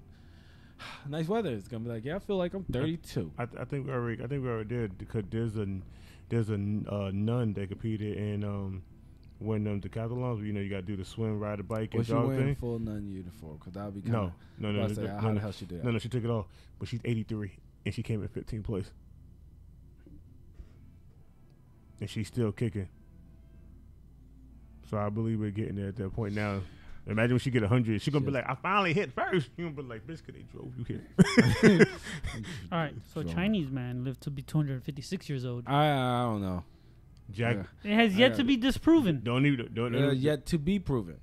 S1: nice weather." It's gonna be like, "Yeah, I feel like I'm 32."
S4: I think we already did because there's a nun that competed in when the decathlons. You know, you got to do the swim, ride a bike, and
S1: Was she
S4: jog
S1: wearing
S4: thing.
S1: full nun uniform? Because that would be
S4: No,
S1: kind
S4: no,
S1: of. How the hell she do that?
S4: No, she took it off. But she's 83 and she came in 15th place, and she's still kicking. So I believe we're getting there at that point now. Imagine when she get 100, she's gonna be like, "I finally hit first." You gonna be like, "Bitch, 'cause they drove you here."
S3: all right, so a
S1: Sure.
S3: Chinese man lived to be 256 years old.
S1: I don't know.
S4: Jack,
S3: It has
S1: I
S3: yet
S1: got
S3: to be disproven.
S4: don't
S1: Yet to be proven.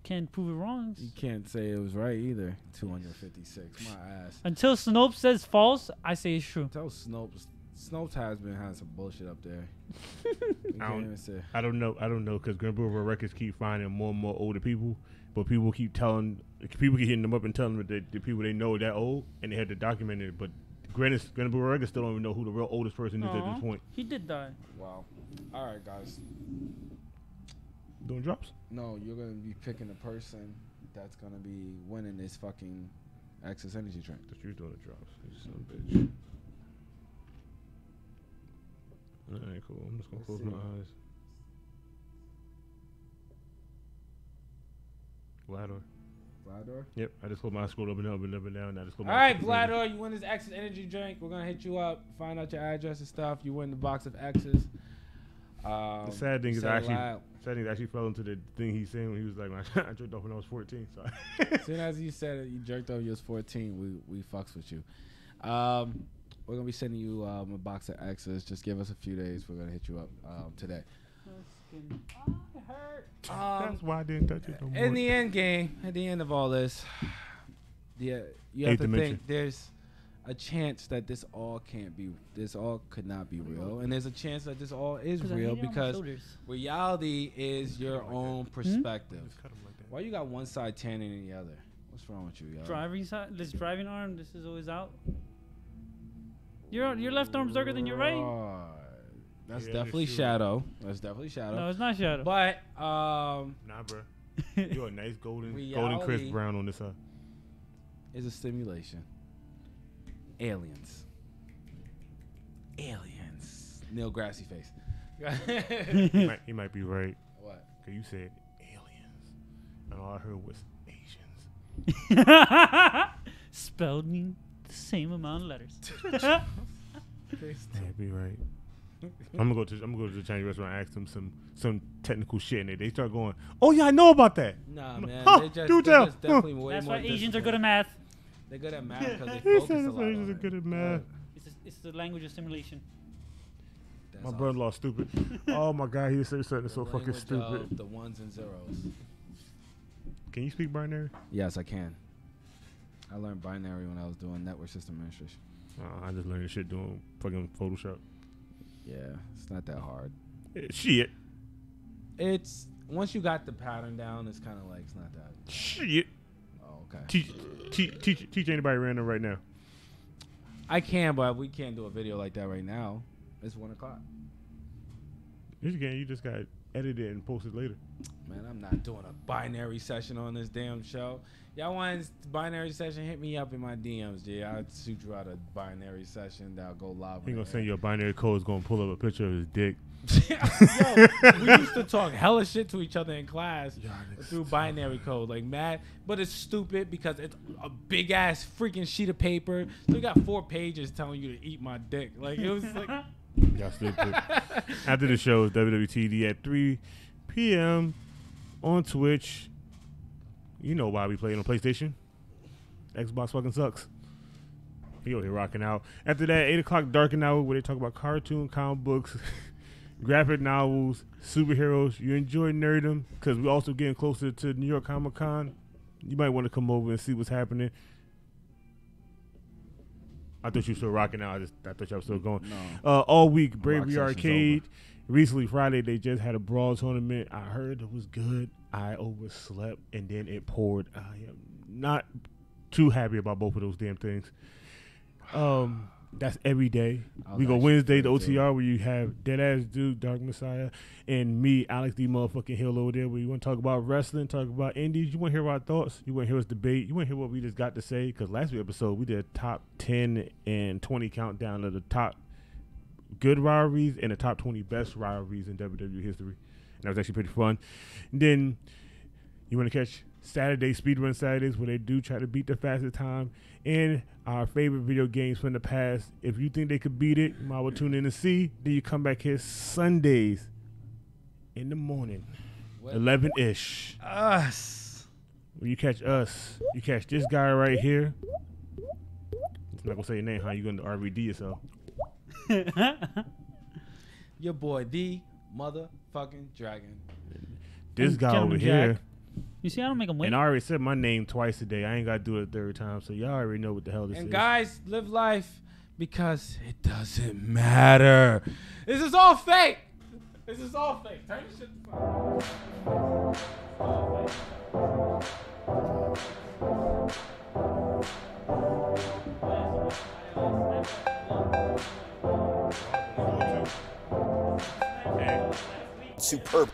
S3: Can't prove it wrong.
S1: You can't say it was right either. 256. My ass.
S3: Until Snopes says false, I say it's true.
S1: Tell Snopes. Snopes has been having some bullshit up there. You
S4: I
S1: can't
S4: don't-
S1: even say.
S4: I don't know, because Grandpa Records keep finding more and more older people, but people keep hitting them up and telling them that the people they know are that old, and they had to document it. But Grandpa Records still don't even know who the real oldest person is at
S3: Aw.
S4: this point.
S3: He did die.
S1: Wow. All right, guys.
S4: Doing drops?
S2: No, you're gonna be picking the person that's gonna be winning this fucking Access Energy drink.
S4: That you're doing the drops. You son of a bitch. Alright, cool. I'm just gonna close my eyes. Vlador.
S2: Vlador?
S4: Yep, I just closed my eyes, scrolled up and up and up and down. Now I just closed
S1: All
S4: my eyes.
S1: right, Vlador, you win this Access Energy drink. We're gonna hit you up, find out your address and stuff. You win the box of X's.
S4: The sad thing is actually fell into the thing he's saying when he was like, I jerked off when I was 14. So.
S1: As soon as you said it, you jerked off when you was 14. We fucks with you. We're gonna be sending you a box of X's. Just give us a few days. We're gonna hit you up today. It hurt.
S4: That's why I didn't touch it no more.
S1: In the end game, at the end of all this, you have to think there's a chance that this all could not be real, and there's a chance that this all is real because reality is your own perspective. Why you got one side tanning than the other? What's wrong with you, y'all?
S3: Driving side, this driving arm, this is always out. Your left arm's darker than your right.
S1: That's definitely shadow. That's definitely shadow.
S3: No, it's not shadow.
S1: But
S4: nah, bro. You're a nice golden crisp brown on this side.
S1: Is a stimulation. Aliens. Neil Grassy face.
S4: he might be right.
S1: What?
S4: Cause you said aliens, and all I heard was Asians.
S3: Spelled me the same amount of letters.
S4: Might be right. I'm gonna go to the Chinese restaurant and ask them some technical shit, and they start going, "Oh yeah, I know about that."
S1: Nah, man.
S4: Huh,
S1: they're just definitely way
S3: That's
S1: more
S3: why Asians are good at math.
S1: They're good at math because they focus a lot on
S4: Asians are
S1: it.
S4: good at math.
S3: It's the language of simulation.
S4: My brother-in-law's stupid. Oh my god, he said something so fucking stupid.
S1: The ones and zeros.
S4: Can you speak binary?
S1: Yes, I can. I learned binary when I was doing network system administration.
S4: I just learned this shit doing fucking Photoshop.
S1: Yeah, it's not that hard.
S4: Shit.
S1: It's once you got the pattern down, it's kind of like it's not that.
S4: Shit.
S1: Oh, okay.
S4: Teach anybody random right now.
S1: I can, but we can't do a video like that right now. It's 1 o'clock.
S4: Yes, you can. You just got to edit it and post it later.
S1: Man, I'm not doing a binary session on this damn show. Y'all want a binary session? Hit me up in my DMs, G. I'll shoot you out a binary session that'll go live.
S4: He gonna send you a binary code. Is gonna pull up a picture of his dick.
S1: Yo, we used to talk hella shit to each other in class through binary code, like mad. But it's stupid because it's a big ass freaking sheet of paper. So we got 4 pages telling you to eat my dick. Like it was like.
S4: Y'all stupid. After the show is WWTD at 3 p.m. on Twitch. You know why we play on PlayStation. Xbox fucking sucks. He over here rocking out. After that, 8 o'clock Darkened Hour where they talk about cartoon, comic books, graphic novels, superheroes. You enjoy nerdom because we're also getting closer to New York Comic Con. You might want to come over and see what's happening. I thought you were still rocking out. I thought y'all were still going.
S1: No.
S4: All week, Bravery Arcade. Recently, Friday, they just had a brawl tournament. I heard it was good. I overslept, and then it poured. I am not too happy about both of those damn things. That's every day. We go Wednesday, the OTR, where you have Deadass Duke, Dark Messiah, and me, Alex D. motherfucking Hill over there, where you want to talk about wrestling, talk about indies. You want to hear our thoughts. You want to hear us debate. You want to hear what we just got to say. Because last week's episode, we did a top 10 and 20 countdown of the top good rivalries and the top 20 best rivalries in WWE history. And that was actually pretty fun. And then you want to catch Saturday Speedrun Saturdays where they do try to beat the fastest time and our favorite video games from the past. If you think they could beat it, you might well tune in to see. Then you come back here Sundays in the morning, 11-ish.
S1: Us.
S4: When you catch us, you catch this guy right here. I'm not going to say your name, huh? You're going to RVD yourself.
S1: Your boy, the motherfucking dragon.
S4: This guy over here.
S3: Jack. You see, I don't make them wait.
S4: And I already said my name twice a day. I ain't got to do it a third time, so y'all already know what the hell this is.
S1: And guys, live life because it doesn't matter. This is all fake. This is all fake. Turn this shit to
S4: Superb.